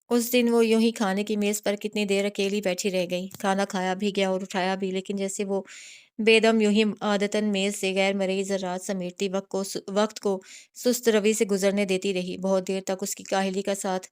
اس دن وہ یوں ہی کھانے کی میز پر کتنی دیر اکیلی بیٹھی رہ گئی۔ کھانا کھایا بھی گیا اور اٹھایا بھی، لیکن جیسے وہ بے دم یوں ہی عادتاً میز سے غیر مرئی ذرات سمیٹتی وقت کو سست روی سے گزرنے دیتی رہی۔ بہت دیر تک اس کی کاہلی کا ساتھ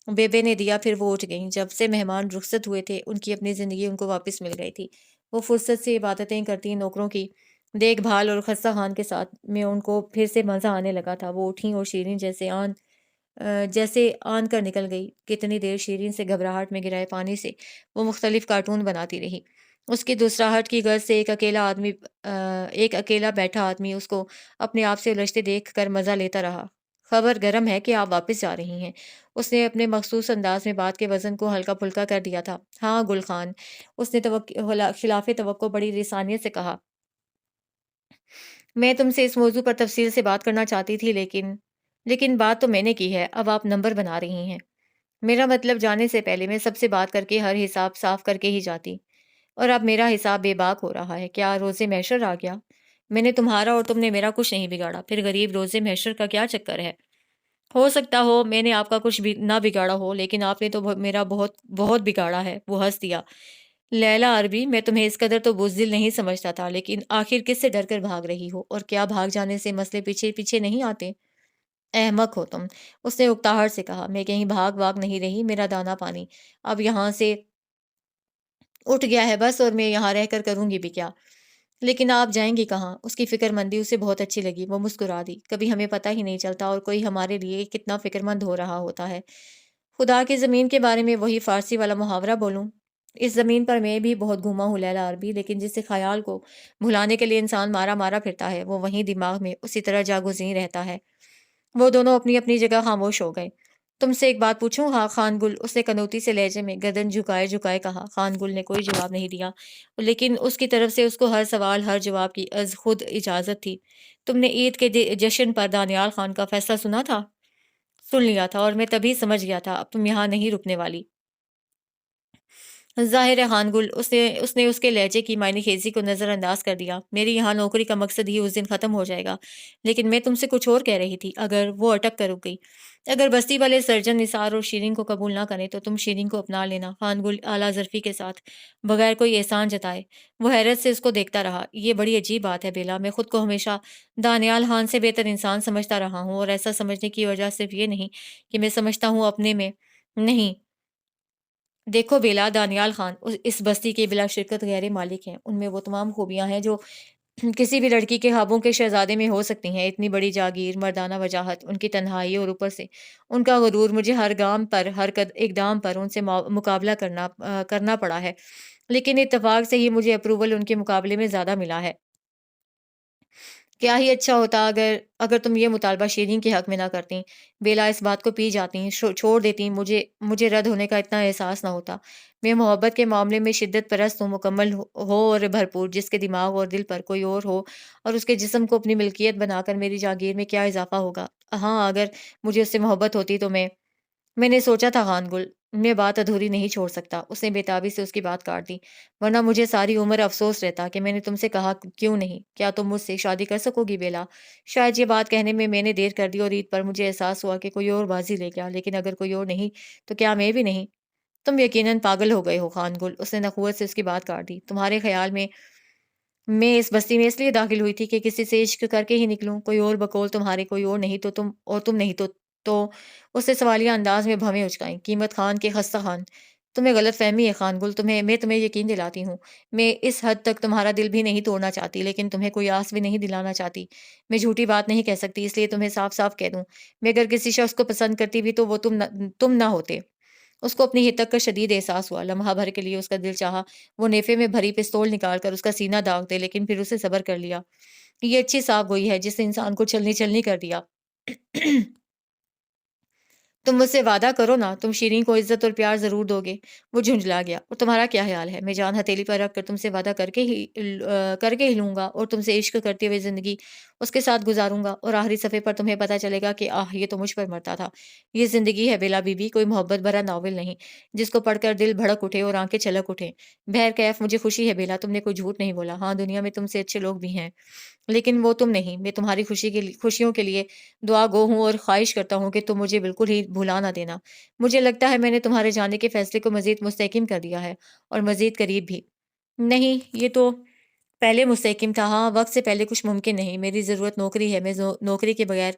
بیبے نے دیا، پھر وہ اٹھ گئیں۔ جب سے مہمان رخصت ہوئے تھے، ان کی اپنی زندگی ان کو واپس مل گئی تھی۔ وہ فرصت سے عبادتیں کرتی، نوکروں کی دیکھ بھال اور خستہ خان کے ساتھ میں ان کو پھر سے مزہ آنے لگا تھا۔ وہ اٹھیں اور شیرین جیسے آن کر نکل گئی۔ کتنی دیر شیرین سے گھبراہٹ میں گرائے پانی سے وہ مختلف کارٹون بناتی رہی۔ اس کی دوسراہٹ کی غرض سے ایک اکیلا بیٹھا آدمی اس کو اپنے آپ سے الجھتے دیکھ کر مزہ لیتا رہا۔ خبر گرم ہے کہ آپ واپس جا رہی ہیں۔ اس نے اپنے مخصوص انداز میں بات کے وزن کو ہلکا پھلکا کر دیا تھا۔ ہاں گل خان، اس نے خلاف توقع بڑی لسانیت سے کہا، میں تم سے اس موضوع پر تفصیل سے بات کرنا چاہتی تھی، لیکن بات تو میں نے کی ہے۔ اب آپ نمبر بنا رہی ہیں۔ میرا مطلب جانے سے پہلے میں سب سے بات کر کے ہر حساب صاف کر کے ہی جاتی، اور اب میرا حساب بے باک ہو رہا ہے۔ کیا روزے محشر آ گیا؟ میں نے تمہارا اور تم نے میرا کچھ نہیں بگاڑا، پھر غریب روزے محشر کا کیا چکر ہے؟ ہو سکتا ہو میں نے آپ کا کچھ بھی نہ بگاڑا ہو، لیکن آپ نے تو میرا بہت بہت بگاڑا ہے۔ وہ ہنس دیا۔ لیلا عربی، میں تمہیں اس قدر تو بزدل نہیں سمجھتا تھا، لیکن آخر کس سے ڈر کر بھاگ رہی ہو؟ اور کیا بھاگ جانے سے مسئلے پیچھے پیچھے نہیں آتے؟ احمق ہو تم، اس نے اکتاہٹ سے کہا۔ میں کہیں بھاگ واگ نہیں رہی، میرا دانا پانی اب یہاں سے اٹھ گیا ہے بس، اور میں یہاں رہ کر کروں گی بھی کیا؟ لیکن آپ جائیں گی کہاں؟ اس کی فکر مندی اسے بہت اچھی لگی۔ وہ مسکرا دی۔ کبھی ہمیں پتہ ہی نہیں چلتا اور کوئی ہمارے لیے کتنا فکر مند ہو رہا ہوتا ہے۔ خدا کی زمین کے بارے میں وہی فارسی والا محاورہ بولوں؟ اس زمین پر میں بھی بہت گھوما ہوں لیلا عربی، لیکن جس خیال کو بھلانے کے لیے انسان مارا مارا پھرتا ہے، وہ وہیں دماغ میں اسی طرح جاگزیں رہتا ہے۔ وہ دونوں اپنی اپنی جگہ خاموش ہو گئے۔ تم سے ایک بات پوچھوں؟ ہاں خان گل، اس نے کنوتی سے لہجے میں گردن جھکائے جھکائے کہا۔ خان گل نے کوئی جواب نہیں دیا، لیکن اس کی طرف سے اس کو ہر سوال ہر جواب کی از خود اجازت تھی۔ تم نے عید کے جشن پر دانیال خان کا فیصلہ سنا تھا؟ سن لیا تھا، اور میں تبھی سمجھ گیا تھا اب تم یہاں نہیں رکنے والی۔ ظاہر ہے خان گل، اس نے اس کے لہجے کی معنی خیزی کو نظر انداز کر دیا۔ میری یہاں نوکری کا مقصد ہی اس دن ختم ہو جائے گا۔ لیکن میں تم سے کچھ اور کہہ رہی تھی۔ اگر وہ اٹک کر رک گئی، اگر بستی والے سرجن نثار اور شیرین کو قبول نہ کریں تو تم شیرین کو اپنا لینا۔ خان گل اعلیٰ ظرفی کے ساتھ بغیر کوئی احسان جتائے وہ حیرت سے اس کو دیکھتا رہا۔ یہ بڑی عجیب بات ہے بیلا، میں خود کو ہمیشہ دانیال خان سے بہتر انسان سمجھتا رہا ہوں، اور ایسا سمجھنے کی وجہ صرف یہ نہیں کہ میں سمجھتا ہوں اپنے میں نہیں۔ دیکھو بیلا، دانیال خان اس بستی کے بلا شرکت غیر مالک ہیں۔ ان میں وہ تمام خوبیاں ہیں جو کسی بھی لڑکی کے خوابوں کے شہزادے میں ہو سکتی ہیں۔ اتنی بڑی جاگیر، مردانہ وجاہت، ان کی تنہائی، اور اوپر سے ان کا غرور، مجھے ہر گام پر ہر اقدام پر ان سے مقابلہ کرنا پڑا ہے، لیکن اتفاق سے ہی مجھے اپروول ان کے مقابلے میں زیادہ ملا ہے۔ کیا ہی اچھا ہوتا اگر تم یہ مطالبہ شیرین کے حق میں نہ کرتیں۔ بیلا اس بات کو پی جاتی، چھوڑ دیتی، مجھے رد ہونے کا اتنا احساس نہ ہوتا۔ میں محبت کے معاملے میں شدت پرست ہوں، مکمل ہو اور بھرپور، جس کے دماغ اور دل پر کوئی اور ہو اور اس کے جسم کو اپنی ملکیت بنا کر میری جاگیر میں کیا اضافہ ہوگا۔ ہاں اگر مجھے اس سے محبت ہوتی تو میں نے سوچا تھا خان گل، میں بات ادھوری نہیں چھوڑ سکتا۔ اس نے بےتابی سے اس کی بات کاٹ دی۔ ورنہ مجھے ساری عمر افسوس رہتا کہ میں نے تم سے کہا کیوں نہیں۔ کیا تم مجھ سے شادی کر سکو گی بیلا؟ شاید یہ بات کہنے میں نے دیر کر دی، اور عید پر مجھے احساس ہوا کہ کوئی اور بازی لے گیا، لیکن اگر کوئی اور نہیں تو کیا میں بھی نہیں؟ تم یقیناً پاگل ہو گئے ہو خان گل، اس نے نخوت سے اس کی بات کاٹ دی۔ تمہارے خیال میں اس بستی میں اس لیے داخل ہوئی تھی کہ کسی سے عشق کر کے ہی نکلوں؟ کوئی اور بقول تمہارے کوئی اور نہیں تم نہیں تو اس نے سوالیہ انداز میں بھویں اچکائیں۔ قیمت خان کے خستہ خان، تمہیں غلط فہمی ہے خان گل، میں تمہیں یقین دلاتی ہوں، میں اس حد تک تمہارا دل بھی نہیں توڑنا چاہتی، لیکن تمہیں کوئی آس بھی نہیں دلانا چاہتی۔ میں جھوٹی بات نہیں کہہ سکتی، اس لیے تمہیں صاف صاف کہہ دوں، میں اگر کسی شخص کو پسند کرتی بھی تو وہ تم نہ ہوتے۔ اس کو اپنی ہتک کا شدید احساس ہوا۔ لمحہ بھر کے لیے اس کا دل چاہا وہ نیفے میں بھری پستول نکال کر اس کا سینہ داغ دے، لیکن پھر اسے صبر کر لیا۔ یہ اچھی صاف گوئی ہے جس نے انسان کو چلنی چلنی کر دیا۔ تم مجھ سے وعدہ کرو نا، تم شیرین کو عزت اور پیار ضرور دو گے۔ وہ جھنجھلا گیا۔ اور تمہارا کیا خیال ہے؟ میں جان ہتھیلی پر رکھ کر تم سے وعدہ کر کے ہی لوں گا، اور تم سے عشق کرتے ہوئے زندگی اس کے ساتھ گزاروں گا اور آخری صفحے پر تمہیں پتہ چلے گا کہ یہ تو مجھ پر مرتا تھا۔ یہ زندگی ہے بیلا بی بی، کوئی محبت بھرا ناول نہیں جس کو پڑھ کر دل بھڑک اٹھے اور آنکھیں چھلک اٹھیں۔ بہرکیف مجھے خوشی ہے بیلا، تم نے کوئی جھوٹ نہیں بولا۔ ہاں، دنیا میں تم سے اچھے لوگ بھی ہیں، لیکن وہ تم نہیں۔ میں تمہاری خوشیوں کے لیے دعا گو ہوں اور خواہش کرتا ہوں کہ تم مجھے بالکل ہی بھلا نہ دینا۔ مجھے لگتا ہے میں نے تمہارے جانے کے فیصلے کو مزید مستحکم کر دیا ہے، اور مزید قریب بھی۔ نہیں، یہ تو پہلے مستحکم تھا۔ ہاں، وقت سے پہلے کچھ ممکن نہیں۔ میری ضرورت نوکری ہے، میں نوکری کے بغیر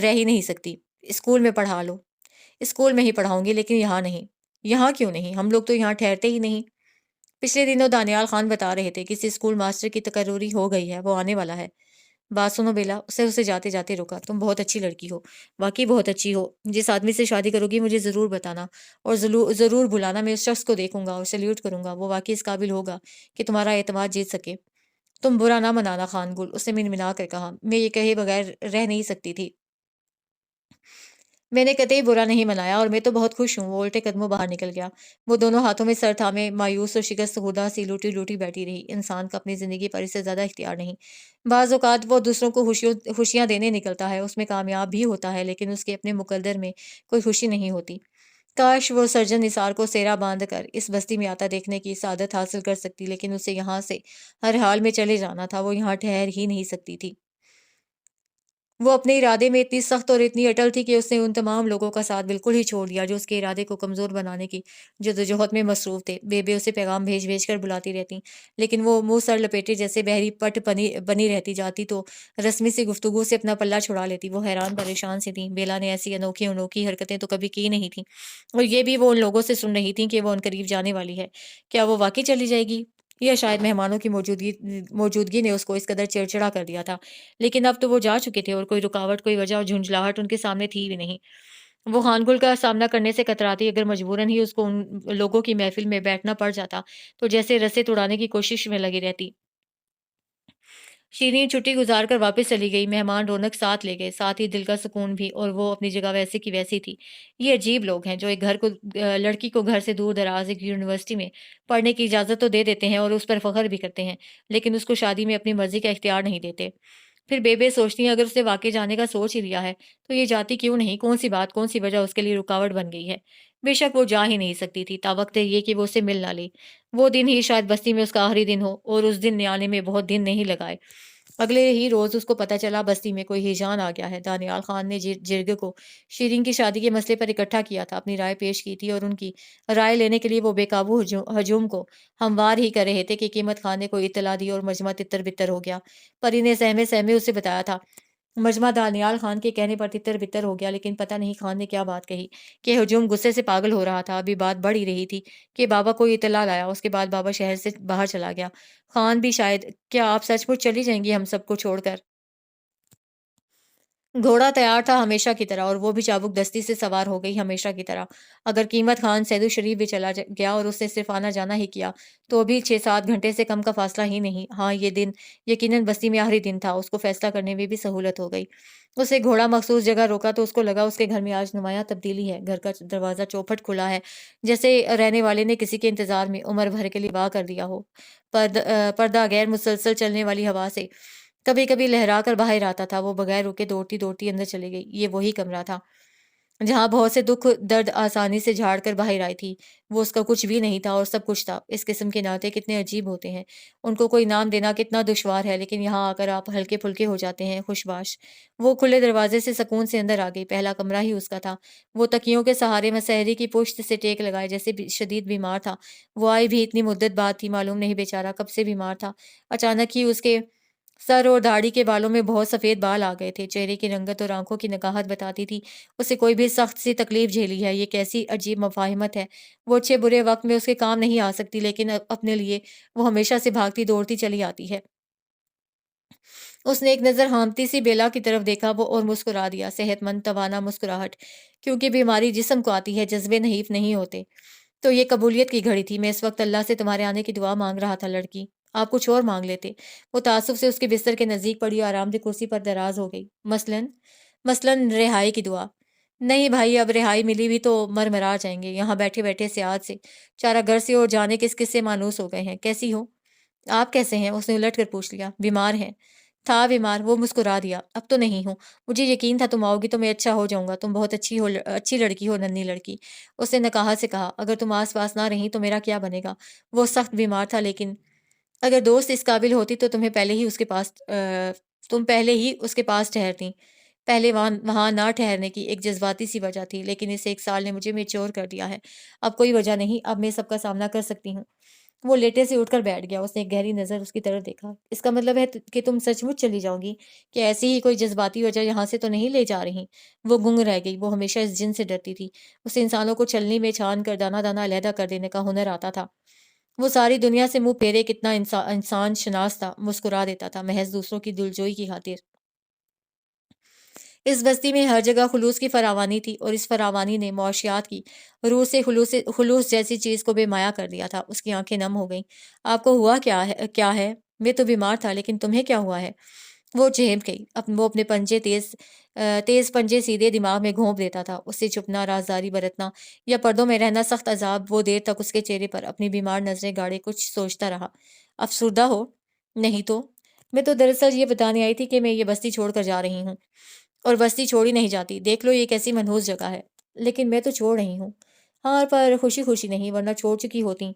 رہ ہی نہیں سکتی۔ اسکول میں پڑھا لو۔ اسکول میں ہی پڑھاؤں گی، لیکن یہاں نہیں۔ یہاں کیوں نہیں؟ ہم لوگ تو یہاں ٹھہرتے ہی نہیں۔ پچھلے دنوں دانیال خان بتا رہے تھے کسی اسکول ماسٹر کی تقرری ہو گئی ہے، وہ آنے والا ہے۔ بات سنو بیلا، اسے جاتے جاتے روکا، تم بہت اچھی لڑکی ہو، واقعی بہت اچھی ہو۔ جس آدمی سے شادی کرو گی مجھے ضرور بتانا، اور ضرور بلانا۔ میں اس شخص کو دیکھوں گا اور سلیوٹ کروں گا، وہ واقعی اس قابل ہوگا کہ تمہارا اعتماد جیت سکے۔ تم برا نہ منانا خان گل، اس نے منمنا کر کہا۔ میں یہ کہے بغیر رہ نہیں سکتی تھی۔ میں نے قطعی برا نہیں منایا، اور میں تو بہت خوش ہوں۔ وہ الٹے قدموں باہر نکل گیا۔ وہ دونوں ہاتھوں میں سر تھامے مایوس اور شکست خوردہ سی لوٹی لوٹی بیٹھی رہی۔ انسان کا اپنی زندگی پر اس سے زیادہ اختیار نہیں۔ بعض اوقات وہ دوسروں کو خوشیاں دینے نکلتا ہے، اس میں کامیاب بھی ہوتا ہے، لیکن اس کے اپنے مقدر میں کوئی خوشی نہیں ہوتی۔ کاش وہ سرجن نثار کو سیرا باندھ کر اس بستی میں آتا دیکھنے کی سعادت حاصل کر سکتی، لیکن اسے یہاں سے ہر حال میں چلے جانا تھا۔ وہ یہاں ٹھہر ہی نہیں سکتی تھی۔ وہ اپنے ارادے میں اتنی سخت اور اتنی اٹل تھی کہ اس نے ان تمام لوگوں کا ساتھ بالکل ہی چھوڑ دیا جو اس کے ارادے کو کمزور بنانے کی جدوجہد میں مصروف تھے۔ بے اسے پیغام بھیج بھیج کر بلاتی رہتی، لیکن وہ منہ سر لپیٹے جیسے بحری پٹ بنی رہتی جاتی تو رسمی سی گفتگو سے اپنا پلہ چھڑا لیتی۔ وہ حیران پریشان سی تھیں۔ بیلا نے ایسی انوکھی حرکتیں تو کبھی کی نہیں تھیں، اور یہ بھی وہ ان لوگوں سے سن رہی تھیں کہ وہ ان قریب جانے والی ہے۔ کیا وہ واقعی چلی جائے گی؟ یا شاید مہمانوں کی موجودگی نے اس کو اس قدر چڑچڑا کر دیا تھا۔ لیکن اب تو وہ جا چکے تھے، اور کوئی رکاوٹ، کوئی وجہ اور جھنجھلاہٹ ان کے سامنے تھی بھی نہیں۔ وہ خان گل کا سامنا کرنے سے کتراتی، اگر مجبوراً ہی اس کو ان لوگوں کی محفل میں بیٹھنا پڑ جاتا تو جیسے رسے توڑانے کی کوشش میں لگی رہتی۔ شیرین چھٹی گزار کر واپس چلی گئی۔ مہمان رونق ساتھ لے گئے، ساتھ ہی دل کا سکون بھی، اور وہ اپنی جگہ ویسی کی ویسی تھی۔ یہ عجیب لوگ ہیں جو ایک لڑکی کو گھر سے دور دراز ایک یونیورسٹی میں پڑھنے کی اجازت تو دے دیتے ہیں اور اس پر فخر بھی کرتے ہیں، لیکن اس کو شادی میں اپنی مرضی کا اختیار نہیں دیتے۔ پھر بے سوچتی ہیں اگر اسے واقعی جانے کا سوچ ہی لیا ہے تو یہ جاتی کیوں نہیں؟ کون سی بات، کون سی وجہ اس کے لیے رکاوٹ بن گئی ہے؟ بے شک وہ جا ہی نہیں سکتی تھی تاوقت یہ کہ وہ اسے مل نہ لے۔ وہ دن ہی شاید بستی میں اس کا آخری دن ہو، اور اس دن آنے میں بہت دن نہیں لگائے۔ اگلے ہی روز اس کو پتہ چلا بستی میں کوئی ہیجان آ گیا ہے۔ دانیال خان نے جرگے کو شیرین کی شادی کے مسئلے پر اکٹھا کیا تھا، اپنی رائے پیش کی تھی، اور ان کی رائے لینے کے لیے وہ بے قابو ہجوم کو ہموار ہی کر رہے تھے کہ قیمت خان نے کوئی اطلاع دی اور مجمع تتر بتر ہو گیا۔ پری نے سہمے اسے بتایا تھا۔ مجمع دانیال خان کے کہنے پر تتر بتر ہو گیا، لیکن پتہ نہیں خان نے کیا بات کہی کہ ہجوم غصے سے پاگل ہو رہا تھا۔ ابھی بات بڑھ ہی رہی تھی کہ بابا کوئی اطلاع لایا، اس کے بعد بابا شہر سے باہر چلا گیا۔ خان بھی شاید۔ کیا آپ سچ مچ چلی جائیں گی ہم سب کو چھوڑ کر؟ گھوڑا تیار تھا ہمیشہ کی طرح، اور وہ بھی چابک دستی سے سوار ہو گئی ہمیشہ کی طرح۔ اگر قیمت خان سیدو شریف بھی چلا گیا اور اس نے صرف آنا جانا ہی کیا تو بھی 6-7 گھنٹے سے کم کا فاصلہ ہی نہیں۔ ہاں، یہ دن یقیناً بستی میں آخری دن تھا۔ اس کو فیصلہ کرنے میں بھی سہولت ہو گئی۔ اسے گھوڑا مخصوص جگہ روکا تو اس کو لگا اس کے گھر میں آج نمایاں تبدیلی ہے۔ گھر کا دروازہ چوپٹ کھلا ہے، جیسے رہنے والے نے کسی کے انتظار میں عمر بھر کے لیے واہ کر دیا ہو۔ پردہ غیر مسلسل چلنے والی ہوا سے کبھی کبھی لہرا کر باہر آتا تھا۔ وہ بغیر رکے دوڑتی دوڑتی اندر چلی گئی۔ یہ وہی کمرہ تھا جہاں بہت سے دکھ درد آسانی سے جھاڑ کر باہر آئی تھی۔ وہ اس کا کچھ بھی نہیں تھا اور سب کچھ تھا۔ اس قسم کے ناطے کتنے عجیب ہوتے ہیں، ان کو کوئی نام دینا کتنا دشوار ہے، لیکن یہاں آ کر آپ ہلکے پھلکے ہو جاتے ہیں، خوشباش۔ وہ کھلے دروازے سے سکون سے اندر آ گئی۔ پہلا کمرہ ہی اس کا تھا۔ وہ تکیوں کے سہارے مسحری کی پشت سے ٹیک لگائے جیسے شدید بیمار تھا۔ وہ آئی بھی اتنی مدت بعد تھی، معلوم نہیں بیچارہ کب سے بیمار تھا۔ اچانک ہی اس کے سر اور داڑھی کے بالوں میں بہت سفید بال آ گئے تھے۔ چہرے کی رنگت اور آنکھوں کی نگاہٹ بتاتی تھی اسے کوئی بھی سخت سی تکلیف جھیلی ہے۔ یہ کیسی عجیب مفاہمت ہے۔ وہ اچھے برے وقت میں اس کے کام نہیں آ سکتی، لیکن اپنے لیے وہ ہمیشہ سے بھاگتی دوڑتی چلی آتی ہے۔ اس نے ایک نظر ہامتی سی بیلا کی طرف دیکھا، وہ اور مسکرا دیا، صحت مند توانا مسکراہٹ۔ کیونکہ بیماری جسم کو آتی ہے، جذبے نحیف نہیں ہوتے۔ تو یہ قبولیت کی گھڑی تھی۔ میں اس وقت اللہ سے تمہارے آنے کی دعا مانگ رہا تھا لڑکی، آپ کچھ اور مانگ لیتے۔ وہ تعصب سے اس کے بستر کے نزدیک پڑی اور آرام دہ کرسی پر دراز ہو گئی۔ مثلاً رہائی کی دعا؟ نہیں بھائی، اب رہائی ملی بھی تو مرمرا جائیں گے یہاں بیٹھے بیٹھے سیاد سے۔ چارہ گھر سے اور جانے کس کس سے مانوس ہو گئے ہیں۔ کیسی ہو؟ آپ کیسے ہیں؟ اس نے الٹ کر پوچھ لیا۔ بیمار ہیں۔ تھا بیمار، وہ مسکرا دیا۔ اب تو نہیں ہوں، مجھے یقین تھا تم آؤ گی تو میں اچھا ہو جاؤں گا، تم بہت اچھی لڑکی ہو، ننھی لڑکی۔ اس نے نکاہت سے کہا، اگر تم آس پاس نہ رہیں تو میرا کیا بنے گا؟ وہ سخت بیمار تھا، لیکن اگر دوست اس قابل ہوتی تو تم پہلے ہی اس کے پاس ٹھہرتی۔ پہلے وہاں نہ ٹھہرنے کی ایک جذباتی سی وجہ تھی، لیکن اس 1 سال نے مجھے میچور کر دیا ہے۔ اب کوئی وجہ نہیں، اب میں سب کا سامنا کر سکتی ہوں۔ وہ لیٹے سے اٹھ کر بیٹھ گیا۔ اس نے ایک گہری نظر اس کی طرف دیکھا۔ اس کا مطلب ہے کہ تم سچ مچ چلی جاؤ گی، کہ ایسی ہی کوئی جذباتی وجہ یہاں سے تو نہیں لے جا رہی؟ وہ گنگ رہ گئی۔ وہ ہمیشہ اس جن سے ڈرتی تھی۔ اسے انسانوں کو چھلنی میں چھان کر دانا دانا علیحدہ کر دینے کا ہنر آتا تھا۔ وہ ساری دنیا سے منہ پھیرے کتنا انسان شناس تھا، مسکرا دیتا تھا محض دوسروں کی دلجوئی کی خاطر۔ اس بستی میں ہر جگہ خلوص کی فراوانی تھی، اور اس فراوانی نے معاشیات کی روح سے خلوص جیسی چیز کو بے مایا کر دیا تھا۔ اس کی آنکھیں نم ہو گئیں۔ آپ کو ہوا کیا ہے؟ میں تو بیمار تھا، لیکن تمہیں کیا ہوا ہے؟ وہ چہم گئی۔ وہ اپنے تیز پنجے سیدھے دماغ میں گھونپ دیتا تھا۔ اس سے چھپنا، رازداری برتنا یا پردوں میں رہنا سخت عذاب۔ وہ دیر تک اس کے چہرے پر اپنی بیمار نظریں گاڑے کچھ سوچتا رہا۔ افسردہ ہو؟ نہیں تو؟ میں تو دراصل یہ بتانے آئی تھی کہ میں یہ بستی چھوڑ کر جا رہی ہوں، اور بستی چھوڑی نہیں جاتی۔ دیکھ لو یہ کیسی منحوس جگہ ہے۔ لیکن میں تو چھوڑ رہی ہوں۔ ہاں، پر خوشی خوشی نہیں، ورنہ چھوڑ چکی ہوتی۔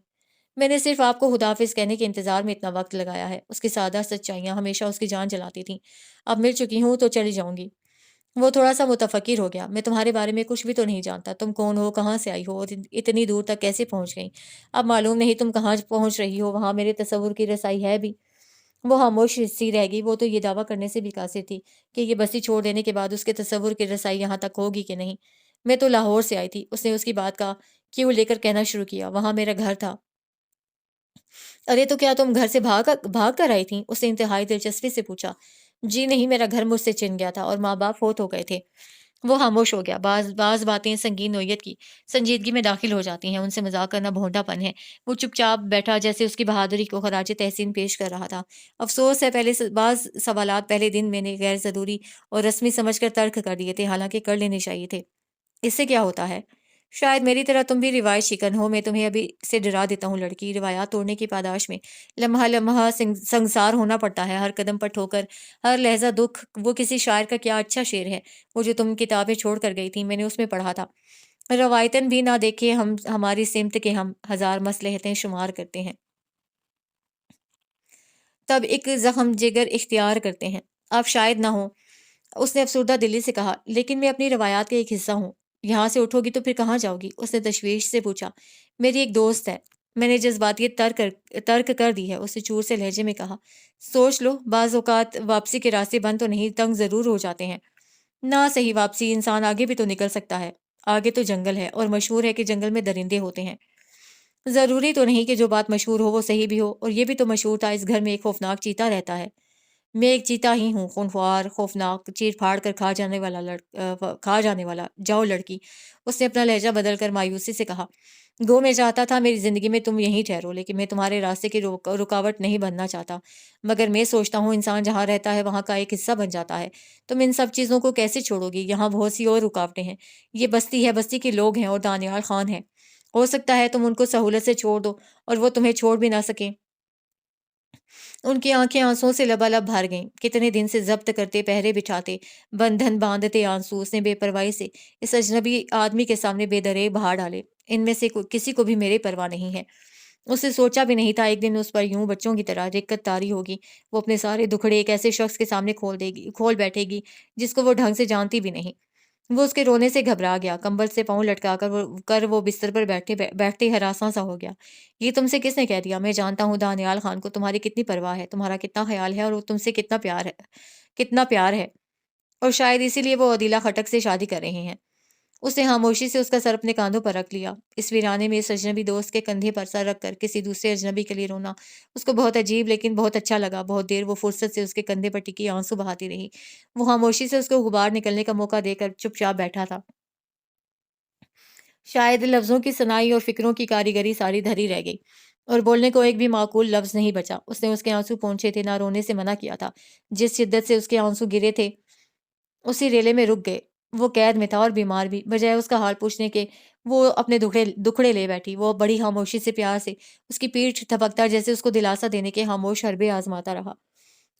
میں نے صرف آپ کو خداحافظ کہنے کے انتظار میں اتنا وقت لگایا ہے۔ اس کی سادہ سچائیاں ہمیشہ اس کی جان جلاتی تھیں۔ اب مل چکی ہوں تو چلی جاؤں گی۔ وہ تھوڑا سا متفکر ہو گیا۔ میں تمہارے بارے میں کچھ بھی تو نہیں جانتا۔ تم کون ہو، کہاں سے آئی ہو، اور اتنی دور تک کیسے پہنچ گئی؟ اب معلوم نہیں تم کہاں پہنچ رہی ہو۔ وہاں میرے تصور کی رسائی ہے بھی؟ وہ خاموش سی رہ گئی۔ وہ تو یہ دعویٰ کرنے سے بھی قاصر تھی کہ یہ بستی چھوڑ دینے کے بعد اس کے تصور کی رسائی یہاں تک ہوگی کہ نہیں۔ میں تو لاہور سے آئی تھی۔ اس نے اس کی بات کا کیوں لے کر کہنا شروع کیا۔ وہاں میرا گھر تھا۔ ارے تو کیا تم گھر سے بھاگ کر آئی تھیں؟ اس نے انتہائی دلچسپی سے پوچھا۔ جی نہیں، میرا گھر مجھ سے چھن گیا تھا، اور ماں باپ فوت ہو گئے تھے۔ وہ خاموش ہو گیا۔ بعض باتیں سنگین نوعیت کی سنجیدگی میں داخل ہو جاتی ہیں، ان سے مذاق کرنا بھونڈا پن ہے۔ وہ چپ چاپ بیٹھا، جیسے اس کی بہادری کو خراج تحسین پیش کر رہا تھا۔ افسوس ہے، بعض سوالات پہلے دن میں نے غیر ضروری اور رسمی سمجھ کر ترک کر دیے تھے، حالانکہ کر لینے چاہیے تھے۔ اس سے کیا ہوتا ہے؟ شاید میری طرح تم بھی روایت شکن ہو۔ میں تمہیں ابھی سے ڈرا دیتا ہوں لڑکی، روایات توڑنے کی پاداش میں لمحہ لمحہ سنگسار ہونا پڑتا ہے، ہر قدم پر ٹھوکر، ہر لحظہ دکھ۔ وہ کسی شاعر کا کیا اچھا شعر ہے، وہ جو تم کتابیں چھوڑ کر گئی تھی، میں نے اس میں پڑھا تھا، روایتاً بھی نہ دیکھے ہماری سمت کے ہم ہزار مصلحتیں شمار کرتے ہیں، تب ایک زخم جگر اختیار کرتے ہیں۔ آپ شاید نہ ہو، اس نے افسردہ دلی سے کہا، لیکن میں اپنی روایات کا ایک حصہ ہوں۔ یہاں سے اٹھو گی تو پھر کہاں جاؤ گی؟ اس نے تشویش سے پوچھا۔ میری ایک دوست ہے۔ میں نے جذباتیت ترک کر دی ہے، اس نے چور سے لہجے میں کہا۔ سوچ لو، بعض اوقات واپسی کے راستے بند تو نہیں، تنگ ضرور ہو جاتے ہیں۔ نہ صحیح واپسی، انسان آگے بھی تو نکل سکتا ہے۔ آگے تو جنگل ہے، اور مشہور ہے کہ جنگل میں درندے ہوتے ہیں۔ ضروری تو نہیں کہ جو بات مشہور ہو وہ صحیح بھی ہو، اور یہ بھی تو مشہور تھا، اس گھر میں ایک خوفناک چیتا رہتا ہے۔ میں ایک چیتا ہی ہوں، خونخوار، خوفناک، چیر پھاڑ کر کھا جانے والا۔ جاؤ لڑکی، اس نے اپنا لہجہ بدل کر مایوسی سے کہا۔ گو میں چاہتا تھا میری زندگی میں تم یہیں ٹھہرو، لیکن میں تمہارے راستے کی رکاوٹ نہیں بننا چاہتا، مگر میں سوچتا ہوں انسان جہاں رہتا ہے وہاں کا ایک حصہ بن جاتا ہے۔ تم ان سب چیزوں کو کیسے چھوڑو گی؟ یہاں بہت سی اور رکاوٹیں ہیں۔ یہ بستی ہے، بستی کے لوگ ہیں، اور دانیال خان ہیں۔ ہو سکتا ہے تم ان کو سہولت سے چھوڑ دو، اور وہ تمہیں چھوڑ بھی نہ سکیں۔ ان کی آنکھیں آنسوؤں سے لبالب بھر گئیں۔ کتنے دن سے ضبط کرتے، پہرے بٹھاتے، بندھن باندھتے آنسو اس نے بے پرواہی سے اس اجنبی آدمی کے سامنے بے درے بہا ڈالے۔ ان میں سے کسی کو بھی میرے پرواہ نہیں ہے۔ اس نے سوچا بھی نہیں تھا ایک دن اس پر یوں بچوں کی طرح رکت طاری ہوگی۔ وہ اپنے سارے دکھڑے ایک ایسے شخص کے سامنے کھول بیٹھے گی جس کو وہ ڈھنگ سے جانتی بھی نہیں۔ وہ اس کے رونے سے گھبرا گیا۔ کمبل سے پاؤں لٹکا کر وہ بستر پر بیٹھتے ہراساں سا ہو گیا۔ یہ تم سے کس نے کہہ دیا؟ میں جانتا ہوں دانیال خان کو تمہاری کتنی پرواہ ہے، تمہارا کتنا خیال ہے، اور وہ تم سے کتنا پیار ہے، اور شاید اسی لیے وہ عدیلہ خٹک سے شادی کر رہے ہیں۔ اس نے خاموشی سے اس کا سر اپنے کاندھوں پر رکھ لیا۔ اس ویرانے میں اس اجنبی دوست کے کندھے پر سر رکھ کر کسی دوسرے اجنبی کے لیے رونا اس کو بہت عجیب لیکن بہت اچھا لگا۔ بہت دیر وہ فرصت سے اس کے کندھے پر ٹکی آنسو بہاتی رہی۔ وہ خاموشی سے اس کو غبار نکلنے کا موقع دے کر چپ چاپ بیٹھا تھا۔ شاید لفظوں کی صنائی اور فکروں کی کاریگری ساری دھری رہ گئی، اور بولنے کو ایک بھی معقول لفظ نہیں بچا۔ اس نے اس کے آنسو پونچھے تھے، نہ رونے سے منع کیا تھا۔ جس شدت سے اس کے آنسو گرے تھے اسی ریلے میں رک گئے۔ وہ قید میں تھا اور بیمار بھی۔ بجائے اس کا حال پوچھنے کے وہ اپنے دکھڑے لے بیٹھی۔ وہ بڑی خاموشی سے پیار سے اس کی پیٹھ تھپکتا جیسے اس کو دلاسا دینے کے خاموش حربے آزماتا رہا۔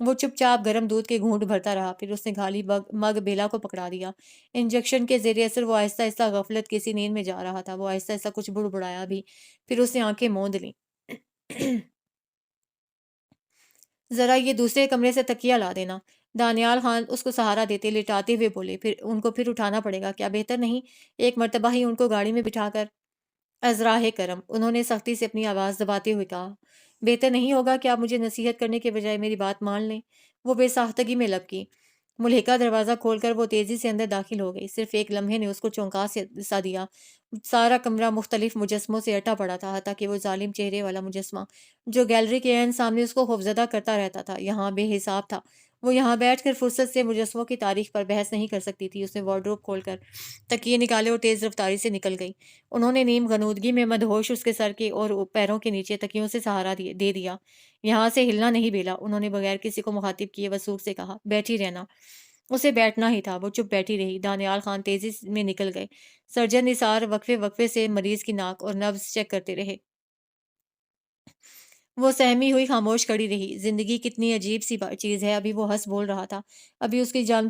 وہ چپ چاپ گرم دودھ کے گھونٹ بھرتا رہا، پھر اس نے خالی مگ بیلا کو پکڑا دیا۔ انجیکشن کے زیر اثر وہ آہستہ آہستہ غفلت کسی نیند میں جا رہا تھا۔ وہ آہستہ آہستہ کچھ بڑبڑایا بھی، پھر اس نے آنکھیں موند لیں۔ ذرا یہ دوسرے کمرے سے تکیہ لا دینا۔ دانیال خان اس کو سہارا دیتے لٹاتے ہوئے بولے، پھر اٹھانا پڑے گا، کیا بہتر نہیں؟ ایک مرتبہ ہی ان کو گاڑی میں بٹھا کر۔ ازراہ کرم، انہوں نے سختی سے اپنی آواز دباتے ہوئے کہا، بہتر نہیں ہوگا کہ آپ مجھے نصیحت کرنے کے بجائے میری بات مان لیں؟ وہ بے ساختگی میں لبکی۔ ملحقہ دروازہ کھول کر وہ تیزی سے اندر داخل ہو گئی۔ صرف ایک لمحے نے اس کو چونکا سا دیا۔ سارا کمرہ مختلف مجسموں سے اٹا پڑا تھا، حتیٰ کہ وہ ظالم چہرے والا مجسمہ جو گیلری کے عین سامنے اس کو خوفزدہ کرتا رہتا تھا یہاں بے حساب تھا۔ وہ یہاں بیٹھ کر فرصت سے مجسموں کی تاریخ پر بحث نہیں کر سکتی تھی۔ اس نے وارڈروب کھول کر تکیے نکالے اور تیز رفتاری سے نکل گئی۔ انہوں نے نیم غنودگی میں مدہوش اس کے سر کے اور پیروں کے نیچے تکیوں سے سہارا دے دیا۔ یہاں سے ہلنا نہیں بیلا، انہوں نے بغیر کسی کو مخاطب کیے وثوق سے کہا، بیٹھی رہنا۔ اسے بیٹھنا ہی تھا، وہ چپ بیٹھی رہی۔ دانیال خان تیزی میں نکل گئے۔ سرجن نثار وقفے وقفے سے مریض کی ناک اور نبض چیک کرتے رہے۔ وہ سہمی ہوئی خاموش کھڑی رہی۔ زندگی کتنی عجیب سی چیز ہے، ابھی وہ ہنس بول رہا تھا، ابھی اس کی جان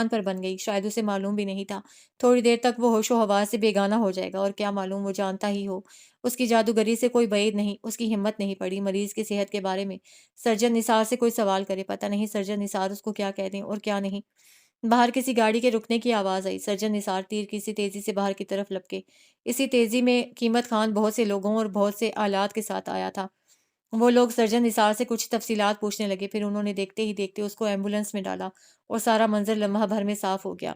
پر بن گئی، شاید اسے معلوم بھی نہیں تھا۔ تھوڑی دیر تک وہ ہوش و حواس سے بیگانہ ہو جائے گا، اور کیا معلوم وہ جانتا ہی ہو۔ اس کی جادوگری سے کوئی بعید نہیں، اس کی ہمت نہیں پڑی مریض کی صحت کے بارے میں سرجن نثار سے کوئی سوال کرے۔ پتہ نہیں سرجن نثار اس کو کیا کہہ دیں اور کیا نہیں۔ باہر کسی گاڑی کے رکنے کی آواز آئی۔ سرجن نثار تیر کسی تیزی سے باہر کی طرف لپکے۔ اسی تیزی میں قیمت خان بہت سے لوگوں اور بہت سے آلات کے ساتھ آیا تھا۔ وہ لوگ سرجن نثار سے کچھ تفصیلات پوچھنے لگے، پھر انہوں نے دیکھتے ہی دیکھتے اس کو ایمبولینس میں ڈالا اور سارا منظر لمحہ بھر میں صاف ہو گیا۔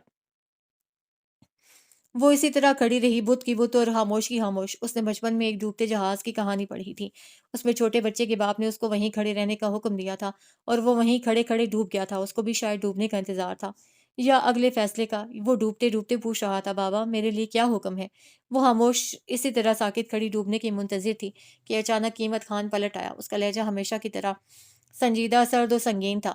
وہ اسی طرح کھڑی رہی، بت کی بت اور خاموش کی خاموش۔ اس نے بچپن میں ایک ڈوبتے جہاز کی کہانی پڑھی تھی۔ اس میں چھوٹے بچے کے باپ نے اس کو وہیں کھڑے رہنے کا حکم دیا تھا اور وہ وہیں کھڑے کھڑے ڈوب گیا تھا۔ اس کو بھی شاید ڈوبنے کا انتظار تھا یا اگلے فیصلے کا۔ وہ ڈوبتے ڈوبتے پوچھ رہا تھا، بابا میرے لیے کیا حکم ہے؟ وہ خاموش اسی طرح ساکت کھڑی ڈوبنے کی منتظر تھی کہ اچانک قیمت خان پلٹ آیا۔ اس کا لہجہ ہمیشہ کی طرح سنجیدہ، سرد و سنگین تھا۔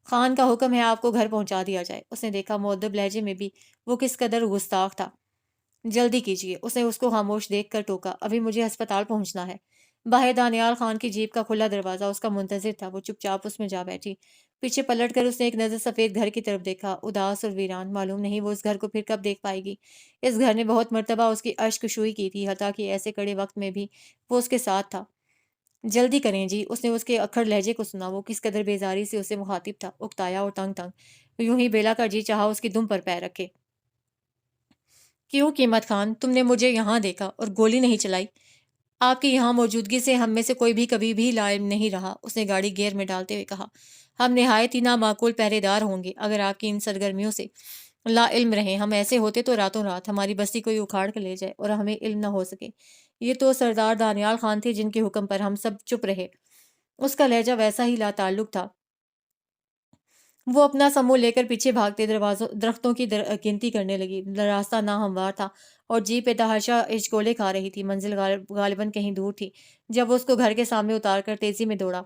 خان کا حکم ہے آپ کو گھر پہنچا دیا جائے۔ اس نے دیکھا مؤدب لہجے میں بھی وہ کس قدر گستاخ تھا۔ جلدی کیجیے، اس نے اس کو خاموش دیکھ کر ٹوکا، ابھی مجھے ہسپتال پہنچنا ہے۔ باہر دانیال خان کی جیپ کا کھلا دروازہ اس کا منتظر تھا۔ وہ چپ چاپ اس میں جا بیٹھی۔ پیچھے پلٹ کر اس نے ایک نظر سفید گھر کی طرف دیکھا، اداس اور ویران۔ معلوم نہیں وہ اس گھر کو پھر کب دیکھ پائے گی۔ اس گھر نے بہت مرتبہ اس کی اشک شوئی کی تھی، حتیٰ کہ ایسے کڑے وقت میں بھی وہ اس کے ساتھ تھا۔ جلدی کریں جی، اس نے اس کے اکھڑ لہجے کو سنا۔ وہ کس قدر بیزاری سے اسے مخاطب تھا، اکتایا اور تنگ تنگ۔ یوں ہی بیلا کا جی چاہا اس کی دم پر پیر رکھے۔ کیوں قیمت خان، تم نے مجھے یہاں دیکھا اور گولی نہیں چلائی؟ آپ کی یہاں موجودگی سے ہم میں سے کوئی بھی کبھی بھی لائم نہیں رہا، اس نے گاڑی گیئر میں ڈالتے ہوئے کہا۔ ہم نہایت ہی نامعقول پہرے دار ہوں گے اگر آپ کی ان سرگرمیوں سے لا علم رہیں۔ ہم ایسے ہوتے تو راتوں رات ہماری بستی کوئی اکھاڑ کر لے جائے اور ہمیں علم نہ ہو سکے۔ یہ تو سردار دانیال خان تھے جن کے حکم پر ہم سب چپ رہے۔ اس کا لہجہ ویسا ہی لا تعلق تھا۔ وہ اپنا سمو لے کر پیچھے بھاگتے درختوں کی گنتی کرنے لگی۔ راستہ ناہموار تھا اور جیپ بے تحاشا ہچکولے کھا رہی تھی۔ منزل غالباً کہیں دور تھی جب وہ اس کو گھر کے سامنے اتار کر تیزی میں دوڑا۔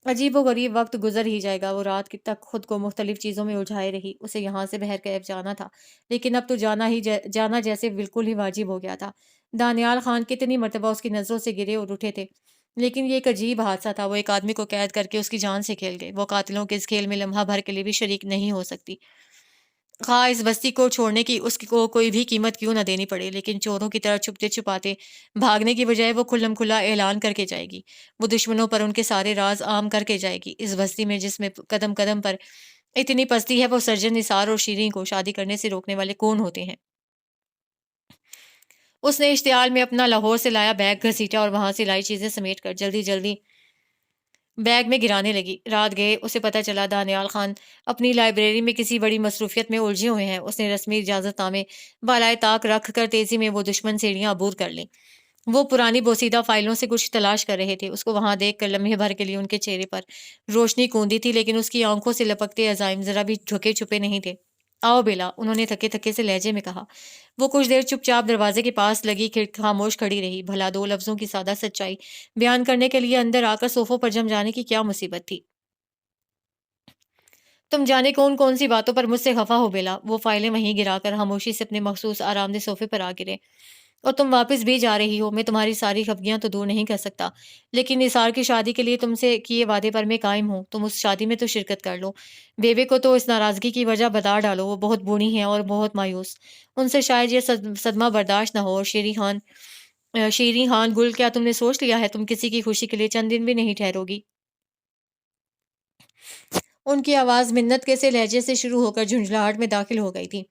عجیب و غریب وقت گزر ہی جائے گا۔ وہ رات تک خود کو مختلف چیزوں میں الجھائے رہی۔ اسے یہاں سے بہرکیف جانا تھا، لیکن اب تو جانا جیسے بالکل ہی واجب ہو گیا تھا۔ دانیال خان کتنی مرتبہ اس کی نظروں سے گرے اور اٹھے تھے، لیکن یہ ایک عجیب حادثہ تھا۔ وہ ایک آدمی کو قید کر کے اس کی جان سے کھیل گئے۔ وہ قاتلوں کے اس کھیل میں لمحہ بھر کے لیے بھی شریک نہیں ہو سکتی، خواہ اس بستی کو چھوڑنے کی اس کو کوئی بھی قیمت کیوں نہ دینی پڑے۔ لیکن چوروں کی طرح چھپتے چھپاتے بھاگنے کی بجائے وہ کھلم کھلا اعلان کر کے جائے گی۔ وہ دشمنوں پر ان کے سارے راز عام کر کے جائے گی۔ اس بستی میں جس میں قدم قدم پر اتنی پستی ہے، وہ سرجن نثار اور شیریں کو شادی کرنے سے روکنے والے کون ہوتے ہیں؟ اس نے اشتعال میں اپنا لاہور سے لایا بیگ گھسیٹا اور وہاں سے لائی چیزیں سمیٹ کر جلدی جلدی بیگ میں گرانے لگی۔ رات گئے اسے پتہ چلا دانیال خان اپنی لائبریری میں کسی بڑی مصروفیت میں الجھے ہوئے ہیں۔ اس نے رسمی اجازت نامے بالائے طاق رکھ کر تیزی میں وہ دشمن سیڑھیاں عبور کر لیں۔ وہ پرانی بوسیدہ فائلوں سے کچھ تلاش کر رہے تھے۔ اس کو وہاں دیکھ کر لمحے بھر کے لیے ان کے چہرے پر روشنی کوندی تھی، لیکن اس کی آنکھوں سے لپکتے عزائم ذرا بھی جھکے چھپے نہیں تھے۔ آؤ بیلا، انہوں نے تھکے تھکے سے لہجے میں کہا۔ وہ کچھ دیر چپ چاپ دروازے کے پاس لگی خاموش کھڑی رہی۔ بھلا دو لفظوں کی سادہ سچائی بیان کرنے کے لیے اندر آ کر صوفوں پر جم جانے کی کیا مصیبت تھی؟ تم جانے کون کون سی باتوں پر مجھ سے خفا ہو بیلا۔ وہ فائلیں وہیں گرا کر خاموشی سے اپنے مخصوص آرام دہ صوفے پر آ گرے۔ اور تم واپس بھی جا رہی ہو۔ میں تمہاری ساری خفگیاں تو دور نہیں کر سکتا، لیکن نثار کی شادی کے لیے تم سے کیے وعدے پر میں قائم ہوں۔ تم اس شادی میں تو شرکت کر لو۔ بیبے کو تو اس ناراضگی کی وجہ بتا ڈالو، وہ بہت بوڑھی ہیں اور بہت مایوس۔ ان سے شاید یہ صدمہ برداشت نہ ہو۔ اور شیریں خان گل، کیا تم نے سوچ لیا ہے تم کسی کی خوشی کے لیے چند دن بھی نہیں ٹھہرو گی؟ ان کی آواز منت کے سے لہجے سے شروع ہو کر جھنجھلاہٹ میں داخل ہو گئی تھی۔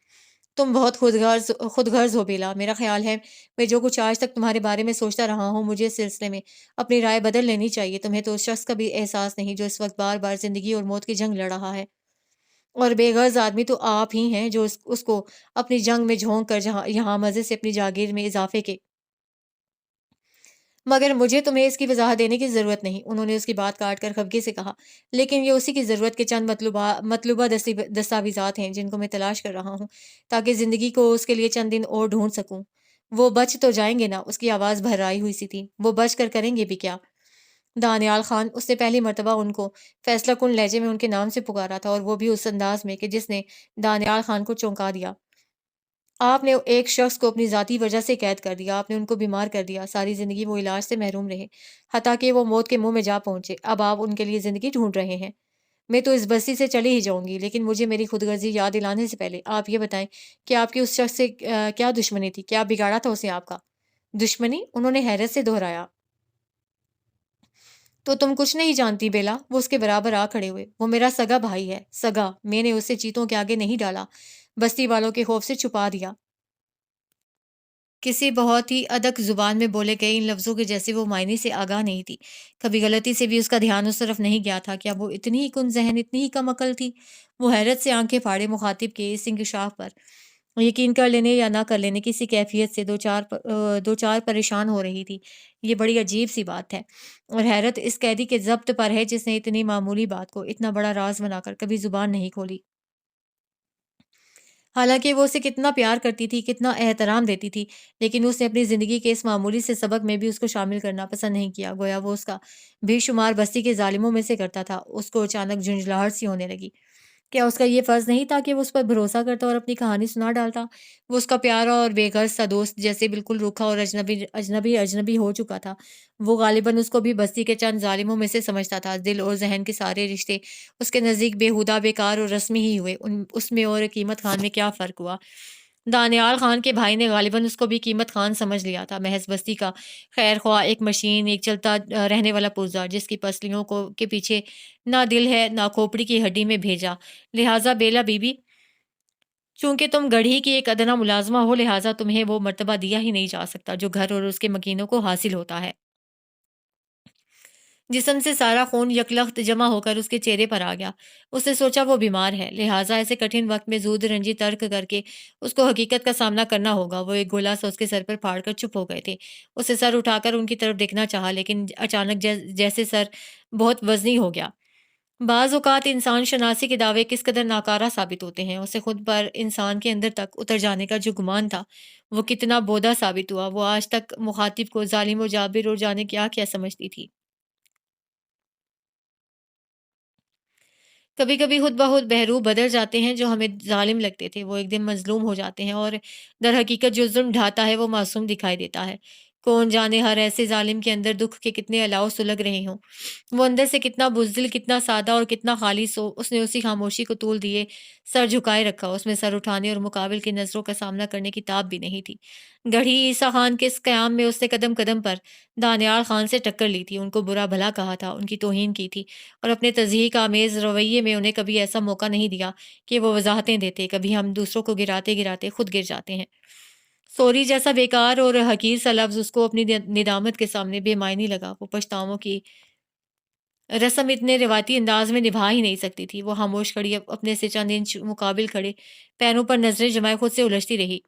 تم بہت خود غرض ہو بیلا۔ میرا خیال ہے میں جو کچھ آج تک تمہارے بارے میں سوچتا رہا ہوں، مجھے اس سلسلے میں اپنی رائے بدل لینی چاہیے۔ تمہیں تو اس شخص کا بھی احساس نہیں جو اس وقت بار بار زندگی اور موت کی جنگ لڑ رہا ہے، اور بے غرض آدمی تو آپ ہی ہیں جو اس کو اپنی جنگ میں جھونک کر یہاں مزے سے اپنی جاگیر میں اضافے کے۔ مگر مجھے تمہیں اس کی وضاحت دینے کی ضرورت نہیں، انہوں نے اس کی بات کاٹ کر خفگی سے کہا۔ لیکن یہ اسی کی ضرورت کے چند مطلوبہ دستاویزات ہیں جن کو میں تلاش کر رہا ہوں تاکہ زندگی کو اس کے لیے چند دن اور ڈھونڈ سکوں۔ وہ بچ تو جائیں گے نا؟ اس کی آواز بھرائی ہوئی سی تھی۔ وہ بچ کر کریں گے بھی کیا؟ دانیال خان، اس نے پہلی مرتبہ ان کو فیصلہ کن لہجے میں ان کے نام سے پکارا تھا، اور وہ بھی اس انداز میں کہ جس نے دانیال خان کو چونکا دیا۔ آپ نے ایک شخص کو اپنی ذاتی وجہ سے قید کر دیا، آپ نے ان کو بیمار کر دیا، ساری زندگی وہ علاج سے محروم رہے، حتیٰ کہ وہ موت کے منہ میں جا پہنچے۔ اب آپ ان کے لیے زندگی ڈھونڈ رہے ہیں۔ میں تو اس بستی سے چلی ہی جاؤں گی، لیکن مجھے میری خود غرضی یاد دلانے سے پہلے آپ یہ بتائیں کہ آپ کی اس شخص سے کیا دشمنی تھی؟ کیا بگاڑا تھا اسے آپ کا؟ دشمنی؟ انہوں نے حیرت سے دہرایا۔ تو تم کچھ نہیں جانتی بیلا؟ وہ اس کے برابر آ کھڑے ہوئے۔ وہ میرا سگا بھائی ہے، سگا۔ میں نے اسے چیتوں کے آگے نہیں ڈالا، بستی والوں کے خوف سے چھپا دیا۔ کسی بہت ہی ادک زبان میں بولے گئے ان لفظوں کے جیسے وہ معنی سے آگاہ نہیں تھی۔ کبھی غلطی سے بھی اس کا دھیان اس طرف نہیں گیا تھا۔ کیا وہ اتنی ہی کن ذہن، اتنی ہی کم عقل تھی؟ وہ حیرت سے آنکھیں پھاڑے مخاطب کے اس انکشاف پر یقین کر لینے یا نہ کر لینے کسی کیفیت سے دو چار پریشان ہو رہی تھی۔ یہ بڑی عجیب سی بات ہے، اور حیرت اس قیدی کے ضبط پر ہے جس نے اتنی معمولی بات کو اتنا بڑا راز بنا کر کبھی زبان نہیں کھولی۔ حالانکہ وہ اسے کتنا پیار کرتی تھی، کتنا احترام دیتی تھی، لیکن اس نے اپنی زندگی کے اس معمولی سے سبق میں بھی اس کو شامل کرنا پسند نہیں کیا، گویا وہ اس کا بے شمار بستی کے ظالموں میں سے کرتا تھا۔ اس کو اچانک جھنجھلاہٹ سی ہونے لگی۔ کیا اس کا یہ فرض نہیں تھا کہ وہ اس پر بھروسہ کرتا اور اپنی کہانی سنا ڈالتا؟ وہ اس کا پیارا اور بے غرض سا دوست جیسے بالکل روکھا اور اجنبی ہو چکا تھا۔ وہ غالباً اس کو بھی بستی کے چند ظالموں میں سے سمجھتا تھا۔ دل اور ذہن کے سارے رشتے اس کے نزدیک بےہودہ، بیکار اور رسمی ہی ہوئے۔ اس میں اور قیمت خان میں کیا فرق ہوا؟ دانیال خان کے بھائی نے غالباً اس کو بھی قیمت خان سمجھ لیا تھا، محض بستی کا خیر خواہ، ایک مشین، ایک چلتا رہنے والا پرزہ جس کی پسلیوں کے پیچھے نہ دل ہے نہ کھوپڑی کی ہڈی میں بھیجا۔ لہٰذا بیلا بی بی، چونکہ تم گڑھی کی ایک ادنا ملازمہ ہو، لہٰذا تمہیں وہ مرتبہ دیا ہی نہیں جا سکتا جو گھر اور اس کے مکینوں کو حاصل ہوتا ہے۔ جسم سے سارا خون یکلخت جمع ہو کر اس کے چہرے پر آ گیا۔ اس نے سوچا وہ بیمار ہے، لہٰذا ایسے کٹھن وقت میں زود رنجی ترک کر کے اس کو حقیقت کا سامنا کرنا ہوگا۔ وہ ایک گولا سا اس کے سر پر پھاڑ کر چپ ہو گئے تھے۔ اسے سر اٹھا کر ان کی طرف دیکھنا چاہا، لیکن اچانک جیسے سر بہت وزنی ہو گیا۔ بعض اوقات انسان شناسی کے دعوے کس قدر ناکارہ ثابت ہوتے ہیں۔ اسے خود پر، انسان کے اندر تک اتر جانے کا جو گمان تھا وہ کتنا بودا ثابت ہوا۔ وہ آج تک مخاطب کو ظالم و جابر اور جانے کیا کیا سمجھتی تھی۔ کبھی کبھی خود بخود بحرو بدل جاتے ہیں جو ہمیں ظالم لگتے تھے، وہ ایک دن مظلوم ہو جاتے ہیں، اور در حقیقت جو ظلم ڈھاتا ہے وہ معصوم دکھائی دیتا ہے۔ کون جانے ہر ایسے ظالم کے اندر دکھ کے کتنے الاؤ سلگ رہے ہوں۔ وہ اندر سے کتنا بزدل، کتنا سادہ اور کتنا خالص ہو۔ اس نے اسی خاموشی کو طول دیے سر جھکائے رکھا، اس میں سر اٹھانے اور مقابل کی نظروں کا سامنا کرنے کی تاب بھی نہیں تھی۔ گڑھی عیسیٰ خان کے اس قیام میں اس نے قدم قدم پر دانیال خان سے ٹکر لی تھی، ان کو برا بھلا کہا تھا، ان کی توہین کی تھی، اور اپنے تضحیک آمیز رویے میں انہیں کبھی ایسا موقع نہیں دیا کہ وہ وضاحتیں دیتے۔ کبھی ہم دوسروں کو گراتے گراتے خود گر جاتے ہیں۔ سوری جیسا بیکار اور حقیر سا لفظ اس کو اپنی ندامت کے سامنے بے معنی لگا۔ وہ پچھتاووں کی رسم اتنے روایتی انداز میں نبھا ہی نہیں سکتی تھی۔ وہ خاموش کھڑی اپنے سے چند انچ مقابل کھڑے پیروں پر نظریں جمائے خود سے الجھتی رہی۔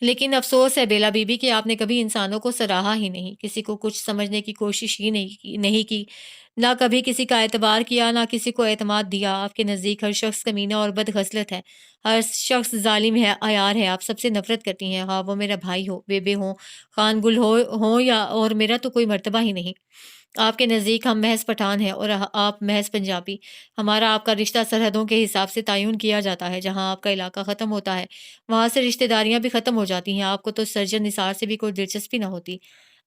لیکن افسوس ہے بیلا بی بی کہ آپ نے کبھی انسانوں کو سراہا ہی نہیں، کسی کو کچھ سمجھنے کی کوشش ہی نہیں کی۔ نہ کبھی کسی کا اعتبار کیا، نہ کسی کو اعتماد دیا۔ آپ کے نزدیک ہر شخص کمینہ اور بدخصلت ہے، ہر شخص ظالم ہے، عیار ہے۔ آپ سب سے نفرت کرتی ہیں، خواہ وہ میرا بھائی ہو، بیبے ہوں، خان گل ہو یا اور میرا تو کوئی مرتبہ ہی نہیں۔ آپ کے نزدیک ہم محض پٹھان ہیں اور آپ محض پنجابی۔ ہمارا آپ کا رشتہ سرحدوں کے حساب سے تعین کیا جاتا ہے۔ جہاں آپ کا علاقہ ختم ہوتا ہے وہاں سے رشتہ داریاں بھی ختم ہو جاتی ہیں۔ آپ کو تو سرجن نثار سے بھی کوئی دلچسپی نہ ہوتی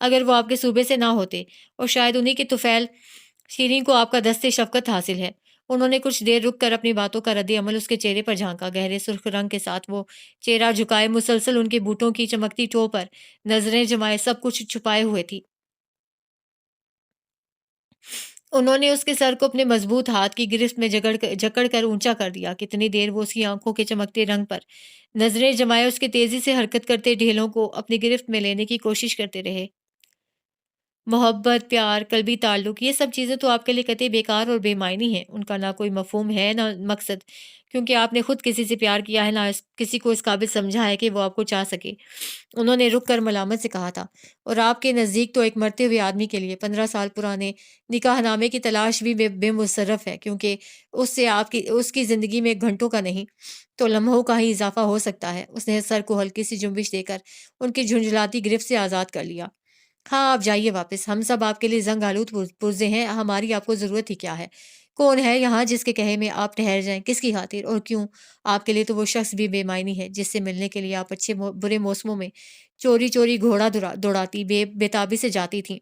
اگر وہ آپ کے صوبے سے نہ ہوتے، اور شاید انہی کے طفیل شیریں کو آپ کا دست شفقت حاصل ہے۔ انہوں نے کچھ دیر رک کر اپنی باتوں کا رد عمل اس کے چہرے پر جھانکا۔ گہرے سرخ رنگ کے ساتھ وہ چہرہ جھکائے مسلسل ان کے بوٹوں کی چمکتی ٹو پر نظریں جمائے سب کچھ چھپائے ہوئے تھی۔ انہوں نے اس کے سر کو اپنے مضبوط ہاتھ کی گرفت میں جکڑ کر اونچا کر دیا۔ کتنی دیر وہ اس کی آنکھوں کے چمکتے رنگ پر نظریں جمائے اس کے تیزی سے حرکت کرتے ڈھیلوں کو اپنی گرفت میں لینے کی کوشش کرتے رہے۔ محبت، پیار، قلبی تعلق، یہ سب چیزیں تو آپ کے لیے قطعی بیکار اور بے معنی ہیں۔ ان کا نہ کوئی مفہوم ہے نہ مقصد، کیونکہ آپ نے خود کسی سے پیار کیا ہے، نہ کسی کو اس قابل سمجھا ہے کہ وہ آپ کو چاہ سکے۔ انہوں نے رک کر ملامت سے کہا تھا، اور آپ کے نزدیک تو ایک مرتے ہوئے آدمی کے لیے 15 سال پرانے نکاح نامے کی تلاش بھی بے مصرف ہے، کیونکہ اس کی زندگی میں گھنٹوں کا نہیں تو لمحوں کا ہی اضافہ ہو سکتا ہے۔ اس نے سر کو ہلکی سی جنبش دے کر ان کی جھنجھلاتی گرفت سے آزاد کر لیا۔ ہاں، آپ جائیے واپس، ہم سب آپ کے لیے زنگ آلود پرزے ہیں، ہماری آپ کو ضرورت ہی کیا ہے؟ کون ہے یہاں جس کے کہے میں آپ ٹھہر جائیں؟ کس کی خاطر اور کیوں؟ آپ کے لیے تو وہ شخص بھی بے معنی ہے جس سے ملنے کے لیے آپ اچھے برے موسموں میں چوری چوری گھوڑا دوڑاتی بےتابی سے جاتی تھیں۔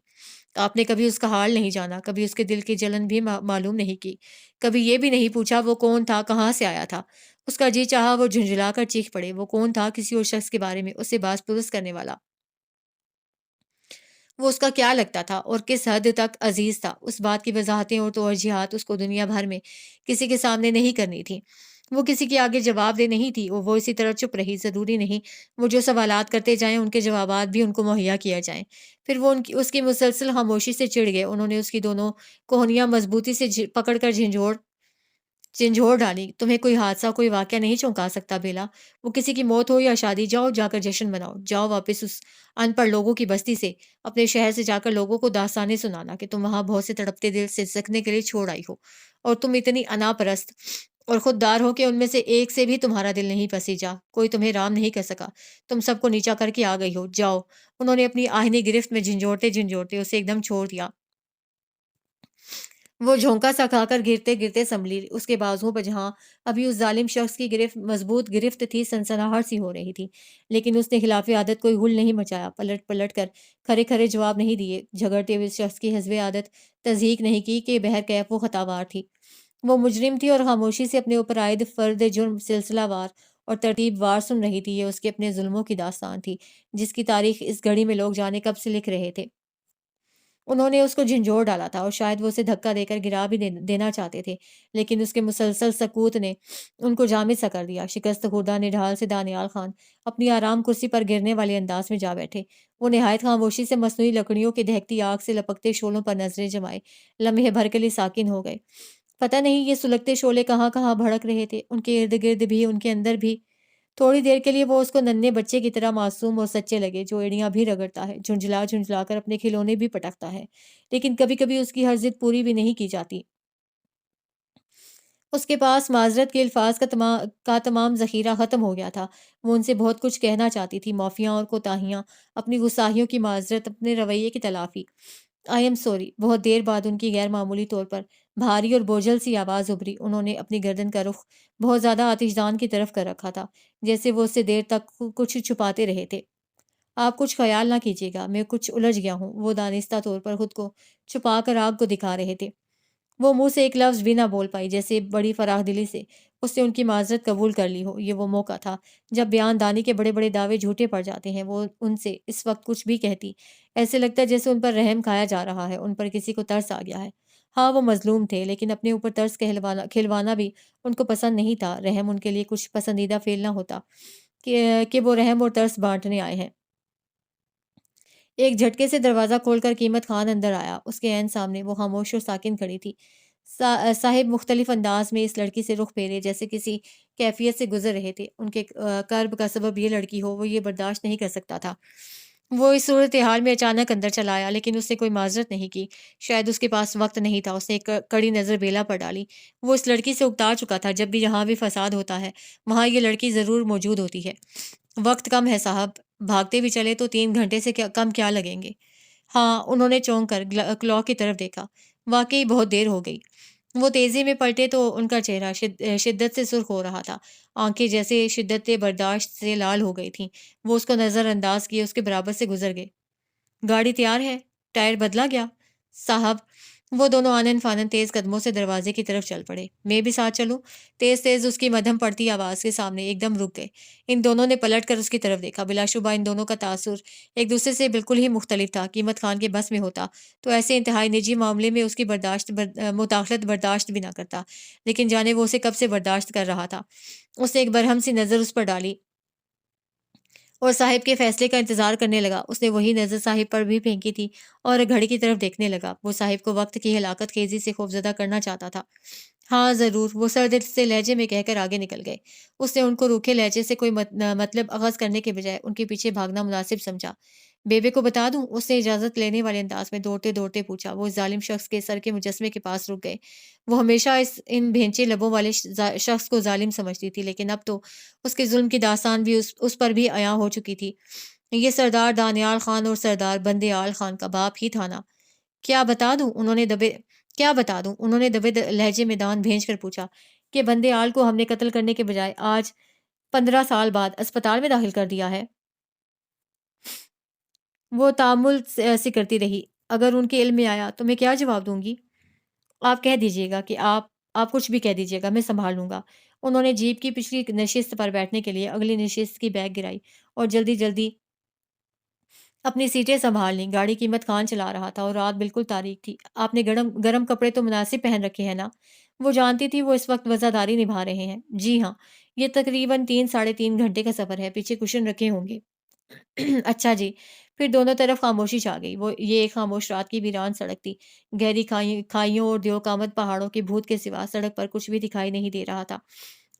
آپ نے کبھی اس کا حال نہیں جانا، کبھی اس کے دل کی جلن بھی معلوم نہیں کی، کبھی یہ بھی نہیں پوچھا وہ کون تھا، کہاں سے آیا تھا۔ اس کا جی چاہا وہ جھنجھلا کر چیخ پڑے۔ وہ کون تھا؟ کسی اور شخص کے بارے میں اسے باز پرس کرنے والا۔ وہ اس کا کیا لگتا تھا اور کس حد تک عزیز تھا؟ اس بات کی وضاحتیں اور توجیہات اس کو دنیا بھر میں کسی کے سامنے نہیں کرنی تھی۔ وہ کسی کے آگے جواب دہ نہیں تھی، وہ اسی طرح چپ رہی۔ ضروری نہیں وہ جو سوالات کرتے جائیں ان کے جوابات بھی ان کو مہیا کیا جائیں۔ پھر وہ اس کی مسلسل خاموشی سے چڑ گئے۔ انہوں نے اس کی دونوں کوہنیاں مضبوطی سے پکڑ کر جھنجھوڑ ڈالی۔ تمہیں کوئی حادثہ، کوئی واقعہ نہیں چونکا سکتا بیلا۔ وہ کسی کی موت ہو یا شادی، جاؤ جا کر جشن مناؤ۔ جاؤ واپس اس ان پڑھ لوگوں کی بستی سے، اپنے شہر سے جا کر لوگوں کو داستانیں سنانا کہ تم وہاں بہت سے تڑپتے دل سے سکنے کے لیے چھوڑ آئی ہو، اور تم اتنی انا پرست اور خوددار ہو کہ ان میں سے ایک سے بھی تمہارا دل نہیں پسیجا، کوئی تمہیں رام نہیں کر سکا، تم سب کو نیچا کر کے آ گئی ہو۔ جاؤ۔ انہوں نے اپنی آہنی گرفت میں جھنجھوڑتے جھنجھوڑتے اسے ایک دم چھوڑ دیا۔ وہ جھونکا سا کھا کر گرتے گرتے سنبھلی۔ اس کے بازوؤں پر جہاں ابھی اس ظالم شخص کی مضبوط گرفت تھی، سنسناہٹ سی ہو رہی تھی، لیکن اس نے خلاف عادت کوئی ہل نہیں مچایا، پلٹ پلٹ کر کھڑے کھڑے جواب نہیں دیے، جھگڑتے ہوئے شخص کی حسب عادت تصدیق نہیں کی کہ بہرکیف وہ خطاوار تھی۔ وہ مجرم تھی اور خاموشی سے اپنے اوپر عائد فرد جرم سلسلہ وار اور ترتیب وار سن رہی تھی۔ یہ اس کے اپنے ظلموں کی داستان تھی، جس کی تاریخ اس گھڑی میں لوگ جانے کب سے لکھ رہے تھے۔ انہوں نے اس کو جھنجھوڑ ڈالا تھا اور شاید وہ اسے دھکا دے کر گرا بھی دینا چاہتے تھے، لیکن اس کے مسلسل سکوت نے ان کو جامد سا کر دیا۔ شکست خوردہ نڈھال سے دانیال خان اپنی آرام کرسی پر گرنے والے انداز میں جا بیٹھے۔ وہ نہایت خاموشی سے مصنوعی لکڑیوں کی دہکتی آگ سے لپکتے شعلوں پر نظریں جمائے لمحے بھر کے لیے ساکن ہو گئے۔ پتہ نہیں یہ سلگتے شعلے کہاں کہاں بھڑک رہے تھے، ان کے ارد گرد بھی، ان کے اندر بھی۔ تھوڑی دیر کے لیے وہ اس کو ننھے بچے کی طرح معصوم اور سچے لگے، جو ایڑیاں بھی رگڑتا ہے، جھنجھلا جھنجھلا کر اپنے کھلونے بھی پٹکتا ہے، لیکن کبھی کبھی اس کی ہر ضد پوری بھی نہیں کی جاتی۔ اس کے پاس معذرت کے الفاظ کا تمام ذخیرہ ختم ہو گیا تھا۔ وہ ان سے بہت کچھ کہنا چاہتی تھی، معافیاں اور کوتاہیاں، اپنی غصاہیوں کی معذرت، اپنے رویے کی تلافی۔ I am sorry. بہت دیر بعد ان کی غیر معمولی طور پر بھاری اور بوجھل سی آواز ابھری۔ انہوں نے اپنی گردن کا رخ بہت زیادہ آتش دان کی طرف کر رکھا تھا، جیسے وہ اس سے دیر تک کچھ چھپاتے رہے تھے۔ آپ کچھ خیال نہ کیجیے گا، میں کچھ الجھ گیا ہوں۔ وہ دانستہ طور پر خود کو چھپا کر آگ کو دکھا رہے تھے۔ وہ منہ سے ایک لفظ بھی نہ بول پائی، جیسے بڑی فراخ دلی سے اس نے ان کی معذرت قبول کر لی ہو۔ یہ وہ موقع تھا جب بیان دانی کے بڑے بڑے دعوے جھوٹے پڑ جاتے ہیں۔ وہ ان سے اس وقت کچھ بھی کہتی، ایسے لگتا ہے جیسے ان پر رحم کھایا جا رہا ہے، ان پر کسی کو ترس آ گیا ہے۔ ہاں، وہ مظلوم تھے، لیکن اپنے اوپر ترس کھلوانا بھی ان کو پسند نہیں تھا۔ رحم ان کے لیے کچھ پسندیدہ فعل نہ ہوتا کہ وہ رحم اور ترس بانٹنے آئے ہیں۔ ایک جھٹکے سے دروازہ کھول کر قیمت خان اندر آیا۔ اس کے عین سامنے وہ خاموش اور ساکن کھڑی تھی۔ صاحب مختلف انداز میں اس لڑکی سے رخ پھیرے، جیسے کسی کیفیت سے گزر رہے تھے۔ ان کے کرب کا سبب یہ لڑکی ہو، وہ یہ برداشت نہیں کر سکتا تھا وہ اس صورتحال میں اچانک اندر چلا آیا، لیکن اس نے کوئی معذرت نہیں کی۔ شاید اس کے پاس وقت نہیں تھا۔ اس نے ایک کڑی نظر بیلا پر ڈالی۔ وہ اس لڑکی سے اکتا چکا تھا۔ جب بھی جہاں بھی فساد ہوتا ہے وہاں یہ لڑکی ضرور موجود ہوتی ہے۔ وقت کم ہے صاحب، بھاگتے بھی چلے تو 3 گھنٹے سے کم کیا لگیں گے؟ ہاں، انہوں نے چونک کر کلاک کی طرف دیکھا۔ واقعی بہت دیر ہو گئی۔ وہ تیزی میں پلٹے تو ان کا چہرہ شدت سے سرخ ہو رہا تھا۔ آنکھیں جیسے شدت برداشت سے لال ہو گئی تھیں۔ وہ اس کو نظر انداز کیے اس کے برابر سے گزر گئے۔ گاڑی تیار ہے؟ ٹائر بدلا گیا؟ صاحب، وہ دونوں آنن فانن تیز قدموں سے دروازے کی طرف چل پڑے۔ میں بھی ساتھ چلوں؟ تیز تیز اس کی مدھم پڑتی آواز کے سامنے ایک دم رک گئے۔ ان دونوں نے پلٹ کر اس کی طرف دیکھا۔ بلا شبہ ان دونوں کا تاثر ایک دوسرے سے بالکل ہی مختلف تھا۔ قیمت خان کے بس میں ہوتا تو ایسے انتہائی نجی معاملے میں اس کی مداخلت برداشت بھی نہ کرتا، لیکن جانے وہ اسے کب سے برداشت کر رہا تھا۔ اس نے ایک برہم سی نظر اس پر ڈالی اور صاحب کے فیصلے کا انتظار کرنے لگا۔ اس نے وہی نظر صاحب پر بھی پھینکی تھی اور گھڑی کی طرف دیکھنے لگا۔ وہ صاحب کو وقت کی ہلاکت خیزی سے خوفزدہ کرنا چاہتا تھا۔ ہاں ضرور، وہ سرد سے لہجے میں کہہ کر آگے نکل گئے۔ اس نے ان کو روکھے لہجے سے کوئی مطلب اخذ کرنے کے بجائے ان کے پیچھے بھاگنا مناسب سمجھا۔ بیبے کو بتا دوں؟ اس نے اجازت لینے والے انداز میں دوڑتے دوڑتے پوچھا۔ وہ اس ظالم شخص کے سر کے مجسمے کے پاس رک گئے۔ وہ ہمیشہ ان بھینچے لبوں والے شخص کو ظالم سمجھتی تھی، لیکن اب تو اس کے ظلم کی داستان بھی اس پر بھی عیاں ہو چکی تھی۔ یہ سردار دانیال خان اور سردار بندیال خان کا باپ ہی تھا نا؟ کیا بتا دوں؟ انہوں نے دبے لہجے میں دان بھینج کر پوچھا کہ بندیال کو ہم نے قتل کرنے کے بجائے آج 15 سال بعد اسپتال میں داخل کر دیا ہے۔ وہ تامل سے کرتی رہی۔ اگر ان کے علم میں آیا تو میں کیا جواب دوں گی؟ آپ کہہ دیجیے گا کہ آپ کچھ بھی کہہ دیجیے گا، میں سنبھال لوں گا۔ انہوں نے جیپ کی پچھلی نشست پر بیٹھنے کے لیے اگلی نشست کی بیگ گرائی اور جلدی جلدی اپنی سیٹیں سنبھال لیں۔ گاڑی قیمت خان چلا رہا تھا اور رات بالکل تاریک تھی۔ آپ نے گرم کپڑے تو مناسب پہن رکھے ہیں نا؟ وہ جانتی تھی وہ اس وقت وزاداری نبھا رہے ہیں۔ جی ہاں، یہ تقریباً 3 ساڑھے 3 گھنٹے کا سفر ہے۔ پیچھے کشن رکھے ہوں گے۔ اچھا جی۔ پھر دونوں طرف خاموشی چھا گئی۔ یہ ایک خاموش رات کی ویران سڑک تھی۔ گہری کھائیوں اور دیو قامت پہاڑوں کے بھوت کے سوا سڑک پر کچھ بھی دکھائی نہیں دے رہا تھا۔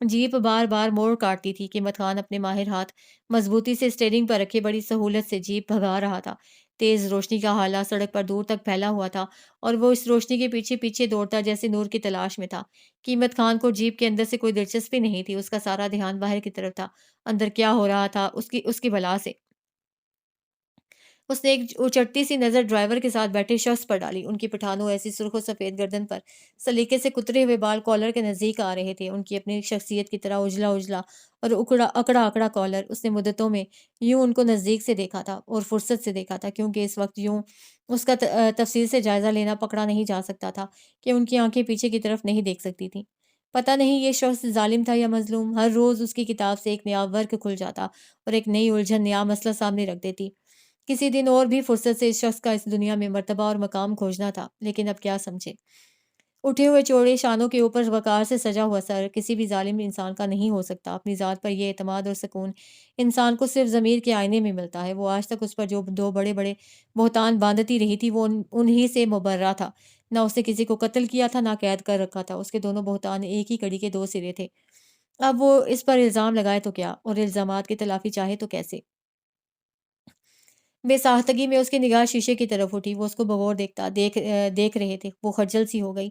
جیپ بار بار موڑ کاٹتی تھی۔ قیمت خان اپنے ماہر ہاتھ مضبوطی سے اسٹیئرنگ پر رکھے بڑی سہولت سے جیپ بھگا رہا تھا۔ تیز روشنی کا ہالہ سڑک پر دور تک پھیلا ہوا تھا اور وہ اس روشنی کے پیچھے پیچھے دوڑتا جیسے نور کی تلاش میں تھا۔ قیمت خان کو جیپ کے اندر سے کوئی دلچسپی نہیں تھی۔ اس کا سارا دھیان باہر کی طرف تھا۔ اندر کیا ہو رہا تھا اس کی بلا سے۔ اس نے ایک اچٹتی سی نظر ڈرائیور کے ساتھ بیٹھے شخص پر ڈالی۔ ان کی پٹھانوں ایسی سرخ و سفید گردن پر سلیقے سے کترے ہوئے بال کالر کے نزدیک آ رہے تھے۔ ان کی اپنی شخصیت کی طرح اجلا اجلا اور اکڑا اکڑا کالر۔ اس نے مدتوں میں یوں ان کو نزدیک سے دیکھا تھا اور فرصت سے دیکھا تھا، کیونکہ اس وقت یوں اس کا تفصیل سے جائزہ لینا پکڑا نہیں جا سکتا تھا کہ ان کی آنکھیں پیچھے کی طرف نہیں دیکھ سکتی تھیں۔ پتہ نہیں یہ شخص ظالم تھا یا مظلوم۔ ہر روز اس کی کتاب سے ایک نیا ورق کھل جاتا اور ایک نئی الجھن، نیا مسئلہ سامنے رکھ دیتی۔ کسی دن اور بھی فرصت سے اس شخص کا اس دنیا میں مرتبہ اور مقام کھوجنا تھا، لیکن اب کیا سمجھے؟ اٹھے ہوئے چوڑے شانوں کے اوپر وقار سے سجا ہوا سر کسی بھی ظالم انسان کا نہیں ہو سکتا۔ اپنی ذات پر یہ اعتماد اور سکون انسان کو صرف ضمیر کے آئینے میں ملتا ہے۔ وہ آج تک اس پر جو 2 بڑے بہتان باندھتی رہی تھی وہ انہی سے مبرہ تھا۔ نہ اس نے کسی کو قتل کیا تھا، نہ قید کر رکھا تھا۔ اس کے دونوں بہتان ایک ہی کڑی کے 2 سرے تھے۔ اب وہ اس پر الزام لگائے تو کیا، اور الزامات کی تلافی چاہے تو کیسے؟ بے ساختگی میں اس کی نگاہ شیشے کی طرف اٹھی۔ وہ اس کو بغور دیکھ رہے تھے۔ وہ خجل سی ہو گئی۔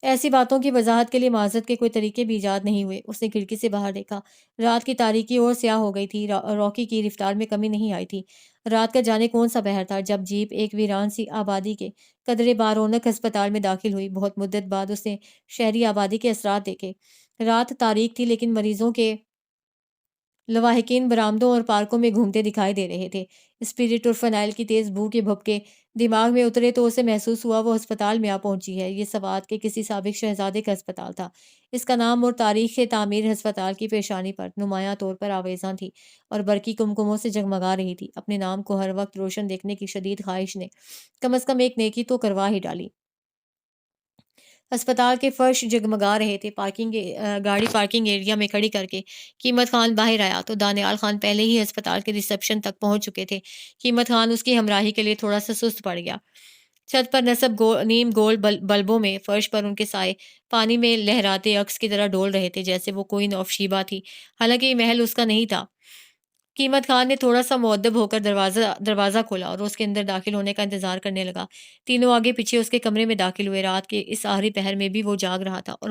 ایسی باتوں کی وضاحت کے لیے معذرت کے کوئی طریقے بھی ایجاد نہیں ہوئے۔ اس نے کھڑکی سے باہر دیکھا۔ رات کی تاریکی اور سیاہ ہو گئی تھی۔ روکی کی رفتار میں کمی نہیں آئی تھی۔ رات کا جانے کون سا پہر تھا جب جیپ ایک ویران سی آبادی کے قدرے بارونق ہسپتال میں داخل ہوئی۔ بہت مدت بعد اس نے شہری آبادی کے اثرات دیکھے۔ رات تاریک تھی، لیکن مریضوں کے لواحقین برآمدوں اور پارکوں میں گھومتے دکھائی دے رہے تھے۔ اسپرٹ اور فنائل کی تیز بو کے بھپکے دماغ میں اترے تو اسے محسوس ہوا وہ ہسپتال میں آ پہنچی ہے۔ یہ سوات کے کسی سابق شہزادے کا ہسپتال تھا۔ اس کا نام اور تاریخ تعمیر ہسپتال کی پیشانی پر نمایاں طور پر آویزاں تھی اور برقی کمکموں سے جگمگا رہی تھی۔ اپنے نام کو ہر وقت روشن دیکھنے کی شدید خواہش نے کم از کم ایک نیکی تو کروا ہی ڈالی۔ ہسپتال کے فرش جگمگا رہے تھے۔ گاڑی پارکنگ ایریا میں کھڑی کر کے قیمت خان باہر آیا تو دانیال خان پہلے ہی ہسپتال کے ریسپشن تک پہنچ چکے تھے۔ قیمت خان اس کی ہمراہی کے لیے تھوڑا سا سست پڑ گیا۔ چھت پر نصب نیم گول بلبوں میں فرش پر ان کے سائے پانی میں لہراتے عکس کی طرح ڈول رہے تھے، جیسے وہ کوئی نوشیبہ تھی، حالانکہ یہ محل اس کا نہیں تھا۔ قیمت خان نے تھوڑا سا مؤدب ہو کر دروازہ کھولا اور اس کے اندر داخل ہونے کا انتظار کرنے لگا۔ تینوں آگے پیچھے اس کے کمرے میں داخل ہوئے۔ رات کے اس آخری پہر میں بھی وہ جاگ رہا تھا اور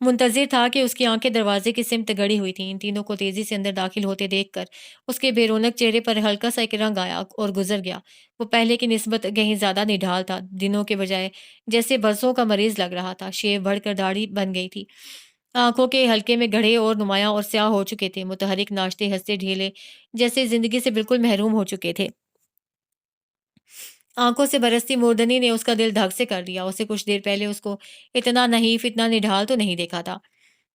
منتظر تھا کہ اس کی آنکھیں دروازے کی سمت گڑی ہوئی تھیں۔ ان تینوں کو تیزی سے اندر داخل ہوتے دیکھ کر اس کے بے رونق چہرے پر ہلکا سا ایک رنگ آیا اور گزر گیا۔ وہ پہلے کی نسبت کہیں زیادہ نڈھال تھا، دنوں کے بجائے جیسے برسوں کا مریض لگ رہا تھا۔ شیو بڑھ کر داڑھی بن گئی تھی، آنکھوں کے حلقے میں گڑھے اور نمایاں اور سیاہ ہو چکے تھے۔ متحرک ناشتے ہنستے ڈھیلے جیسے زندگی سے بالکل محروم ہو چکے تھے۔ آنکھوں سے برستی موردنی نے اس کا دل دھک سے کر دیا۔ اسے کچھ دیر پہلے اس کو اتنا نحیف، اتنا نڈھال تو نہیں دیکھا تھا۔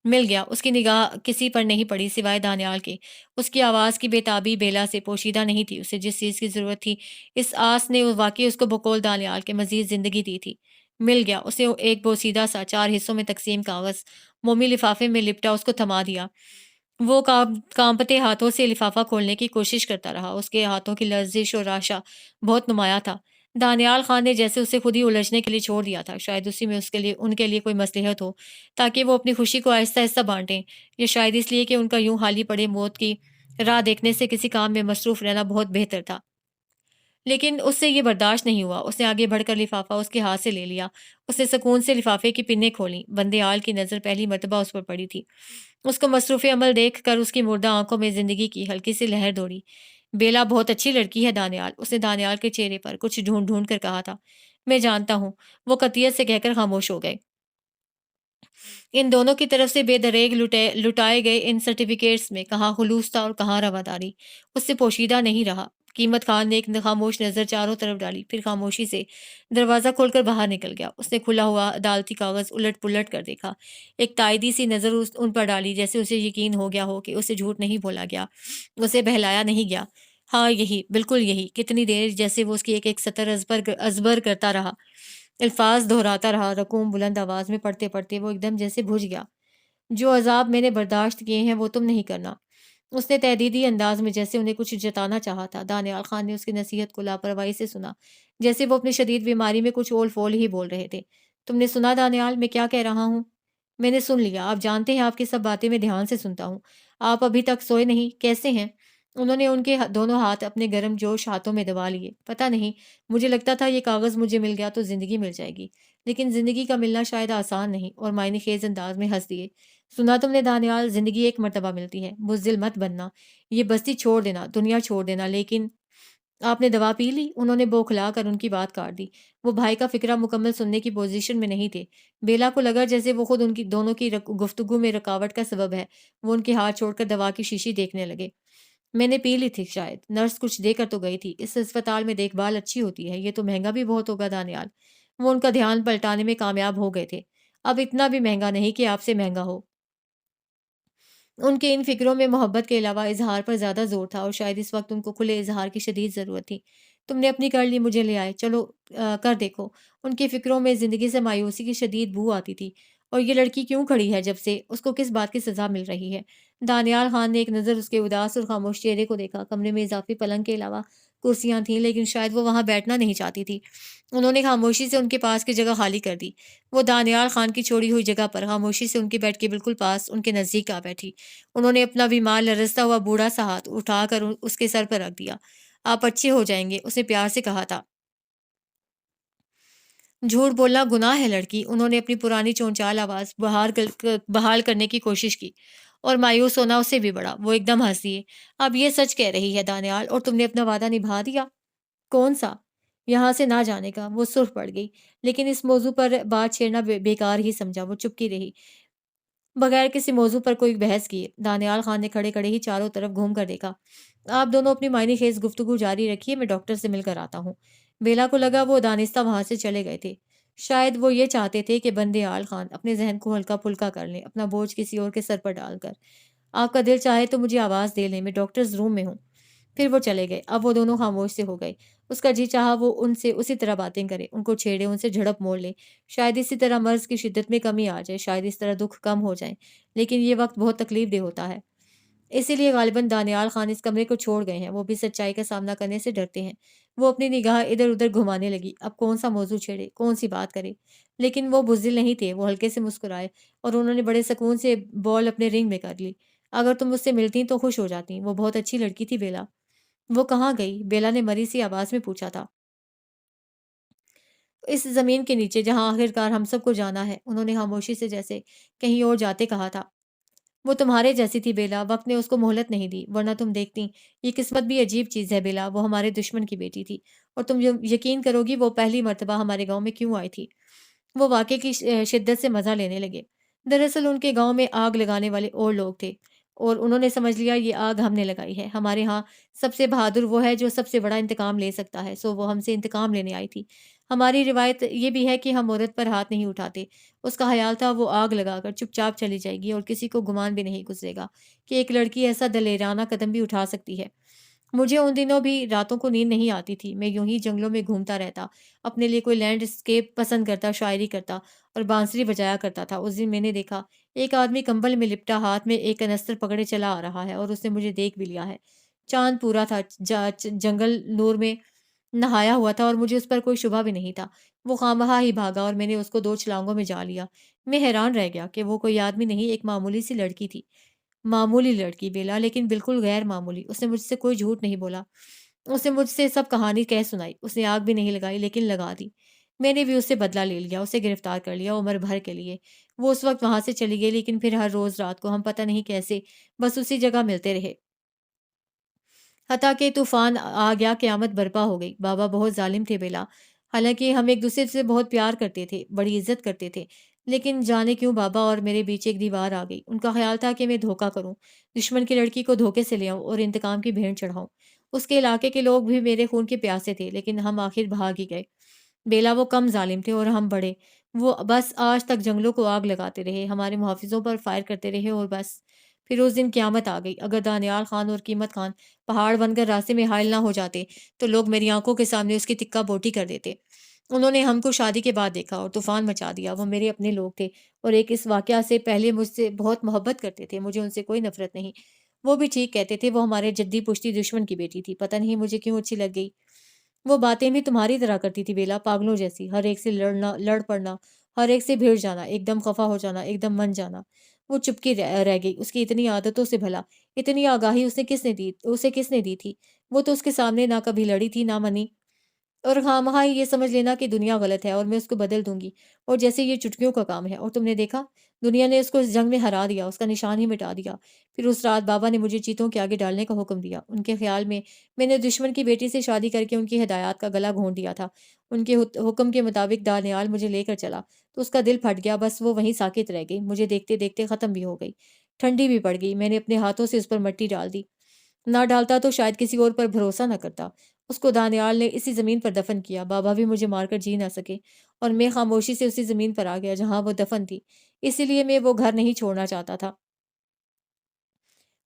مل گیا۔ اس کی نگاہ کسی پر نہیں پڑی سوائے دانیال کے۔ اس کی آواز کی بے تابی بیلا سے پوشیدہ نہیں تھی۔ اسے جس چیز کی ضرورت تھی اس آس نے واقعی اس کو بقول دانیال کے مزید زندگی دی تھی۔ مل گیا۔ اسے ایک بوسیدہ سا 4 حصوں میں تقسیم کاغذ مومی لفافے میں لپٹا اس کو تھما دیا۔ وہ کانپتے ہاتھوں سے لفافہ کھولنے کی کوشش کرتا رہا۔ اس کے ہاتھوں کی لرزش اور رعشہ بہت نمایاں تھا۔ دانیال خان نے جیسے اسے خود ہی الجھنے کے لیے چھوڑ دیا تھا۔ شاید اسی میں ان کے لیے کوئی مصلحت ہو تاکہ وہ اپنی خوشی کو آہستہ آہستہ بانٹیں، یا شاید اس لیے کہ ان کا یوں حالی پڑے موت کی راہ دیکھنے سے کسی کام میں مصروف رہنا بہت بہتر تھا۔ لیکن اس سے یہ برداشت نہیں ہوا۔ اس نے آگے بڑھ کر لفافہ اس کے ہاتھ سے لے لیا۔ اس نے سکون سے لفافے کی پنیں کھولیں۔ بندے آل کی نظر پہلی مرتبہ اس پر پڑی تھی۔ اس کو مصروف عمل دیکھ کر اس کی مردہ آنکھوں میں زندگی کی ہلکی سی لہر دوڑی۔ بیلا بہت اچھی لڑکی ہے دانیال، اس نے دانیال کے چہرے پر کچھ ڈھونڈ ڈھونڈ کر کہا تھا۔ میں جانتا ہوں، وہ قطعیت سے کہہ کر خاموش ہو گئے۔ ان دونوں کی طرف سے بے دریغ لٹائے گئے ان سرٹیفکیٹس میں کہاں خلوص تھا اور کہاں رواداری، اس سے پوشیدہ نہیں رہا۔ قیمت خان نے ایک خاموش نظر چاروں طرف ڈالی، پھر خاموشی سے دروازہ کھول کر باہر نکل گیا۔ اس نے کھلا ہوا عدالتی کاغذ الٹ پلٹ کر دیکھا، ایک تائیدی سی نظر ان پر ڈالی، جیسے اسے یقین ہو گیا ہو کہ اسے جھوٹ نہیں بولا گیا، اسے بہلایا نہیں گیا۔ ہاں یہی، بالکل یہی۔ کتنی دیر جیسے وہ اس کی ایک ایک سطر ازبر کرتا رہا، الفاظ دہراتا رہا، رقوم بلند آواز میں پڑھتے پڑھتے وہ ایک دم جیسے بھج گیا۔ جو عذاب میں نے برداشت کیے ہیں وہ تم نہیں کرنا، اس نے تہدیدی انداز میں جیسے انہیں کچھ جتانا چاہا تھا۔ دانیال خان نے اس کی نصیحت کو لاپرواہی سے سنا، جیسے وہ اپنی شدید بیماری میں کچھ اول فول ہی بول رہے تھے۔ تم نے سنا دانیال، میں کیا کہہ رہا ہوں؟ میں نے سن لیا، آپ جانتے ہیں آپ کی سب باتیں میں دھیان سے سنتا ہوں۔ آپ ابھی تک سوئے نہیں، کیسے ہیں؟ انہوں نے ان کے دونوں ہاتھ اپنے گرم جوش ہاتھوں میں دبا لیے۔ پتہ نہیں، مجھے لگتا تھا یہ کاغذ مجھے مل گیا تو زندگی مل جائے گی، لیکن زندگی کا ملنا شاید آسان نہیں، اور معنی خیز انداز میں ہنس دیے۔ سنا تم نے دانیال، زندگی ایک مرتبہ ملتی ہے، بزدل مت بننا، یہ بستی چھوڑ دینا، دنیا چھوڑ دینا۔ لیکن آپ نے دوا پی لی؟ انہوں نے بوکھلا کر ان کی بات کاٹ دی۔ وہ بھائی کا فکرہ مکمل سننے کی پوزیشن میں نہیں تھے۔ بیلا کو لگا جیسے وہ خود ان کی دونوں کی گفتگو میں رکاوٹ کا سبب ہے۔ وہ ان کے ہاتھ چھوڑ کر دوا کی شیشی دیکھنے لگے۔ میں نے پی لی تھی، شاید نرس کچھ دے کر تو گئی تھی۔ اس اسپتال میں دیکھ بھال اچھی ہوتی ہے، یہ تو مہنگا بھی بہت ہوگا دانیال۔ وہ ان کا دھیان پلٹانے میں کامیاب ہو گئے تھے۔ اب اتنا بھی مہنگا نہیں کہ آپ سے مہنگا ہو۔ ان کے ان فکروں میں محبت کے علاوہ اظہار پر زیادہ زور تھا، اور شاید اس وقت ان کو کھلے اظہار کی شدید ضرورت تھی۔ تم نے اپنی کر لی، مجھے لے آئے، چلو کر دیکھو۔ ان کی فکروں میں زندگی سے مایوسی کی شدید بو آتی تھی۔ اور یہ لڑکی کیوں کھڑی ہے جب سے؟ اس کو کس بات کی سزا مل رہی ہے؟ دانیال خان نے ایک نظر اس کے اداس اور خاموش چہرے کو دیکھا۔ کمرے میں اضافی پلنگ کے علاوہ کرسیاں تھیں، لیکن شاید وہ وہاں بیٹھنا نہیں چاہتی تھی۔ انہوں نے خاموشی سے ان کے پاس کی جگہ خالی کر دی۔ وہ دانیال خان کی چھوڑی ہوئی جگہ پر خاموشی سے ان کے بیڈ کے بالکل پاس ان کے نزدیک آ بیٹھی۔ انہوں نے اپنا بیمار لرزتا ہوا بوڑھا سا ہاتھ اٹھا کر اس کے سر پر رکھ دیا۔ آپ اچھے ہو جائیں گے، اس نے پیار سے کہا تھا۔ جھوٹ بولنا گناہ ہے لڑکی، انہوں نے اپنی پرانی چونچال آواز بحال کرنے کی کوشش کی، اور مایوس ہونا اس سے بھی بڑا۔ وہ ایک دم ہنس دیے۔ اب یہ سچ کہہ رہی ہے دانیال، اور تم نے اپنا وعدہ نبھا دیا؟ کون سا؟ یہاں سے نہ جانے کا۔ وہ سرخ پڑ گئی، لیکن اس موضوع پر بات چھیڑنا بیکار ہی سمجھا۔ وہ چپکی رہی، بغیر کسی موضوع پر کوئی بحث کیے۔ دانیال خان نے کھڑے کھڑے ہی چاروں طرف گھوم کر دیکھا۔ آپ دونوں اپنی معنی خیز گفتگو جاری رکھیے، میں ڈاکٹر سے مل کر آتا ہوں۔ بیلا کو لگا وہ دانستہ وہاں سے چلے گئے تھے۔ شاید وہ یہ چاہتے تھے کہ بندے آل خان اپنے ذہن کو ہلکا پھلکا کر لیں، اپنا بوجھ کسی اور کے سر پر ڈال کر۔ آپ کا دل چاہے تو مجھے آواز دے لیں، میں ڈاکٹرز روم میں ہوں۔ پھر وہ چلے گئے۔ اب وہ دونوں خاموش سے ہو گئے۔ اس کا جی چاہا وہ ان سے اسی طرح باتیں کرے، ان کو چھیڑے، ان سے جھڑپ موڑ لے۔ شاید اسی طرح مرض کی شدت میں کمی آ جائے، شاید اس طرح دکھ کم ہو جائیں، لیکن یہ وقت بہت تکلیف دہ ہوتا ہے۔ اسی لیے غالباً دانیال خان اس کمرے کو چھوڑ گئے ہیں۔ وہ بھی سچائی کا سامنا کرنے سے ڈرتے ہیں۔ وہ اپنی نگاہ ادھر ادھر گھمانے لگی، اب کون سا موضوع چھیڑے، کون سی بات کرے۔ لیکن وہ بزدل نہیں تھے۔ وہ ہلکے سے مسکرائے، اور انہوں نے بڑے سکون سے بال اپنے رنگ میں کر لی۔ اگر تم اس سے ملتی تو خوش ہو جاتی، وہ بہت اچھی لڑکی تھی بیلا۔ وہ کہاں گئی؟ بیلا نے مری سی آواز میں پوچھا تھا۔ اس زمین کے نیچے جہاں آخرکار ہم سب کو جانا ہے، انہوں نے خاموشی سے جیسے کہیں اور جاتے کہا تھا۔ وہ تمہارے جیسی تھی بیلا، وقت نے اس کو مہلت نہیں دی، ورنہ تم دیکھتی۔ یہ قسمت بھی عجیب چیز ہے بیلا، وہ ہمارے دشمن کی بیٹی تھی، اور تم یقین کرو گی وہ پہلی مرتبہ ہمارے گاؤں میں کیوں آئی تھی؟ وہ واقعے کی شدت سے مزہ لینے لگے۔ دراصل ان کے گاؤں میں آگ لگانے والے اور لوگ تھے، اور انہوں نے سمجھ لیا یہ آگ ہم نے لگائی ہے۔ ہمارے ہاں سب سے بہادر وہ ہے جو سب سے بڑا انتقام لے سکتا ہے، سو وہ ہم سے انتقام لینے آئی تھی۔ ہماری روایت یہ بھی ہے کہ ہم عورت پر ہاتھ نہیں اٹھاتے۔ اس کا خیال تھا وہ آگ لگا کر چپ چاپ چلی جائے گی، اور کسی کو گمان بھی نہیں گزرے گا کہ ایک لڑکی ایسا دلیرانہ قدم بھی اٹھا سکتی ہے۔ مجھے ان دنوں بھی راتوں کو نیند نہیں آتی تھی، میں یوں ہی جنگلوں میں گھومتا رہتا، اپنے لیے کوئی لینڈ اسکیپ پسند کرتا، شاعری کرتا اور بانسری بجایا کرتا تھا۔ اس دن میں نے دیکھا ایک آدمی کمبل میں لپٹا ہاتھ میں ایک کنستر پکڑے چلا آ رہا ہے، اور اس نے مجھے دیکھ بھی لیا ہے۔ چاند پورا تھا، جنگل نور میں نہایا ہوا تھا، اور مجھے اس پر کوئی شبہ بھی نہیں تھا۔ وہ خواہ ہی بھاگا اور میں نے اس کو دو چھلانگوں میں جا لیا۔ میں حیران رہ گیا کہ وہ کوئی آدمی نہیں، ایک معمولی سی لڑکی تھی۔ معمولی لڑکی بیلا، لیکن بالکل غیر معمولی۔ اس نے مجھ سے کوئی جھوٹ نہیں بولا، اس نے مجھ سے سب کہانی کہہ سنائی۔ اس نے آگ بھی نہیں لگائی، لیکن لگا دی۔ میں نے بھی اس سے بدلہ لے لیا، اسے گرفتار کر لیا عمر بھر کے لیے۔ وہ اس وقت وہاں سے چلی گئی، لیکن پھر ہر روز رات کو ہم پتہ نہیں کیسے بس اسی جگہ ملتے رہے، حتیٰ کہ طوفان آ گیا، قیامت برپا ہو گئی۔ بابا بہت ظالم تھے بیلا، حالانکہ ہم ایک دوسرے سے بہت پیار کرتے تھے، بڑی عزت کرتے تھے، لیکن جانے کیوں بابا اور میرے بیچ ایک دیوار آ گئی۔ ان کا خیال تھا کہ میں دھوکہ کروں، دشمن کی لڑکی کو دھوکے سے لے آؤں اور انتقام کی بھیڑ چڑھاؤں۔ اس کے علاقے کے لوگ بھی میرے خون کے پیاسے تھے، لیکن ہم آخر بھاگ ہی گئے۔ بیلا وہ کم ظالم تھے اور ہم بڑے۔ وہ بس آج تک جنگلوں کو آگ لگاتے رہے، ہمارے محافظوں پر فائر کرتے رہے، اور بس پھر اس دن قیامت آ گئی۔ اگر دانیال خان اور قیمت خان پہاڑ بن کر راستے میں حائل نہ ہو جاتے تو لوگ میری آنکھوں کے سامنے اس کی تکہ بوٹی کر دیتے۔ انہوں نے ہم کو شادی کے بعد دیکھا اور طوفان مچا دیا۔ وہ میرے اپنے لوگ تھے، اور ایک اس واقعہ سے پہلے مجھ سے بہت محبت کرتے تھے، مجھے ان سے کوئی نفرت نہیں۔ وہ بھی ٹھیک کہتے تھے، وہ ہمارے جدی پشتی دشمن کی بیٹی تھی، پتہ نہیں مجھے کیوں اچھی لگ گئی۔ وہ باتیں بھی تمہاری طرح کرتی تھی بیلا، پاگلوں جیسی، ہر ایک سے لڑ پڑنا، ہر ایک سے بھیڑ جانا، ایک دم خفا ہو جانا، ایک دم من جانا۔ وہ چپکی رہ گئی، اس کی اتنی عادتوں سے بھلا اتنی آگاہی اسے کس نے دی تھی؟ وہ تو اس کے سامنے نہ کبھی لڑی تھی نہ منی، اور خواہ یہ سمجھ لینا کہ دنیا غلط ہے اور میں اس کو بدل دوں گی، اور جیسے یہ چٹکیوں کا کام ہے۔ اور تم نے دیکھا، دنیا نے اس کو اس جنگ میں ہرا دیا، اس کا نشان ہی مٹا دیا۔ پھر اس رات بابا نے مجھے چیتوں کے آگے ڈالنے کا حکم دیا۔ ان کے خیال میں نے دشمن کی بیٹی سے شادی کر کے ان کی ہدایات کا گلا گھونٹ دیا تھا۔ ان کے حکم کے مطابق دانیال مجھے لے کر چلا تو اس کا دل پھٹ گیا، بس وہ وہیں ساکت رہ گئی، مجھے دیکھتے دیکھتے ختم بھی ہو گئی، ٹھنڈی بھی پڑ گئی۔ میں نے اپنے ہاتھوں سے اس پر مٹی ڈال دی، نہ ڈالتا تو شاید کسی اور پر بھروسہ نہ کرتا۔ اس کو دانیال نے اسی زمین پر دفن کیا، بابا بھی مجھے مار کر جی نہ سکے، اور میں خاموشی سے اسی زمین پر آ گیا جہاں وہ دفن تھی، اسی لیے میں وہ گھر نہیں چھوڑنا چاہتا تھا۔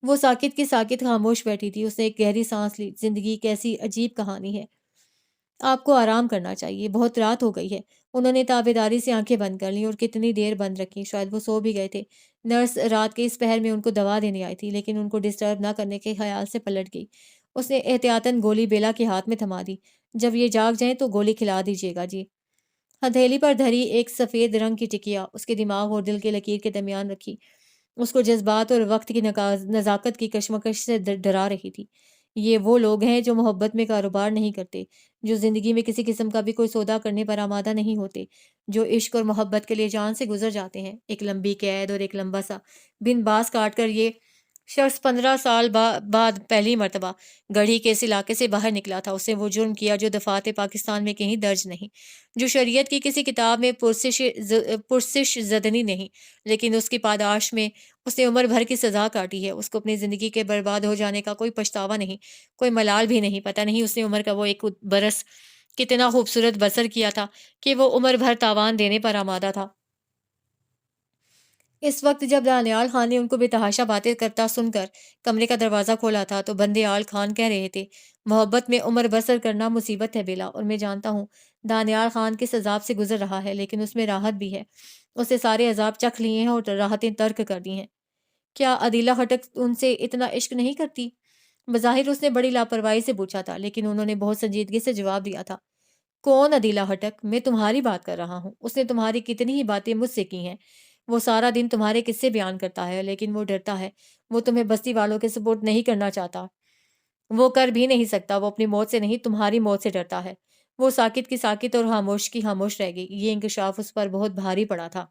وہ ساکت کی ساکت خاموش بیٹھی تھی، اس نے ایک گہری سانس لی۔ زندگی کیسی عجیب کہانی ہے، آپ کو آرام کرنا چاہیے، بہت رات ہو گئی ہے۔ انہوں نے تابیداری سے آنکھیں بند کر لیں، اور کتنی دیر بند رکھی، شاید وہ سو بھی گئے تھے۔ نرس رات کے اس پہر میں ان کو دوا دینے آئی تھی، لیکن ان کو ڈسٹرب نہ کرنے کے خیال سے پلٹ گئی۔ اس نے احتیاطاً گولی بیلا کے ہاتھ میں تھما دی۔ جب یہ جاگ جائیں تو گولی کھلا دیجیے گا جی۔ ہتھیلی پر دھری ایک سفید رنگ کی ٹکیا اس کے دماغ اور دل کے لکیر کے درمیان رکھی، اس کو جذبات اور وقت کی نزاکت کی کشمکش سے ڈرا رہی تھی۔ یہ وہ لوگ ہیں جو محبت میں کاروبار نہیں کرتے، جو زندگی میں کسی قسم کا بھی کوئی سودا کرنے پر آمادہ نہیں ہوتے، جو عشق اور محبت کے لیے جان سے گزر جاتے ہیں۔ ایک لمبی قید اور ایک لمبا سا بن باز کاٹ کر یہ شخص 15 سال بعد پہلی مرتبہ گڑھی کے اس علاقے سے باہر نکلا تھا۔ اس نے وہ جرم کیا جو دفعات پاکستان میں کہیں درج نہیں، جو شریعت کی کسی کتاب میں پرسش زدنی نہیں، لیکن اس کی پاداش میں اس نے عمر بھر کی سزا کاٹی ہے۔ اس کو اپنی زندگی کے برباد ہو جانے کا کوئی پچھتاوا نہیں، کوئی ملال بھی نہیں۔ پتہ نہیں اس نے عمر کا وہ ایک برس کتنا خوبصورت بسر کیا تھا کہ وہ عمر بھر تاوان دینے پر آمادہ تھا۔ اس وقت جب دانیال خان نے ان کو بے تحاشا باتیں کرتا سن کر کمرے کا دروازہ کھولا تھا تو بندے آل خان کہہ رہے تھے، محبت میں عمر بسر کرنا مصیبت ہے بیلا، اور میں جانتا ہوں دانیال خان کس عذاب سے گزر رہا ہے، لیکن اس میں راحت بھی ہے۔ اسے سارے عذاب چکھ لیے ہیں اور راحتیں ترک کر دی ہیں۔ کیا عدیلہ خٹک ان سے اتنا عشق نہیں کرتی؟ بظاہر اس نے بڑی لاپرواہی سے پوچھا تھا، لیکن انہوں نے بہت سنجیدگی سے جواب دیا تھا۔ کون عدیلہ خٹک؟ میں تمہاری بات کر رہا ہوں، اس نے تمہاری کتنی ہی باتیں مجھ سے کی ہیں۔ وہ سارا دن تمہارے قصے بیان کرتا ہے، لیکن وہ ڈرتا ہے۔ وہ تمہیں بستی والوں کے سپورٹ نہیں کرنا چاہتا۔ وہ کر بھی نہیں سکتا۔ وہ اپنی موت سے نہیں، تمہاری موت سے ڈرتا ہے۔ وہ ساکت کی ساکت اور خاموش کی خاموش رہ گئی۔ یہ انکشاف اس پر بہت بھاری پڑا تھا۔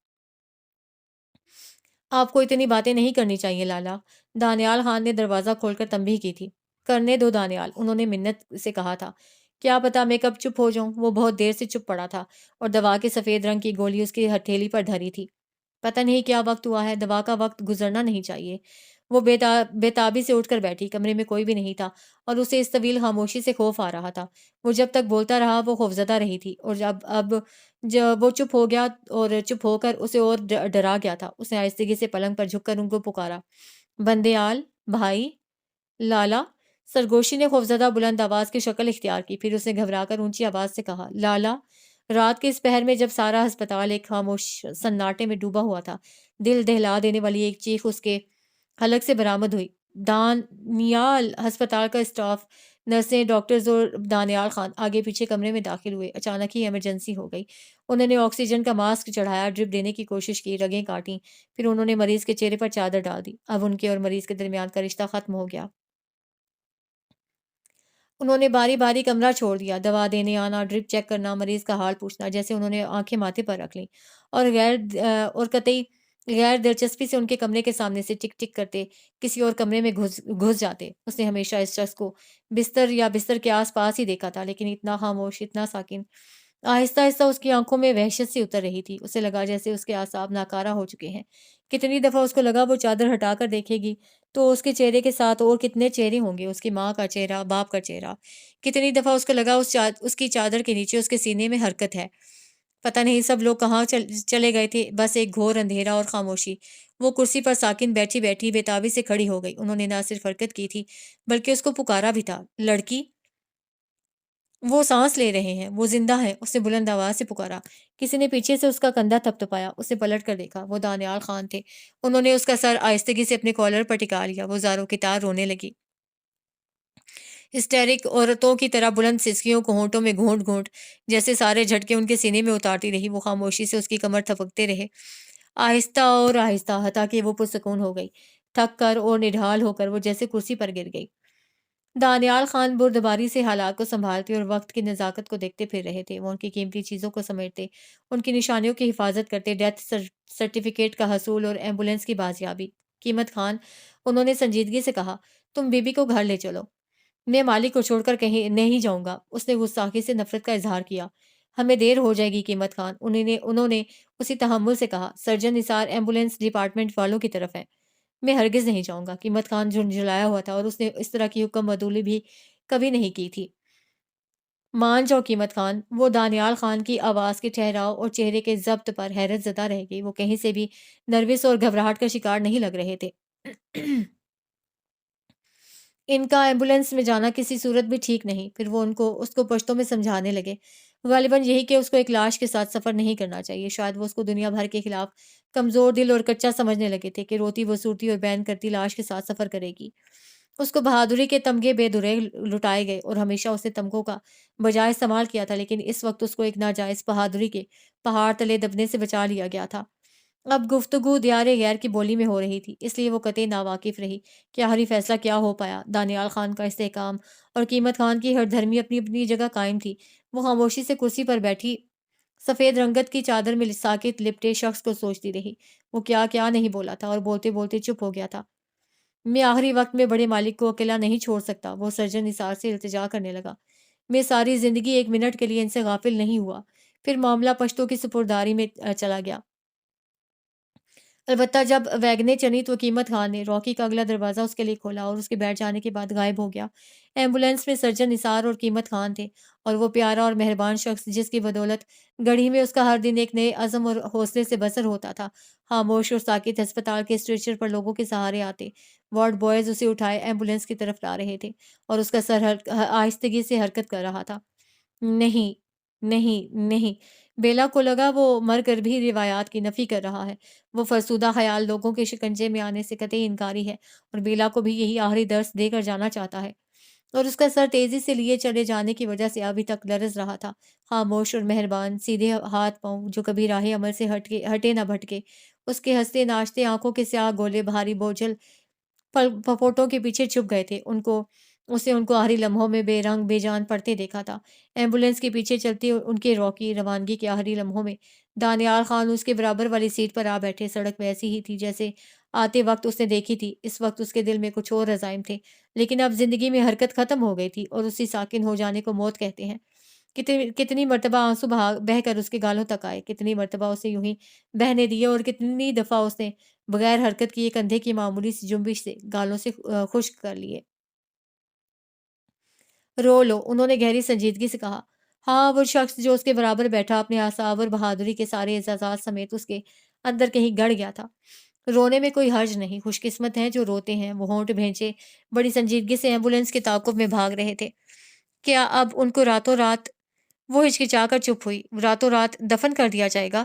آپ کو اتنی باتیں نہیں کرنی چاہیے لالا، دانیال خان نے دروازہ کھول کر تنبیہ کی تھی۔ کرنے دو دانیال، انہوں نے منت سے کہا تھا۔ کیا پتا میں کب چپ ہو جاؤں۔ وہ بہت دیر سے چپ پڑا تھا اور دوا کے سفید رنگ کی گولی اس کی ہتھیلی پر دھری تھی۔ پتہ نہیں کیا وقت ہوا ہے، دوا کا وقت گزرنا نہیں چاہیے۔ وہ بے تابی سے اٹھ کر بیٹھی۔ کمرے میں کوئی بھی نہیں تھا اور اسے اس طویل خاموشی سے خوف آ رہا تھا۔ وہ جب تک بولتا رہا وہ خوفزدہ رہی تھی، اور جب وہ چپ ہو گیا اور چپ ہو کر اسے اور ڈرا گیا تھا، اس نے آہستگی سے پلنگ پر جھک کر ان کو پکارا، بندیال بھائی، لالا۔ سرگوشی نے خوفزدہ بلند آواز کی شکل اختیار کی، پھر اس نے گھبرا کر اونچی آواز سے کہا، لالا۔ رات کے اس پہر میں جب سارا ہسپتال ایک خاموش سناٹے میں ڈوبا ہوا تھا، دل دہلا دینے والی ایک چیخ اس کے حلق سے برآمد ہوئی۔ دانیال! ہسپتال کا اسٹاف، نرسیں، ڈاکٹرز اور دانیال خان آگے پیچھے کمرے میں داخل ہوئے۔ اچانک ہی ایمرجنسی ہو گئی۔ انہوں نے آکسیجن کا ماسک چڑھایا، ڈرپ دینے کی کوشش کی، رگیں کاٹیں، پھر انہوں نے مریض کے چہرے پر چادر ڈال دی۔ اب ان کے اور مریض کے درمیان کا رشتہ ختم ہو گیا۔ انہوں نے باری باری کمرہ چھوڑ دیا، دوا دینے آنا، ڈرپ چیک کرنا، مریض کا حال پوچھنا، جیسے انہوں نے آنکھیں ماتھے پر رکھ لیں اور قطعی غیر دلچسپی سے ان کے کمرے کے سامنے سے ٹک ٹک کرتے کسی اور کمرے میں گھس جاتے۔ اس نے ہمیشہ اس شخص کو بستر یا بستر کے آس پاس ہی دیکھا تھا، لیکن اتنا خاموش، اتنا ساکن۔ آہستہ آہستہ اس کی آنکھوں میں وحشت سی اتر رہی تھی۔ اسے لگا جیسے اس کے اعصاب ناکارہ ہو چکے ہیں۔ کتنی دفعہ اس کو لگا وہ چادر ہٹا کر دیکھے گی تو اس کے چہرے کے ساتھ اور کتنے چہرے ہوں گے، اس کی ماں کا چہرہ، باپ کا چہرہ۔ کتنی دفعہ اس کو لگا اس کی چادر کے نیچے اس کے سینے میں حرکت ہے۔ پتہ نہیں سب لوگ کہاں چلے گئے تھے، بس ایک گھور اندھیرا اور خاموشی۔ وہ کرسی پر ساکن بیٹھی بیٹھی بے تابی سے کھڑی ہو گئی۔ انہوں نے نہ صرف حرکت کی تھی بلکہ اس کو پکارا بھی تھا، لڑکی، وہ سانس لے رہے ہیں، وہ زندہ ہیں، اس نے بلند آواز سے پکارا۔ کسی نے پیچھے سے اس کا کندھا تھپتھپایا۔ اسے پلٹ کر دیکھا، وہ دانیال خان تھے۔ انہوں نے اس کا سر آہستگی سے اپنے کالر پر ٹکا لیا۔ وہ زاروں کی طرح رونے لگی، ہسٹیرک عورتوں کی طرح بلند سسکیوں کو ہونٹوں میں گھونٹ گھونٹ، جیسے سارے جھٹکے ان کے سینے میں اتارتی رہی۔ وہ خاموشی سے اس کی کمر تھپکتے رہے، آہستہ اور آہستہ، حتیٰ کہ وہ پرسکون ہو گئی۔ تھک کر اور نڈھال ہو کر وہ جیسے کرسی پر گر گئی۔ دانیال خان بردباری سے حالات کو سنبھالتے اور وقت کی نزاکت کو دیکھتے پھر رہے تھے۔ وہ ان کی قیمتی چیزوں کو سمیٹتے، ان کی نشانیوں کی حفاظت کرتے، ڈیتھ سرٹیفکیٹ کا حصول اور ایمبولینس کی بازیابی۔ قیمت خان، انہوں نے سنجیدگی سے کہا، تم بی بی کو گھر لے چلو۔ میں مالک کو چھوڑ کر کہیں نہیں جاؤں گا۔ اس نے گستاخی سے نفرت کا اظہار کیا۔ ہمیں دیر ہو جائے گی قیمت خان، انہوں نے اسی تحمل سے کہا۔ سرجن نثار ایمبولینس ڈپارٹمنٹ والوں کی طرف ہے۔ میں ہرگز نہیں جاؤں گا۔ قیمت خان جھنجھلایا ہوا تھا اور اس نے اس طرح کی حکم عدولی بھی کبھی نہیں کی تھی۔ مان جاؤ قیمت خان۔ وہ دانیال خان کی آواز کے ٹھہراؤ اور چہرے کے ضبط پر حیرت زدہ رہ گئی۔ وہ کہیں سے بھی نروس اور گھبراہٹ کا شکار نہیں لگ رہے تھے۔ ان کا ایمبولینس میں جانا کسی صورت بھی ٹھیک نہیں۔ پھر وہ اس کو پشتوں میں سمجھانے لگے، غالباً یہی کہ اس کو ایک لاش کے ساتھ سفر نہیں کرنا چاہیے۔ شاید وہ اس کو دنیا بھر کے خلاف کمزور دل اور کچا سمجھنے لگے تھے کہ روتی وہ صورتی اور بین کرتی لاش کے ساتھ سفر کرے گی۔ اس کو بہادری کے تمغے بے دریغ لٹائے گئے اور ہمیشہ اس نے تمغوں کا بجائے استعمال کیا تھا، لیکن اس وقت اس کو ایک ناجائز بہادری کے پہاڑ تلے دبنے سے بچا لیا گیا تھا۔ اب گفتگو دیار غیر کی بولی میں ہو رہی تھی، اس لیے وہ قطعی ناواقف رہی کہ آخری فیصلہ کیا ہو پایا۔ دانیال خان کا استحکام اور قیمت خان کی ہر دھرمی اپنی اپنی جگہ قائم تھی۔ وہ خاموشی سے کرسی پر بیٹھی سفید رنگت کی چادر میں ساکت لپٹے شخص کو سوچتی رہی۔ وہ کیا کیا نہیں بولا تھا اور بولتے بولتے چپ ہو گیا تھا۔ میں آخری وقت میں بڑے مالک کو اکیلا نہیں چھوڑ سکتا، وہ سرجن نثار سے التجا کرنے لگا۔ میں ساری زندگی ایک منٹ کے لیے ان سے غافل نہیں ہوا۔ پھر معاملہ پشتوں کی سپرداری میں چلا گیا۔ البتہ جب ویگنیں چلی تو قیمت خان نے راکی کا اگلا دروازہ اس کے لیے کھولا اور اس کے بیٹھ جانے کے بعد غائب ہو گیا۔ ایمبولینس میں سرجن نثار اور قیمت خان تھے، اور وہ پیارا اور مہربان شخص جس کی بدولت گڑھی میں اس کا ہر دن ایک نئے عزم اور حوصلے سے بسر ہوتا تھا، خاموش اور ساکت ہسپتال کے اسٹریچر پر لوگوں کے سہارے آتے۔ وارڈ بوائز اسے اٹھائے ایمبولینس کی طرف لا رہے تھے اور اس کا سر آہستگی سے حرکت کر رہا تھا۔ نہیں، نہیں، نہیں۔ بیلا کو لگا وہ مر کر بھی روایات کی نفی کر رہا ہے۔ وہ فرسودہ خیال لوگوں کے شکنجے میں آنے سے قطعی انکاری ہے اور بیلا کو بھی یہی آخری درس دے کر جانا چاہتا ہے۔ اور اس کا سر تیزی سے لیے چلے جانے کی وجہ سے ابھی تک لرز رہا تھا۔ خاموش اور مہربان، سیدھے ہاتھ پاؤں جو کبھی راہ عمل سے ہٹے نہ بھٹکے۔ اس کے ہنستے ناچتے آنکھوں کے سیاہ گولے بھاری بوجھل پپوٹوں کے پیچھے چھپ گئے تھے۔ اسے ان کو آخری لمحوں میں بے رنگ بے جان پڑتے دیکھا تھا۔ ایمبولینس کے پیچھے چلتی ان کی روکی روانگی کے آخری لمحوں میں دانیال خان اس کے برابر والی سیٹ پر آ بیٹھے۔ سڑک ویسی ہی تھی جیسے آتے وقت اس نے دیکھی تھی۔ اس وقت اس کے دل میں کچھ اور عزائم تھے، لیکن اب زندگی میں حرکت ختم ہو گئی تھی، اور اسی ساکن ہو جانے کو موت کہتے ہیں۔ کتنی مرتبہ آنسو بہہ کر اس کے گالوں تک آئے، کتنی مرتبہ اسے یوں ہی بہنے دیے، اور کتنی دفعہ اس نے بغیر حرکت کیے کندھے کی معمولی سی جنبش سے گالوں سے خشک کر لیے۔ رو لو، انہوں نے گہری سنجیدگی سے کہا۔ ہاں، وہ شخص جو اس کے برابر بیٹھا اپنے اعصاب اور بہادری کے سارے اعزازات سمیت اس کے اندر کہیں گڑ گیا تھا۔ رونے میں کوئی حرج نہیں، خوش قسمت ہیں جو روتے ہیں۔ وہ ہونٹ بھینچے بڑی سنجیدگی سے ایمبولینس کے تعاقب میں بھاگ رہے تھے۔ کیا اب ان کو راتوں رات، وہ ہچکچا کر چپ ہوئی، راتوں رات دفن کر دیا جائے گا؟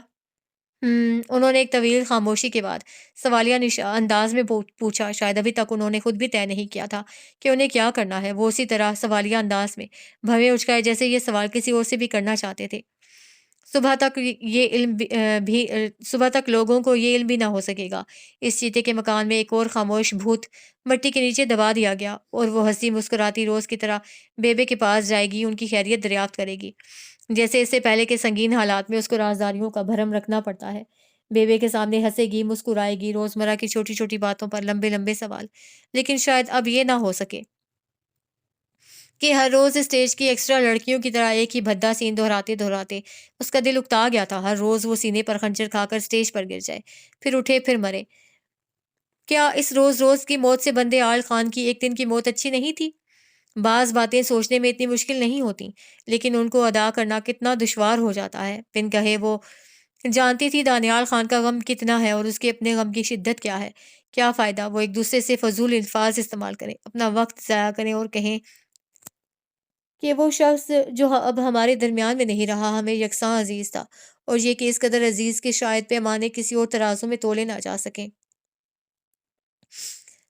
انہوں نے ایک طویل خاموشی کے بعد سوالیہ انداز میں پوچھا۔ شاید ابھی تک انہوں نے خود بھی طے نہیں کیا تھا کہ انہیں کیا کرنا ہے۔ وہ اسی طرح سوالیہ انداز میں بھویں اچکائے جیسے یہ سوال کسی اور سے بھی کرنا چاہتے تھے۔ صبح تک لوگوں کو یہ علم بھی نہ ہو سکے گا۔ اس چیتے کے مکان میں ایک اور خاموش بھوت مٹی کے نیچے دبا دیا گیا، اور وہ ہنسی مسکراتی روز کی طرح بیبے کے پاس جائے گی، ان کی خیریت دریافت کرے گی، جیسے اس سے پہلے کے سنگین حالات میں اس کو رازداریوں کا بھرم رکھنا پڑتا ہے۔ بیبے کے سامنے ہنسے گی، مسکرائے گی، روزمرہ کی چھوٹی چھوٹی باتوں پر لمبے لمبے سوال۔ لیکن شاید اب یہ نہ ہو سکے کہ ہر روز اسٹیج کی ایکسٹرا لڑکیوں کی طرح ایک ہی بھدا سین دہراتے دہراتے اس کا دل اکتا گیا تھا۔ ہر روز وہ سینے پر خنجر کھا کر اسٹیج پر گر جائے، پھر اٹھے، پھر مرے۔ کیا اس روز روز کی موت سے بندے آل خان کی ایک دن کی موت اچھی نہیں تھی؟ بعض باتیں سوچنے میں اتنی مشکل نہیں ہوتی، لیکن ان کو ادا کرنا کتنا دشوار ہو جاتا ہے۔ بن کہے وہ جانتی تھی دانیال خان کا غم کتنا ہے اور اس کے اپنے غم کی شدت کیا ہے۔ کیا فائدہ وہ ایک دوسرے سے فضول الفاظ استعمال کریں، اپنا وقت ضائع کریں اور کہیں کہ وہ شخص جو اب ہمارے درمیان میں نہیں رہا ہمیں یکساں عزیز تھا، اور یہ کہ اس قدر عزیز کہ شاید پیمانے کسی اور ترازو میں تولے نہ جا سکیں۔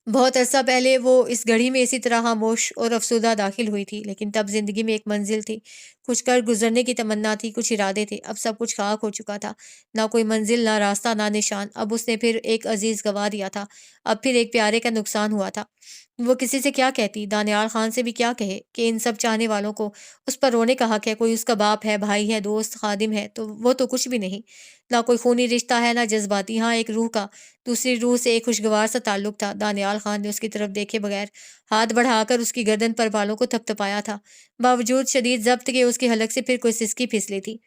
بہت عرصہ پہلے وہ اس گھڑی میں اسی طرح خاموش اور افسردہ داخل ہوئی تھی، لیکن تب زندگی میں ایک منزل تھی، کچھ کر گزرنے کی تمنا تھی، کچھ ارادے تھے۔ اب سب کچھ خاک ہو چکا تھا، نہ کوئی منزل، نہ راستہ، نہ نشان۔ اب اس نے پھر ایک عزیز گنوا دیا تھا، اب پھر ایک پیارے کا نقصان ہوا تھا۔ وہ کسی سے کیا کہتی، دانیال خان سے بھی کیا کہے کہ ان سب چاہنے والوں کو اس پر رونے کا حق ہے۔ کوئی اس کا باپ ہے، بھائی ہے، دوست، خادم ہے، تو وہ تو کچھ بھی نہیں۔ نہ کوئی خونی رشتہ ہے، نہ جذباتی۔ ہاں، ایک روح کا دوسری روح سے ایک خوشگوار سا تعلق تھا۔ دانیال خان نے اس کی طرف دیکھے بغیر ہاتھ بڑھا کر اس کی گردن پر بالوں کو تھپتھپایا تھا، باوجود شدید ضبط کے اس کے حلق سے پھر کوئی سسکی پھسلی تھی۔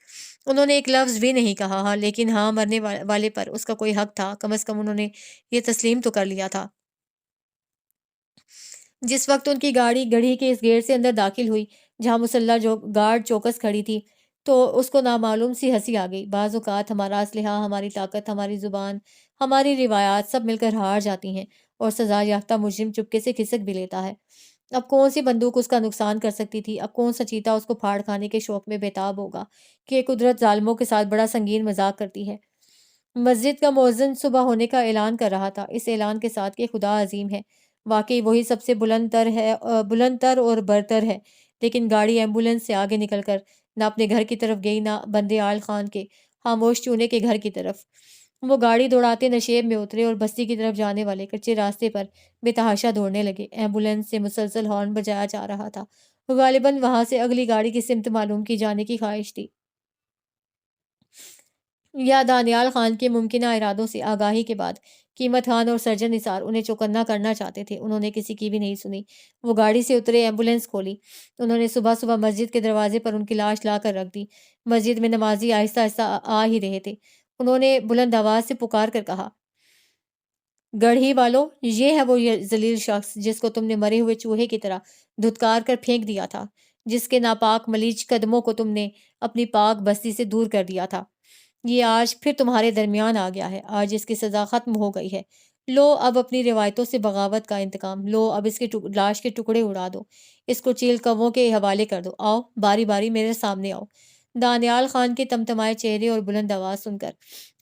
انہوں نے ایک لفظ بھی نہیں کہا، ہاں، لیکن ہاں، مرنے والے پر اس کا کوئی حق تھا، کم از کم انہوں نے یہ تسلیم تو کر لیا تھا۔ جس وقت ان کی گاڑی گڑھی کے اس گیٹ سے اندر داخل ہوئی جہاں مسلح گارڈ چوکس کھڑی تھی، تو اس کو نامعلوم سی ہنسی آ گئی۔ بعض اوقات ہمارا اسلحہ، ہماری طاقت، ہماری زبان، ہماری روایات سب مل کر ہار جاتی ہیں، اور سزا یافتہ مجرم چپکے سے کھسک بھی لیتا ہے۔ اب کون سی بندوق اس کا نقصان کر سکتی تھی؟ اب کون سا چیتا اس کو پھاڑ کھانے کے شوق میں بےتاب ہوگا کہ قدرت ظالموں کے ساتھ بڑا سنگین مذاق کرتی ہے۔ مسجد کا مؤذن صبح ہونے کا اعلان کر رہا تھا، اس اعلان کے ساتھ کہ خدا عظیم ہے، واقعی وہی سب سے بلند تر اور برتر ہے۔ لیکن گاڑی ایمبولینس سے آگے نکل کر نہ اپنے گھر کی طرف گئی، نہ بندے آل خان کے خاموش چونے کے گھر کی طرف۔ وہ گاڑی دوڑاتے نشیب میں اترے اور بستی کی طرف جانے والے کچے راستے پر بے تحاشا دوڑنے لگے۔ ایمبولینس سے مسلسل ہارن بجایا جا رہا تھا، غالباً وہاں سے اگلی گاڑی کی سمت معلوم کی جانے کی خواہش تھی، یا دانیال خان کے ممکنہ ارادوں سے آگاہی کے بعد قیمت خان اور سرجن نثار انہیں چوکنا کرنا چاہتے تھے۔ انہوں نے کسی کی بھی نہیں سنی۔ وہ گاڑی سے اترے، ایمبولینس کھولی۔ انہوں نے صبح صبح مسجد کے دروازے پر ان کی لاش لا کر رکھ دی۔ مسجد میں نمازی آہستہ آہستہ آ ہی رہے تھے۔ انہوں نے بلند آواز سے پکار کر کہا، گڑھی والو، یہ ہے وہ ذلیل شخص جس کو تم نے مرے ہوئے چوہے کی طرح دھتکار کر پھینک دیا تھا، جس کے ناپاک ملیچ قدموں کو تم نے اپنی پاک بستی سے دور کر دیا تھا۔ یہ آج پھر تمہارے درمیان آ گیا ہے، آج اس کی سزا ختم ہو گئی ہے۔ لو اب اپنی روایتوں سے بغاوت کا انتقام لو، اب اس کے لاش کے ٹکڑے اڑا دو، اس کو چیل کووں کے حوالے کر دو۔ آؤ، باری باری میرے سامنے آؤ۔ دانیال خان کے تمتمائے چہرے اور بلند آواز سن کر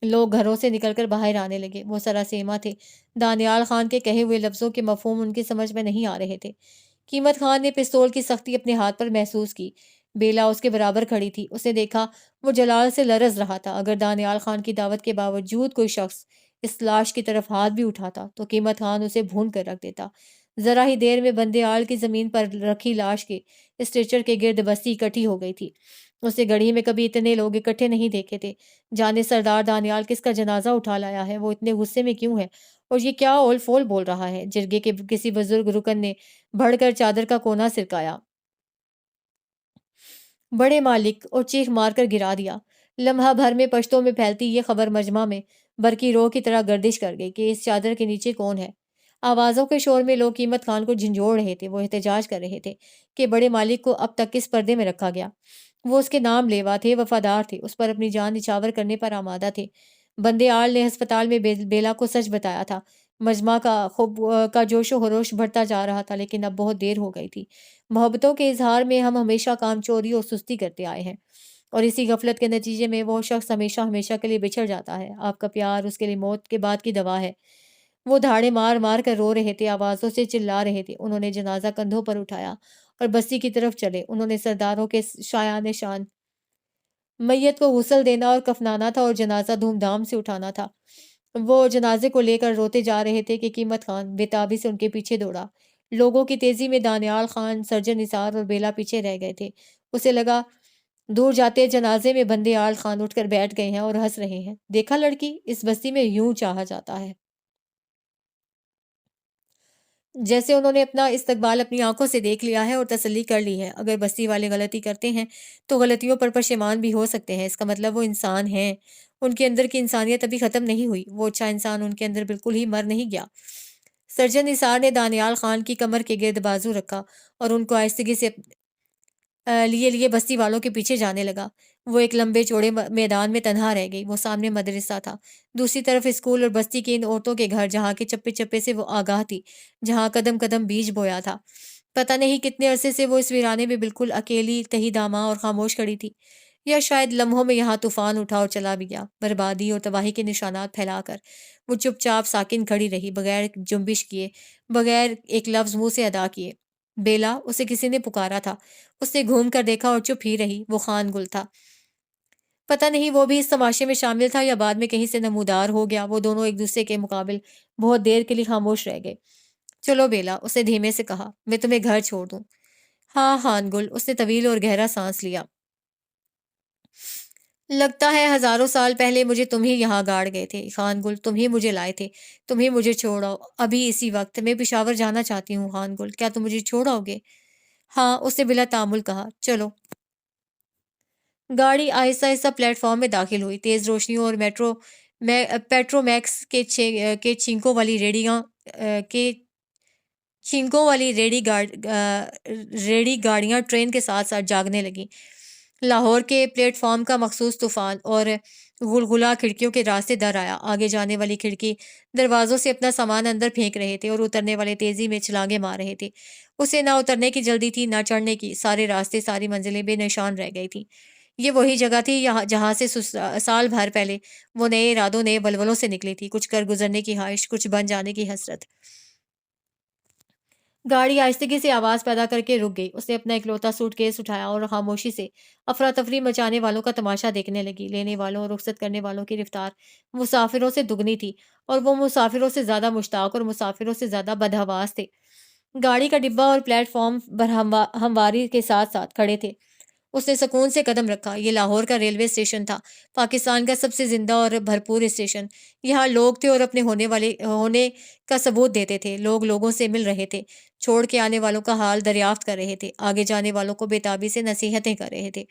لوگ گھروں سے نکل کر باہر آنے لگے۔ وہ سراسیما تھے۔ دانیال خان کے کہے ہوئے لفظوں کے مفہوم ان کی سمجھ میں نہیں آ رہے تھے۔ قیمت خان نے پستول کی سختی اپنے ہاتھ پر محسوس کی۔ بیلا اس کے برابر کھڑی تھی۔ اس نے دیکھا وہ جلال سے لرز رہا تھا۔ اگر دانیال خان کی دعوت کے باوجود کوئی شخص اس لاش کی طرف ہاتھ بھی اٹھاتا تو قیمت خان اسے بھون کر رکھ دیتا۔ ذرا ہی دیر میں بندے آڑ کی زمین پر رکھی لاش کے اسٹریچر کے گرد بستی اکٹھی ہو گئی تھی۔ اس نے گڑھی میں کبھی اتنے لوگ اکٹھے نہیں دیکھے تھے۔ جانے سردار دانیال کس کا جنازہ اٹھا لایا ہے، وہ اتنے غصے میں کیوں ہے، اور یہ کیا اول فول بول رہا ہے؟ جرگے کے کسی بزرگ رکن نے بڑھ کر چادر کا کونا سرکایا، بڑے مالک، اور چیخ مار کر گرا دیا۔ لمحہ بھر میں پشتوں میں پھیلتی یہ خبر مجمع میں برقی رو کی طرح گردش کر گئی کہ اس چادر کے نیچے کون ہے۔ آوازوں کے شور میں لوگ قیمت خان کو جھنجھوڑ رہے تھے۔ وہ احتجاج کر رہے تھے کہ بڑے مالک کو اب تک کس پردے میں رکھا گیا۔ وہ اس کے نام لیوا تھے، وفادار تھے، اس پر اپنی جان نچھاور کرنے پر آمادہ تھے۔ بندے آل نے ہسپتال میں بیلا کو سچ بتایا تھا۔ مجمع کا جوش و خروش بڑھتا جا رہا تھا، لیکن اب بہت دیر ہو گئی تھی۔ محبتوں کے اظہار میں ہم ہمیشہ کام چوری اور سستی کرتے آئے ہیں، اور اسی غفلت کے نتیجے میں وہ شخص ہمیشہ ہمیشہ کے لیے بچھڑ جاتا ہے۔ آپ کا پیار اس کے لیے موت کے بعد کی دوا ہے۔ وہ دھاڑے مار مار کر رو رہے تھے، آوازوں سے چلا رہے تھے۔ انہوں نے جنازہ کندھوں پر اٹھایا اور بستی کی طرف چلے۔ انہوں نے سرداروں کے شایان شان میت کو غسل دینا اور کفنانا تھا اور جنازہ دھوم دھام سے اٹھانا تھا۔ وہ جنازے کو لے کر روتے جا رہے تھے کہ قیمت خان بے تابی سے ان کے پیچھے دوڑا۔ لوگوں کی تیزی میں دانیال خان، سرجن نثار اور بیلا پیچھے رہ گئے تھے۔ اسے لگا دور جاتے جنازے میں بندے آل خان اٹھ کر بیٹھ گئے ہیں اور ہنس رہے ہیں۔ دیکھا لڑکی، اس بستی میں یوں چاہا جاتا ہے۔ جیسے انہوں نے اپنا استقبال اپنی آنکھوں سے دیکھ لیا ہے اور تسلی کر لی ہے۔ اگر بستی والے غلطی کرتے ہیں تو غلطیوں پر پشیمان بھی ہو سکتے ہیں۔ اس کا مطلب وہ انسان ہیں، ان کے اندر کی انسانیت ابھی ختم نہیں ہوئی، وہ اچھا انسان ان کے اندر بالکل ہی مر نہیں گیا۔ سرجن نثار نے دانیال خان کی کمر کے گرد بازو رکھا اور ان کو آہستگی سے لیے بستی والوں کے پیچھے جانے لگا۔ وہ ایک لمبے چوڑے میدان میں تنہا رہ گئی۔ وہ سامنے مدرسہ تھا، دوسری طرف اسکول اور بستی کے ان عورتوں کے گھر جہاں کے چپے چپے سے وہ آگاہ تھی، جہاں قدم قدم بیج بویا تھا۔ پتہ نہیں کتنے عرصے سے وہ اس ویرانے میں بالکل اکیلی، تہی داماں اور خاموش کھڑی تھی، یا شاید لمحوں میں یہاں طوفان اٹھا اور چلا بھی گیا، بربادی اور تباہی کے نشانات پھیلا کر۔ وہ چپ چاپ ساکن کھڑی رہی، بغیر جنبش کیے، بغیر ایک لفظ منہ سے ادا کیے۔ بیلا، اسے کسی نے پکارا تھا۔ اس نے گھوم کر دیکھا اور چپ ہی رہی۔ وہ خان گل تھا۔ پتہ نہیں وہ بھی اس تماشے میں شامل تھا یا بعد میں کہیں سے نمودار ہو گیا۔ وہ دونوں ایک دوسرے کے مقابل بہت دیر کے لیے خاموش رہ گئے۔ چلو بیلا، اس نے دھیمے سے کہا، میں تمہیں گھر چھوڑ دوں۔ ہاں خان گل، اس نے طویل اور گہرا سانس لیا۔ لگتا ہے ہزاروں سال پہلے مجھے تم ہی یہاں گاڑ گئے تھے خان گل، تم ہی مجھے لائے تھے، تم ہی مجھے چھوڑاؤ ابھی اسی وقت۔ میں پشاور جانا چاہتی ہوں خان گل، کیا تم مجھے چھوڑاؤ گے؟ ہاں، اس نے بلا تعامل کہا، چلو۔ گاڑی آہستہ آہستہ پلیٹ فارم میں داخل ہوئی۔ تیز روشنیوں اور پیٹرو میکس کے چھینکوں والی ریڑھی گاڑیاں ٹرین کے ساتھ ساتھ جاگنے لگیں۔ لاہور کے پلیٹ فارم کا مخصوص طوفان اور غلغلہ کھڑکیوں کے راستے در آیا۔ آگے جانے والی کھڑکی دروازوں سے اپنا سامان اندر پھینک رہے تھے اور اترنے والے تیزی میں چھلانگیں مار رہے تھے۔ اسے نہ اترنے کی جلدی تھی، نہ چڑھنے کی۔ سارے راستے، ساری منزلیں بے نشان رہ گئی تھیں۔ یہ وہی جگہ تھی جہاں سے سال بھر پہلے وہ نئے ارادوں، نئے ولولوں سے نکلی تھی، کچھ کر گزرنے کی خواہش، کچھ بن جانے کی حسرت۔ گاڑی آہستگی سے آواز پیدا کر کے رک گئی۔ اس نے اپنا اکلوتا سوٹ کیس اٹھایا اور خاموشی سے افراتفری مچانے والوں کا تماشا دیکھنے لگی۔ لینے والوں اور رخصت کرنے والوں کی رفتار مسافروں سے دگنی تھی، اور وہ مسافروں سے زیادہ مشتاق اور مسافروں سے زیادہ بدحواس تھے۔ گاڑی کا ڈبہ اور پلیٹ فارم ہمواری کے ساتھ ساتھ کھڑے تھے۔ اس نے سکون سے قدم رکھا۔ یہ لاہور کا ریلوے اسٹیشن تھا، پاکستان کا سب سے زندہ اور بھرپور اسٹیشن۔ یہاں لوگ تھے اور اپنے ہونے کا ثبوت دیتے تھے۔ لوگ لوگوں سے مل رہے تھے، چھوڑ کے آنے والوں کا حال دریافت کر رہے تھے، آگے جانے والوں کو بے تابی سے نصیحتیں کر رہے تھے۔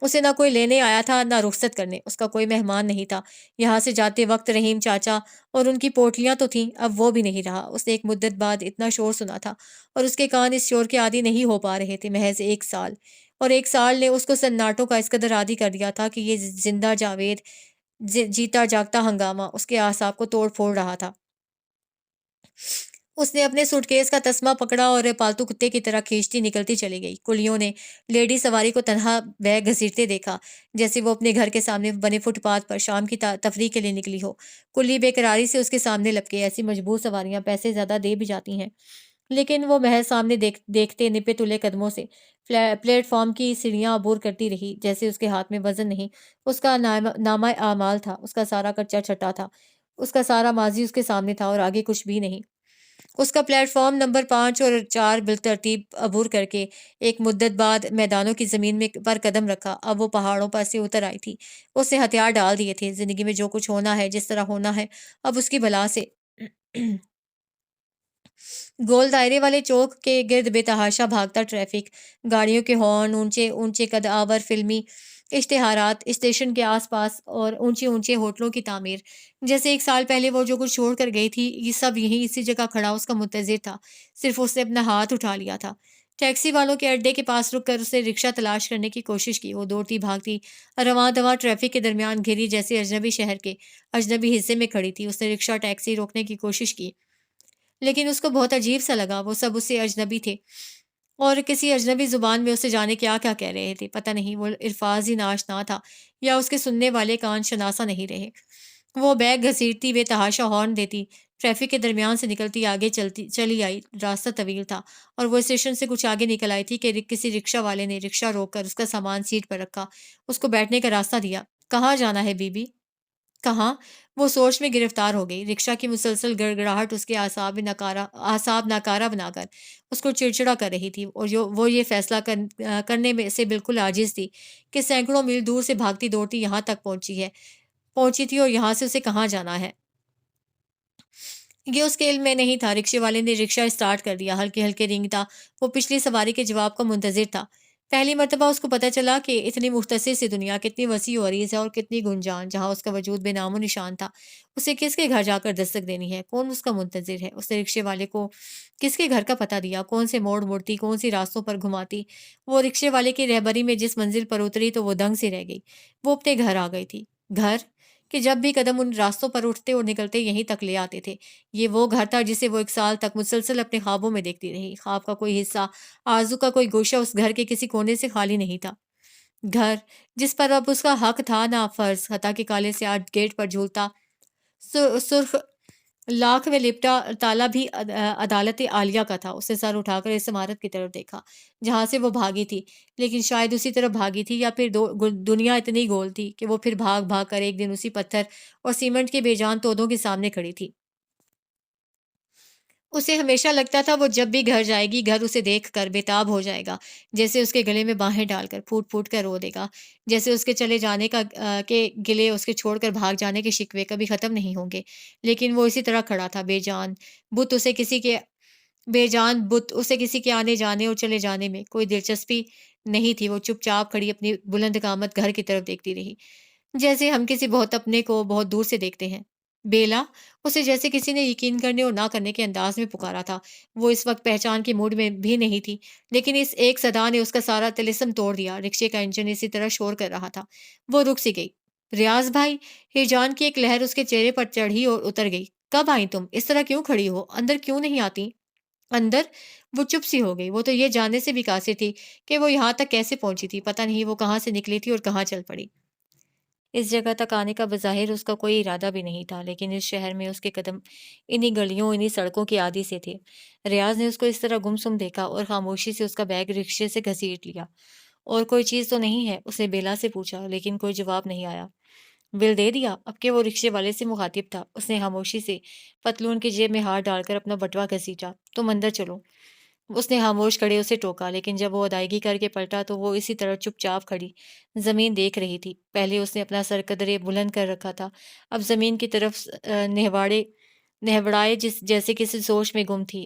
اسے نہ کوئی لینے آیا تھا، نہ رخصت کرنے۔ اس کا کوئی مہمان نہیں تھا۔ یہاں سے جاتے وقت رحیم چاچا اور ان کی پوٹلیاں تو تھیں، اب وہ بھی نہیں رہا۔ اس نے ایک مدت بعد اتنا شور سنا تھا اور اس کے کان اس شور کے عادی نہیں ہو پا رہے تھے، محض 1 سال۔ اور 1 سال نے اس کو سناٹوں کا اس قدر عادی کر دیا تھا کہ یہ زندہ جاوید، جیتا جاگتا ہنگامہ اس کے اعصاب کو توڑ پھوڑ رہا تھا۔ اس نے اپنے سوٹ کیس کا تسمہ پکڑا اور پالتو کتے کی طرح کھینچتی نکلتی چلی گئی۔ کلیوں نے لیڈی سواری کو تنہا بیگ گھسیٹتے دیکھا، جیسے وہ اپنے گھر کے سامنے بنے فٹ پاتھ پر شام کی تفریح کے لیے نکلی ہو۔ کلی بے قراری سے اس کے سامنے لپکے۔ ایسی مجبور سواریاں پیسے زیادہ دے بھی جاتی ہیں، لیکن وہ محض سامنے دیکھتے نپے تلے قدموں سے پلیٹ فارم کی سیڑھیاں عبور کرتی رہی، جیسے اس کے ہاتھ میں وزن نہیں، اس کا نامہ اعمال تھا، اس کا سارا کچا چھٹا تھا، اس کا سارا ماضی اس کے سامنے تھا اور آگے کچھ بھی نہیں۔ اس کا پلیٹ فارم نمبر 5 اور 4 بالترتیب عبور کر کے ایک مدت بعد میدانوں کی زمین میں پر قدم رکھا۔ اب وہ پہاڑوں پر سے اتر آئی تھی، اس نے ہتھیار ڈال دیے تھے، زندگی میں جو کچھ ہونا ہے، جس طرح ہونا ہے، اب اس کی بلا سے گول دائرے والے چوک کے گرد بے تحاشا بھاگتا ٹریفک، گاڑیوں کے ہارن، اونچے اونچے قد آور فلمی اشتہارات اسٹیشن کے آس پاس اور اونچے اونچے ہوٹلوں کی تعمیر، جیسے 1 سال پہلے وہ جو کچھ چھوڑ کر گئی تھی، یہ سب یہیں اسی جگہ کھڑا اس کا منتظر تھا، صرف اس نے اپنا ہاتھ اٹھا لیا تھا۔ ٹیکسی والوں کے اڈے کے پاس رک کر اس نے رکشہ تلاش کرنے کی کوشش کی، وہ دوڑتی بھاگتی رواں دواں ٹریفک کے درمیان گھری جیسے اجنبی شہر کے اجنبی حصے میں کھڑی تھی۔ اس نے رکشہ ٹیکسی روکنے کی کوشش کی، لیکن اس کو بہت عجیب سا لگا، وہ سب اس سے اجنبی تھے اور کسی اجنبی زبان میں اسے جانے کیا کیا کہہ رہے تھے، پتہ نہیں وہ الفاظ ہی ناشنا تھا یا اس کے سننے والے کان شناسا نہیں رہے۔ وہ بیگ گھسیٹتی بے تحاشا ہارن دیتی ٹریفک کے درمیان سے نکلتی آگے چلی آئی، راستہ طویل تھا اور وہ اسٹیشن سے کچھ آگے نکل آئی تھی کہ کسی رکشہ والے نے رکشہ روک کر اس کا سامان سیٹ پر رکھا، اس کو بیٹھنے کا راستہ دیا۔ کہاں جانا ہے بی بی؟ کہاں؟ وہ سوچ میں گرفتار ہو گئی، رکشہ کی مسلسل گڑگڑاہٹ اس کے اعصاب ناکارہ بنا کر اس کو چڑچڑا کر رہی تھی اور وہ یہ فیصلہ کرنے میں سے بالکل عاجز تھی کہ سینکڑوں میل دور سے بھاگتی دوڑتی یہاں تک پہنچی تھی اور یہاں سے اسے کہاں جانا ہے۔ یہ اس کے علم میں نہیں تھا۔ رکشے والے نے رکشہ اسٹارٹ کر دیا، ہلکے ہلکے رینگتا، وہ پچھلی سواری کے جواب کا منتظر تھا۔ پہلی مرتبہ اس کو پتہ چلا کہ اتنی مختصر سی دنیا کتنی وسیع و عریض ہے اور کتنی گنجان، جہاں اس کا وجود بے نام و نشان تھا۔ اسے کس کے گھر جا کر دستک دینی ہے، کون اس کا منتظر ہے؟ اس نے رکشے والے کو کس کے گھر کا پتہ دیا، کون سے موڑ مڑتی، کون سی راستوں پر گھماتی۔ وہ رکشے والے کی رہبری میں جس منزل پر اتری تو وہ دنگ سے رہ گئی۔ وہ اپنے گھر آ گئی تھی، گھر کہ جب بھی قدم ان راستوں پر اٹھتے اور نکلتے یہیں تک لے آتے تھے۔ یہ وہ گھر تھا جسے وہ 1 سال تک مسلسل اپنے خوابوں میں دیکھتی رہی۔ خواب کا کوئی حصہ، آرزو کا کوئی گوشہ اس گھر کے کسی کونے سے خالی نہیں تھا۔ گھر جس پر اب اس کا حق تھا نہ فرض، حتیٰ کہ کالے سے آج گیٹ پر جھولتا سرخ لاکھ میں لپٹا تالا بھی عدالت عالیہ کا تھا۔ اس نے سر اٹھا کر اس عمارت کی طرف دیکھا جہاں سے وہ بھاگی تھی، لیکن شاید اسی طرف بھاگی تھی یا پھر دنیا اتنی گول تھی کہ وہ پھر بھاگ بھاگ کر ایک دن اسی پتھر اور سیمنٹ کے بے جان تودوں کے سامنے کھڑی تھی۔ اسے ہمیشہ لگتا تھا وہ جب بھی گھر جائے گی، گھر اسے دیکھ کر بےتاب ہو جائے گا، جیسے اس کے گلے میں باہیں ڈال کر پھوٹ پھوٹ کر رو دے گا، جیسے اس کے چلے جانے کے گلے، اس کے چھوڑ کر بھاگ جانے کے شکوے کبھی ختم نہیں ہوں گے۔ لیکن وہ اسی طرح کھڑا تھا، بے جان بت اسے کسی کے آنے جانے اور چلے جانے میں کوئی دلچسپی نہیں تھی۔ وہ چپ چاپ کھڑی اپنی بلند قامت گھر کی طرف دیکھتی رہی، جیسے ہم کسی بہت اپنے کو بہت دور سے دیکھتے ہیں۔ بیلا، اسے جیسے کسی نے یقین کرنے اور نہ کرنے کے انداز میں پکارا تھا۔ وہ اس وقت پہچان کے موڈ میں بھی نہیں تھی، لیکن اس ایک صدا نے اس کا سارا طلسم توڑ دیا۔ رکشے کا انجن اسی طرح شور کر رہا تھا۔ وہ رک سی گئی۔ ریاض بھائی، ہیجان کی ایک لہر اس کے چہرے پر چڑھی اور اتر گئی۔ کب آئیں تم؟ اس طرح کیوں کھڑی ہو؟ اندر کیوں نہیں آتی؟ اندر؟ وہ چپ سی ہو گئی۔ وہ تو یہ جاننے سے بھی قاصر تھی کہ وہ یہاں تک کیسے پہنچی تھی۔ پتہ نہیں وہ کہاں سے نکلی تھی اور کہاں چل پڑی۔ اس جگہ تک آنے کا بظاہر اس کا کوئی ارادہ بھی نہیں تھا، لیکن اس شہر میں اس کے قدم انہی گلیوں، انہی سڑکوں کے عادی سے تھے۔ ریاض نے اس کو اس طرح گمسم دیکھا اور خاموشی سے اس کا بیگ رکشے سے گھسیٹ لیا۔ اور کوئی چیز تو نہیں ہے؟ اس نے بیلا سے پوچھا، لیکن کوئی جواب نہیں آیا۔ بل دے دیا؟ اب کہ وہ رکشے والے سے مخاطب تھا، اس نے خاموشی سے پتلون کی جیب میں ہاتھ ڈال کر اپنا بٹوا گھسیٹا۔ تم اندر چلو۔ اس نے خاموش کھڑے اسے ٹوکا، لیکن جب وہ ادائیگی کر کے پلٹا تو وہ اسی طرح چپ چاپ کھڑی زمین دیکھ رہی تھی۔ پہلے اس نے اپنا سر قدرے بلند کر رکھا تھا، اب زمین کی طرف نہوڑائے جیسے کسی سوچ میں گم تھی۔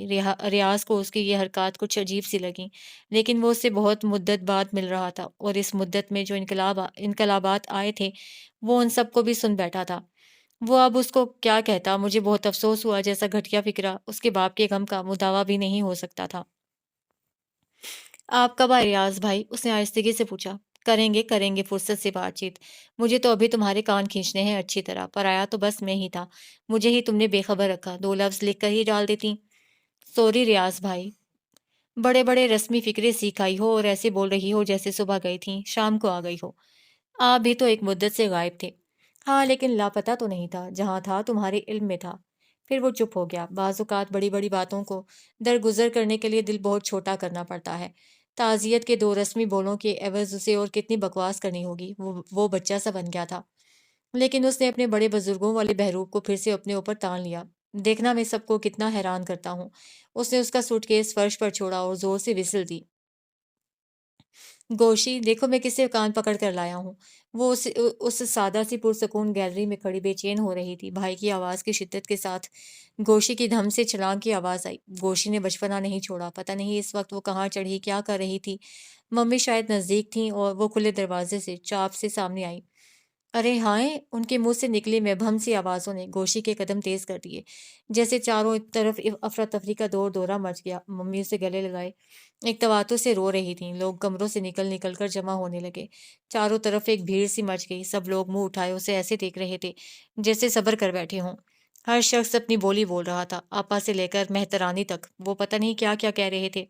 ریاض کو اس کی یہ حرکات کچھ عجیب سی لگیں، لیکن وہ اس سے بہت مدت بعد مل رہا تھا، اور اس مدت میں جو انقلابات آئے تھے وہ ان سب کو بھی سن بیٹھا تھا۔ وہ اب اس کو کیا کہتا؟ مجھے بہت افسوس ہوا، جیسا گھٹیا فکرہ اس کے باپ کے غم کا مداوع بھی نہیں ہو سکتا تھا۔ آپ کب آئے ریاض بھائی؟ اس نے آہستگی سے پوچھا۔ کریں گے فرصت سے بات چیت، مجھے تو ابھی تمہارے کان کھینچنے ہیں اچھی طرح، پر آیا تو بس میں ہی تھا، مجھے ہی تم نے بے خبر رکھا، 2 لفظ لکھ کر ہی ڈال دیتی۔ سوری ریاض بھائی، بڑے بڑے رسمی فکرے سیکھ آئی ہو اور ایسے بول رہی ہو جیسے صبح گئی تھی شام کو آ گئی ہو۔ آپ بھی تو ایک مدت سے غائب تھے۔ ہاں، لیکن لاپتہ تو نہیں تھا، جہاں تھا تمہارے علم میں تھا۔ پھر وہ چپ ہو گیا۔ بعض اوقات بڑی بڑی باتوں کو درگزر کرنے کے لیے دل بہت چھوٹا کرنا پڑتا ہے۔ تعزیت کے دو رسمی بولوں کے عوض اسے اور کتنی بکواس کرنی ہوگی۔ وہ بچہ سا بن گیا تھا، لیکن اس نے اپنے بڑے بزرگوں والے بحروب کو پھر سے اپنے اوپر تان لیا۔ دیکھنا میں سب کو کتنا حیران کرتا ہوں۔ اس نے اس کا سوٹ کیس فرش پر چھوڑا اور زور سے وسل دی۔ گوشی، دیکھو میں کسے کان پکڑ کر لایا ہوں۔ وہ اس سادہ سی پرسکون گیلری میں کھڑی بے چین ہو رہی تھی۔ بھائی کی آواز کی شدت کے ساتھ گوشی کی دھم سے چھلانگ کی آواز آئی۔ گوشی نے بچپنا نہیں چھوڑا۔ پتہ نہیں اس وقت وہ کہاں چڑھی، کیا کر رہی تھی۔ ممی شاید نزدیک تھیں اور وہ کھلے دروازے سے چاپ سے سامنے آئی۔ ارے ہائے! ان کے منہ سے نکلی مبہم سی آوازوں نے گوشی کے قدم تیز کر دیے، جیسے چاروں طرف افراتفری کا دور دورہ مچ گیا۔ ممی اسے گلے لگائے ایک تواتر سے رو رہی تھیں۔ لوگ کمروں سے نکل نکل کر جمع ہونے لگے۔ چاروں طرف ایک بھیڑ سی مچ گئی۔ سب لوگ منہ اٹھائے اسے ایسے دیکھ رہے تھے جیسے صبر کر بیٹھے ہوں۔ ہر شخص اپنی بولی بول رہا تھا، آپا سے لے کر مہترانی تک۔ وہ پتہ نہیں کیا کیا کہہ رہے تھے،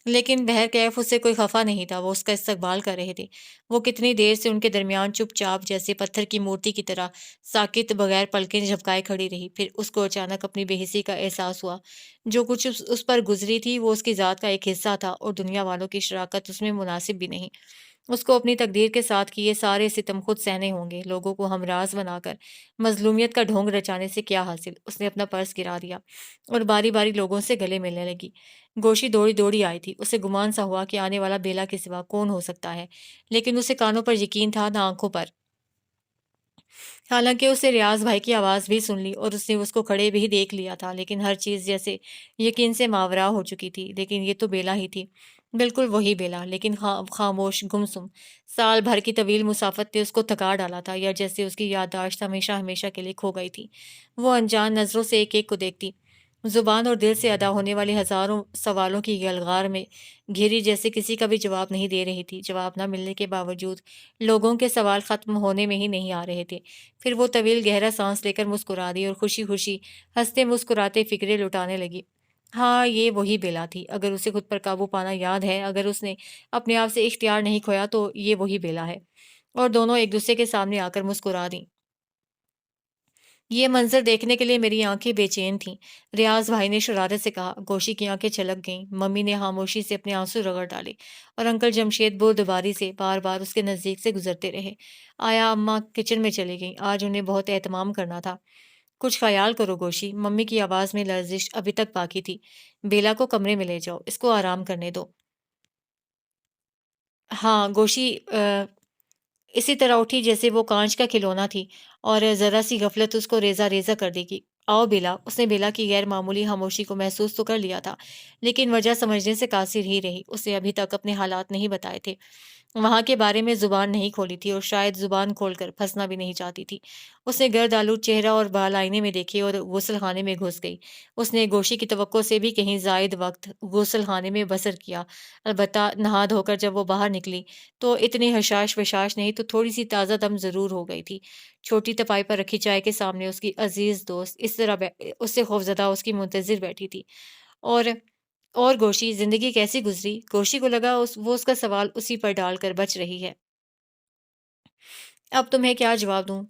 لیکن بہرکیف اس سے کوئی خفا نہیں تھا۔ وہ اس کا استقبال کر رہے تھے۔ وہ کتنی دیر سے ان کے درمیان چپ چاپ جیسے پتھر کی مورتی کی طرح ساکت بغیر پلکیں جھپکائے کھڑی رہی۔ پھر اس کو اچانک اپنی بے حسی کا احساس ہوا۔ جو کچھ اس پر گزری تھی وہ اس کی ذات کا ایک حصہ تھا، اور دنیا والوں کی شراکت اس میں مناسب بھی نہیں۔ اس کو اپنی تقدیر کے ساتھ کیے سارے ستم خود سہنے ہوں گے۔ لوگوں کو ہمراز بنا کر مظلومیت کا ڈھونگ رچانے سے کیا حاصل؟ اس نے اپنا پرس گرا دیا اور باری باری لوگوں سے گلے ملنے لگی۔ گوشی دوڑی دوڑی آئی تھی۔ اسے گمان سا ہوا کہ آنے والا بیلا کے سوا کون ہو سکتا ہے، لیکن اسے کانوں پر یقین تھا نہ آنکھوں پر۔ حالانکہ اسے ریاض بھائی کی آواز بھی سن لی اور اس نے اس کو کھڑے بھی دیکھ لیا تھا، لیکن ہر چیز جیسے یقین سے ماورا ہو چکی تھی۔ لیکن یہ تو بیلا ہی تھی، بالکل وہی بیلا، لیکن خاموش، گمسم۔ سال بھر کی طویل مسافت نے اس کو تھکا ڈالا تھا، یا جیسے اس کی یادداشت ہمیشہ ہمیشہ کے لیے کھو گئی تھی۔ وہ انجان نظروں سے ایک ایک کو دیکھتی، زبان اور دل سے ادا ہونے والے ہزاروں سوالوں کی گلغار میں گھری، جیسے کسی کا بھی جواب نہیں دے رہی تھی۔ جواب نہ ملنے کے باوجود لوگوں کے سوال ختم ہونے میں ہی نہیں آ رہے تھے۔ پھر وہ طویل گہرا سانس لے کر مسکرا دی اور خوشی خوشی ہنستے مسکراتے فکرے لٹانے لگی۔ ہاں، یہ وہی بیلا تھی۔ اگر اسے خود پر قابو پانا یاد ہے، اگر اس نے اپنے آپ سے اختیار نہیں کھویا، تو یہ وہی بیلا ہے۔ اور دونوں ایک دوسرے کے سامنے آ کر مسکرا دیں۔ یہ منظر دیکھنے کے لیے میری آنکھیں بے چین تھیں، ریاض بھائی نے شرارت سے کہا۔ گوشی کی آنکھیں چھلک گئیں۔ ممی نے خاموشی سے اپنے آنسو رگڑ ڈالے، اور انکل جمشید بردباری سے بار بار اس کے نزدیک سے گزرتے رہے۔ آیا اماں کچن میں چلی گئیں۔ آج انہیں بہت اہتمام کرنا تھا۔ کچھ خیال کرو گوشی، ممی کی آواز میں لرزش ابھی تک باقی تھی۔ بیلا کو کمرے میں لے جاؤ، اس کو آرام کرنے دو۔ ہاں گوشی اسی طرح اٹھی جیسے وہ کانچ کا کھلونا تھی، اور ذرا سی غفلت اس کو ریزہ ریزہ کر دے گی۔ آؤ بیلا۔ اس نے بیلا کی غیر معمولی خاموشی کو محسوس تو کر لیا تھا، لیکن وجہ سمجھنے سے قاصر ہی رہی۔ اس نے ابھی تک اپنے حالات نہیں بتائے تھے، وہاں کے بارے میں زبان نہیں کھولی تھی، اور شاید زبان کھول کر پھنسنا بھی نہیں چاہتی تھی۔ اس نے گرد آلود چہرہ اور بال آئینے میں دیکھے اور غسل خانے میں گھس گئی۔ اس نے گوشی کی توقع سے بھی کہیں زائد وقت غسل خانے میں بسر کیا۔ البتہ نہا دھو کر جب وہ باہر نکلی تو اتنی حشاش وشاش نہیں تو تھوڑی سی تازہ دم ضرور ہو گئی تھی۔ چھوٹی تپائی پر رکھی چائے کے سامنے اس کی عزیز دوست اس طرح اس سے خوفزدہ اس کی منتظر بیٹھی تھی۔ اور اور گوشی، زندگی کیسی گزری؟ گوشی کو لگا وہ اس کا سوال اسی پر ڈال کر بچ رہی ہے۔ اب تمہیں کیا جواب دوں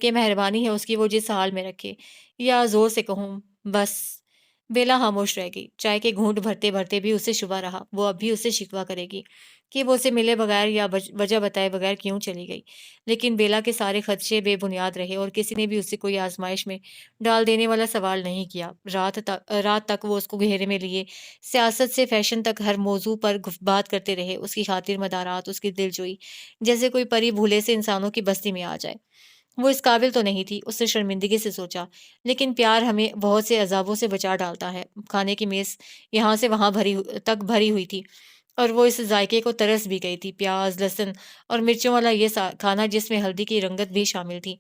کہ مہربانی ہے اس کی وہ جس حال میں رکھے، یا زور سے کہوں بس؟ بیلا خاموش رہ گئی۔ چائے کے گھونٹ بھرتے بھرتے بھی اسے شبہ رہا وہ اب بھی اسے شکوہ کرے گی کہ وہ اسے ملے بغیر یا وجہ بتائے بغیر کیوں چلی گئی۔ لیکن بیلا کے سارے خدشے بے بنیاد رہے، اور کسی نے بھی اسے کوئی آزمائش میں ڈال دینے والا سوال نہیں کیا۔ رات تک وہ اس کو گھیرے میں لیے سیاست سے فیشن تک ہر موضوع پر بات کرتے رہے، اس کی خاطر مدارات، اس کی دلجوئی، جیسے کوئی پری بھولے سے انسانوں کی بستی میں آ جائے۔ وہ اس قابل تو نہیں تھی، اس نے شرمندگی سے سوچا، لیکن پیار ہمیں بہت سے عذابوں سے بچا ڈالتا ہے۔ کھانے کی میز یہاں سے وہاں بھری ہوئی تھی، اور وہ اس ذائقے کو ترس بھی گئی تھی۔ پیاز، لہسن اور مرچوں والا یہ کھانا جس میں ہلدی کی رنگت بھی شامل تھی۔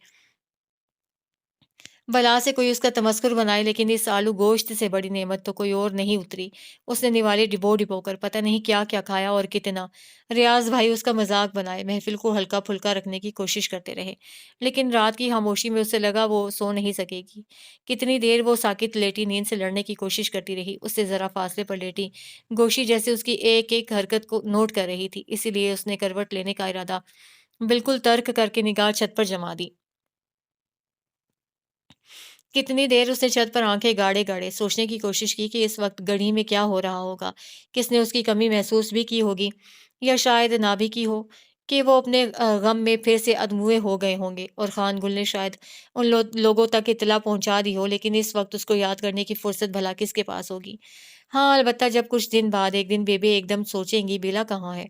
بلا سے کوئی اس کا تمسخر بنائے، لیکن اس آلو گوشت سے بڑی نعمت تو کوئی اور نہیں اتری۔ اس نے نوالے ڈبو ڈبو کر پتہ نہیں کیا کیا کھایا اور کتنا۔ ریاض بھائی اس کا مذاق بنائے، محفل کو ہلکا پھلکا رکھنے کی کوشش کرتے رہے، لیکن رات کی خاموشی میں اسے لگا وہ سو نہیں سکے گی۔ کتنی دیر وہ ساکت لیٹی نیند سے لڑنے کی کوشش کرتی رہی، اس سے ذرا فاصلے پر لیٹی گوشی جیسے اس کی ایک ایک حرکت کو نوٹ کر رہی تھی، اسی لیے اس نے کروٹ لینے کا ارادہ بالکل ترک کر کے نگاہ چھت پر جما دی۔ کتنی دیر اس نے چھت پر آنکھیں گاڑے گاڑے سوچنے کی کوشش کی کہ اس وقت گڑھی میں کیا ہو رہا ہوگا، کس نے اس کی کمی محسوس بھی کی ہوگی یا شاید نہ بھی کی ہو، کہ وہ اپنے غم میں پھر سے ادموئے ہو گئے ہوں گے اور خان گل نے شاید ان لوگوں تک اطلاع پہنچا دی ہو، لیکن اس وقت اس کو یاد کرنے کی فرصت بھلا کس کے پاس ہوگی؟ ہاں، البتہ جب کچھ دن بعد ایک دن بیبی ایک دم سوچیں گی بیلا کہاں ہے،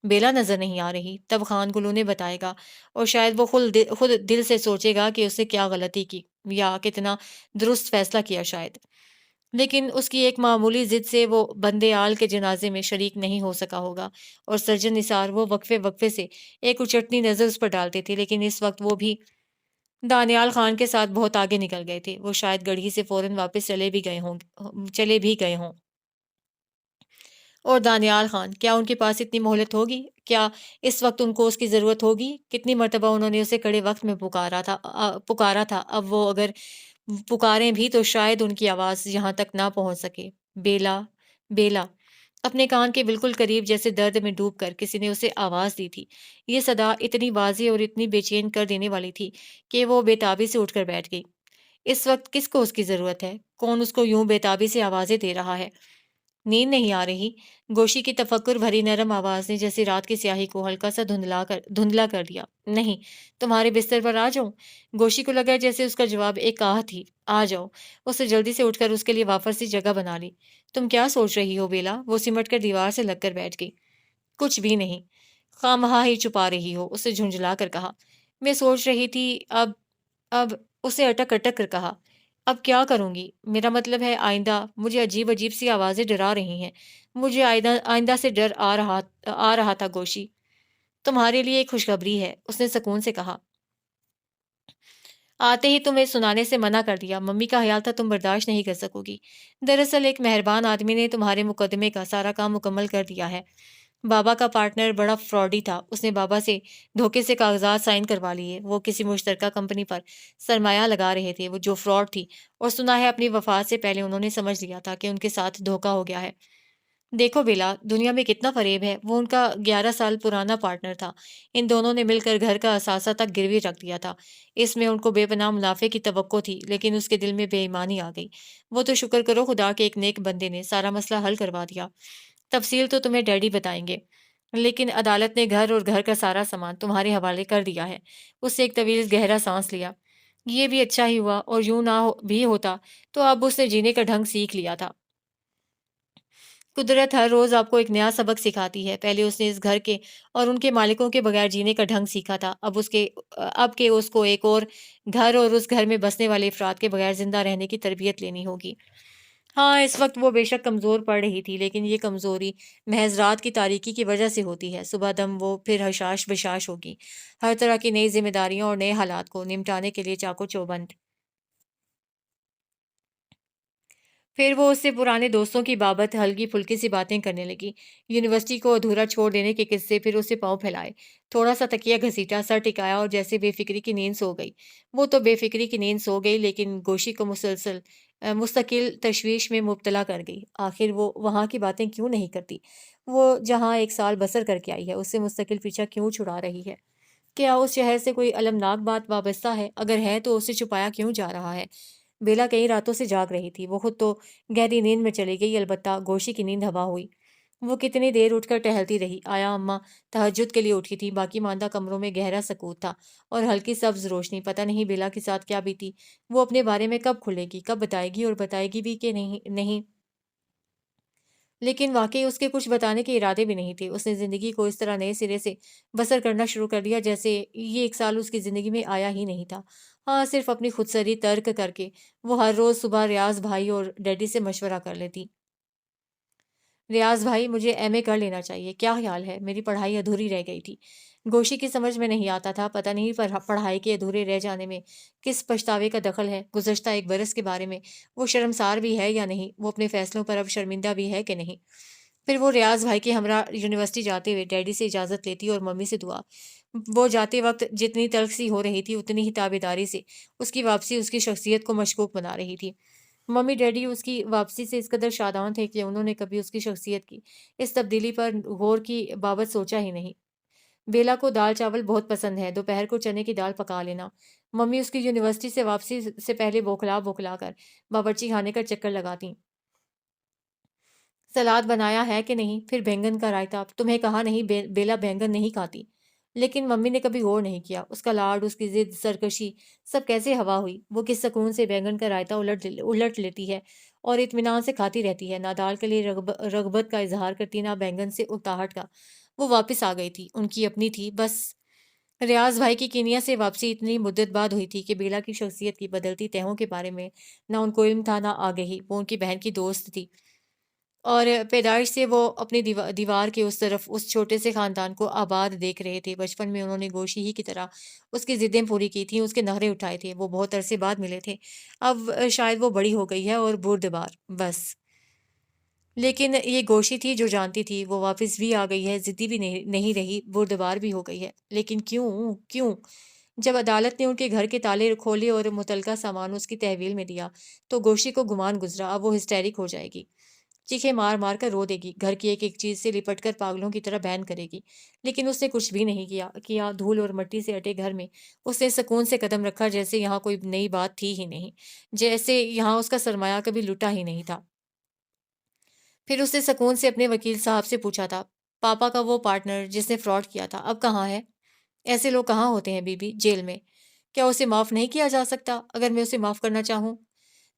بیلا نظر نہیں آ رہی، تب خان گل انہیں بتائے گا اور شاید وہ خود دل سے سوچے گا کہ اس نے کیا غلطی کی یا کتنا درست فیصلہ کیا شاید، لیکن اس کی ایک معمولی ضد سے وہ بندے آل کے جنازے میں شریک نہیں ہو سکا ہوگا، اور سرجن نثار وہ وقفے وقفے سے ایک اچٹنی نظر اس پر ڈالتے تھے، لیکن اس وقت وہ بھی دانیال خان کے ساتھ بہت آگے نکل گئے تھے، وہ شاید گڑھی سے فوراً واپس چلے بھی گئے ہوں۔ اور دانیال خان، کیا ان کے پاس اتنی مہلت ہوگی؟ کیا اس وقت ان کو اس کی ضرورت ہوگی؟ کتنی مرتبہ انہوں نے اسے کڑے وقت میں پکارا تھا، اب وہ اگر پکاریں بھی تو شاید ان کی آواز یہاں تک نہ پہنچ سکے۔ بیلا، بیلا، اپنے کان کے بالکل قریب جیسے درد میں ڈوب کر کسی نے اسے آواز دی تھی۔ یہ صدا اتنی واضح اور اتنی بے چین کر دینے والی تھی کہ وہ بے تابی سے اٹھ کر بیٹھ گئی۔ اس وقت کس کو اس کی ضرورت ہے؟ کون اس کو یوں بے تابی سے آوازیں دے رہا ہے؟ نیند نہیں آ رہی؟ گوشی کی تفکر بھری نرم آواز نے جیسے رات کی سیاہی کو ہلکا سا دھندلا کر دیا۔ نہیں، تمہارے بستر پر آ جاؤں؟ گوشی کو لگا جیسے اس کا جواب ایک آہت ہی، آ جاؤ۔ اس نے جلدی سے اٹھ کر اس کے لیے وافر سی جگہ بنا لی۔ تم کیا سوچ رہی ہو بیلا؟ وہ سمٹ کر دیوار سے لگ کر بیٹھ گئی۔ کچھ بھی نہیں، خواہ ہی چھپا رہی ہو، اسے جھنجھلا کر کہا۔ میں سوچ رہی تھی اب اسے اٹک اٹک کر کہا، اب کیا کروں گی؟ میرا مطلب ہے آئندہ مجھے عجیب عجیب سی آوازیں ڈرا رہی ہیں۔ مجھے آئندہ سے ڈر آ رہا تھا گوشی۔ تمہارے لیے ایک خوشخبری ہے، اس نے سکون سے کہا۔ آتے ہی تمہیں سنانے سے منع کر دیا، ممی کا خیال تھا تم برداشت نہیں کر سکو گی۔ دراصل ایک مہربان آدمی نے تمہارے مقدمے کا سارا کام مکمل کر دیا ہے۔ بابا کا پارٹنر بڑا فراڈی تھا، اس نے بابا سے دھوکے سے کاغذات سائن کروا لیے۔ وہ کسی مشترکہ کمپنی پر سرمایہ لگا رہے تھے وہ جو فراڈ تھی، اور سنا ہے اپنی وفات سے پہلے انہوں نے سمجھ لیا تھا کہ ان کے ساتھ دھوکا ہو گیا ہے۔ دیکھو بیلا، دنیا میں کتنا فریب ہے۔ وہ ان کا 11 سال پرانا پارٹنر تھا، ان دونوں نے مل کر گھر کا اثاثہ تک گروی رکھ دیا تھا۔ اس میں ان کو بے پناہ منافع کی توقع تھی، لیکن اس کے دل میں بے ایمانی آ گئی۔ وہ تو شکر کرو خدا کے ایک نیک بندے نے سارا مسئلہ حل کروا دیا۔ تفصیل تو تمہیں ڈیڈی بتائیں گے، لیکن عدالت نے گھر اور گھر کا سارا سامان تمہارے حوالے کر دیا ہے۔ اس سے ایک طویل گہرا سانس لیا۔ یہ بھی اچھا ہی ہوا، اور یوں نہ بھی ہوتا تو اب اس نے جینے کا ڈھنگ سیکھ لیا تھا۔ قدرت ہر روز آپ کو ایک نیا سبق سکھاتی ہے۔ پہلے اس نے اس گھر کے اور ان کے مالکوں کے بغیر جینے کا ڈھنگ سیکھا تھا، اب کہ اس کو ایک اور گھر اور اس گھر میں بسنے والے افراد کے بغیر زندہ رہنے کی تربیت لینی ہوگی۔ ہاں، اس وقت وہ بے شک کمزور پڑ رہی تھی، لیکن یہ کمزوری محض رات کی تاریکی کی وجہ سے ہوتی ہے۔ صبح دم وہ پھر حشاش بشاش ہوگی، ہر طرح کی نئی ذمہ داریوں اور نئے حالات کو نمٹانے کے لیے چاقو چوبند۔ پھر وہ اس سے پرانے دوستوں کی بابت ہلکی پھلکی سی باتیں کرنے لگی، یونیورسٹی کو ادھورا چھوڑ دینے کے قصے، پھر اسے پاؤں پھیلائے، تھوڑا سا تکیہ گھسیٹا، سر ٹکایا اور جیسے بے فکری کی نیند سو گئی۔ وہ تو بے فکری کی نیند سو گئی، لیکن گوشی کو مستقل تشویش میں مبتلا کر گئی۔ آخر وہ وہاں کی باتیں کیوں نہیں کرتی؟ وہ جہاں 1 سال بسر کر کے آئی ہے، اس سے مستقل پیچھا کیوں چھڑا رہی ہے؟ کیا اس شہر سے کوئی المناک بات وابستہ ہے؟ اگر ہے تو اسے چھپایا کیوں جا رہا ہے؟ بیلا کئی راتوں سے جاگ رہی تھی، وہ خود تو گہری نیند میں چلی گئی، البتہ گوشی کی نیند ہوا ہوئی۔ وہ کتنی دیر اٹھ کر ٹہلتی رہی۔ آیا اماں تہجد کے لیے اٹھی تھی، باقی ماندہ کمروں میں گہرا سکوت تھا اور ہلکی سبز روشنی۔ پتہ نہیں بیلا کے ساتھ کیا بیتی، وہ اپنے بارے میں کب کھلے گی، کب بتائے گی، اور بتائے گی بھی کہ نہیں، لیکن واقعی اس کے کچھ بتانے کے ارادے بھی نہیں تھے۔ اس نے زندگی کو اس طرح نئے سرے سے بسر کرنا شروع کر دیا جیسے یہ 1 سال اس کی زندگی میں آیا ہی نہیں تھا۔ ہاں، صرف اپنی خودسری ترک کر کے وہ ہر روز صبح ریاض بھائی اور ڈیڈی سے مشورہ کر لیتی۔ ریاض بھائی، مجھے ایم اے کر لینا چاہیے، کیا خیال ہے؟ میری پڑھائی ادھوری رہ گئی تھی۔ گوشی کی سمجھ میں نہیں آتا تھا، پتہ نہیں پڑھائی کے ادھورے رہ جانے میں کس پچھتاوے کا دخل ہے۔ گزشتہ 1 برس کے بارے میں وہ شرمسار بھی ہے یا نہیں؟ وہ اپنے فیصلوں پر اب شرمندہ بھی ہے کہ نہیں؟ پھر وہ ریاض بھائی کے ہمراہ یونیورسٹی جاتے ہوئے ڈیڈی سے اجازت لیتی اور ممی سے دعا۔ وہ جاتے وقت جتنی تلخ سی ہو رہی تھی، اتنی ہی تابیداری سے اس کی واپسی اس کی شخصیت کو مشکوک بنا رہی تھی۔ ممی ڈیڈی اس کی واپسی سے اس قدر شاداں تھے کہ انہوں نے کبھی اس کی شخصیت کی اس تبدیلی پر غور کی بابت سوچا ہی نہیں۔ بیلا کو دال چاول بہت پسند ہے، دوپہر کو چنے کی دال پکا لینا۔ ممی اس کی یونیورسٹی سے واپسی سے پہلے بوکھلا بوکھلا کر باورچی خانے کا چکر لگاتی۔ سلاد بنایا ہے کہ نہیں؟ پھر بینگن کا رائتا، تمہیں کہا نہیں بیلا بینگن نہیں کھاتی؟ لیکن ممی نے کبھی غور نہیں کیا، اس کا لاڈ، اس کی ضد، سرکشی، سب کیسے ہوا ہوئی۔ وہ کس سکون سے بینگن کا رائتا الٹ لیتی ہے اور اطمینان سے کھاتی رہتی ہے، نہ دال کے لیے رغبت کا اظہار کرتی، نہ بینگن سے اکتاہٹ کا۔ وہ واپس آ گئی تھی، ان کی اپنی تھی، بس۔ ریاض بھائی کی کینیا سے واپسی اتنی مدت بعد ہوئی تھی کہ بیلا کی شخصیت کی بدلتی تہوں کے بارے میں نہ ان کو علم تھا نہ آگہی۔ وہ ان کی بہن کی دوست تھی اور پیدائش سے وہ اپنی دیوار کے اس طرف اس چھوٹے سے خاندان کو آباد دیکھ رہے تھے۔ بچپن میں انہوں نے گوشی ہی کی طرح اس کی ضدیں پوری کی تھیں، اس کے نخرے اٹھائے تھے۔ وہ بہت عرصے بعد ملے تھے۔ اب شاید وہ بڑی ہو گئی ہے اور بردبار، بس۔ لیکن یہ گوشی تھی جو جانتی تھی وہ واپس بھی آ گئی ہے، ضدی بھی نہیں رہی، بردبار بھی ہو گئی ہے۔ لیکن کیوں؟ جب عدالت نے ان کے گھر کے تالے کھولے اور متعلقہ سامان اس کی تحویل میں دیا تو گوشی کو گمان گزرا اب وہ ہسٹیرک ہو جائے گی، چیخے مار مار کر رو دے گی، گھر کی ایک ایک چیز سے لپٹ کر پاگلوں کی طرح بہن کرے گی۔ لیکن اس نے کچھ بھی نہیں کیا دھول اور مٹی سے اٹے گھر میں اس نے سکون سے قدم رکھا، جیسے یہاں کوئی نئی بات تھی ہی نہیں، جیسے یہاں اس کا سرمایہ کبھی لٹا ہی نہیں تھا۔ پھر اس نے سکون سے اپنے وکیل صاحب سے پوچھا تھا، پاپا کا وہ پارٹنر جس نے فراڈ کیا تھا اب کہاں ہے؟ ایسے لوگ کہاں ہوتے ہیں بی بی؟ جیل میں۔ کیا اسے معاف نہیں کیا جا سکتا اگر میں اسے معاف کرنا چاہوں؟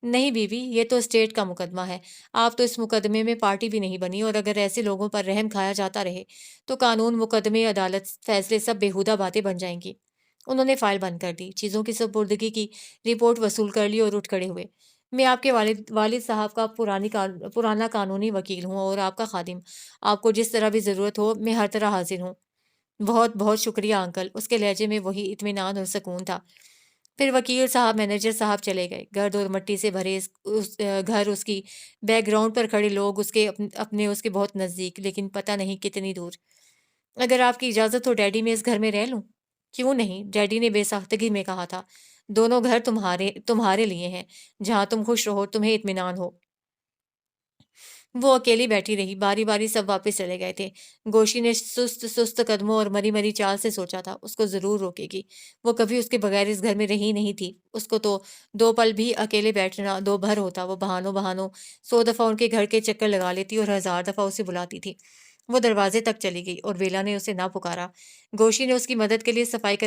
نہیں بی بی، یہ تو اسٹیٹ کا مقدمہ ہے، آپ تو اس مقدمے میں پارٹی بھی نہیں بنی، اور اگر ایسے لوگوں پر رحم کھایا جاتا رہے تو قانون، مقدمے، عدالت، فیصلے سب بیہودہ باتیں بن جائیں گی۔ انہوں نے فائل بند کر دی، چیزوں کی سپردگی کی رپورٹ وصول کر لی اور اٹھ کھڑے ہوئے۔ میں آپ کے والد صاحب کا پرانا قانونی وکیل ہوں اور آپ کا خادم، آپ کو جس طرح بھی ضرورت ہو میں ہر طرح حاضر ہوں۔ بہت بہت شکریہ انکل، اس کے لہجے میں وہی اطمینان اور سکون تھا۔ پھر وکیل صاحب، مینیجر صاحب چلے گئے۔ گرد اور مٹی سے بھرے گھر، اس کی بیک گراؤنڈ پر کھڑے لوگ، اس کے اپنے اس کے بہت نزدیک لیکن پتہ نہیں کتنی دور۔ اگر آپ کی اجازت ہو ڈیڈی، میں اس گھر میں رہ لوں؟ کیوں نہیں؟ ڈیڈی نے بے ساختگی میں کہا تھا۔ دونوں گھر تمہارے لیے ہیں، جہاں تم خوش رہو، تمہیں اطمینان ہو۔ وہ اکیلی بیٹھی رہی، باری باری سب واپس چلے گئے تھے۔ گوشی نے سست قدموں اور مری مری چال سے سوچا تھا اس کو ضرور روکے گی، وہ کبھی اس کے بغیر اس گھر میں رہی نہیں تھی۔ اس کو تو دو پل بھی اکیلے بیٹھنا دو بھر ہوتا۔ وہ بہانوں 100 دفعہ ان کے گھر کے چکر لگا لیتی اور 1000 دفعہ اسے بلاتی تھی۔ وہ دروازے تک چلی گئی اور بیلا نے اسے نہ پکارا۔ گوشی نے اس کی مدد کے لیے صفائی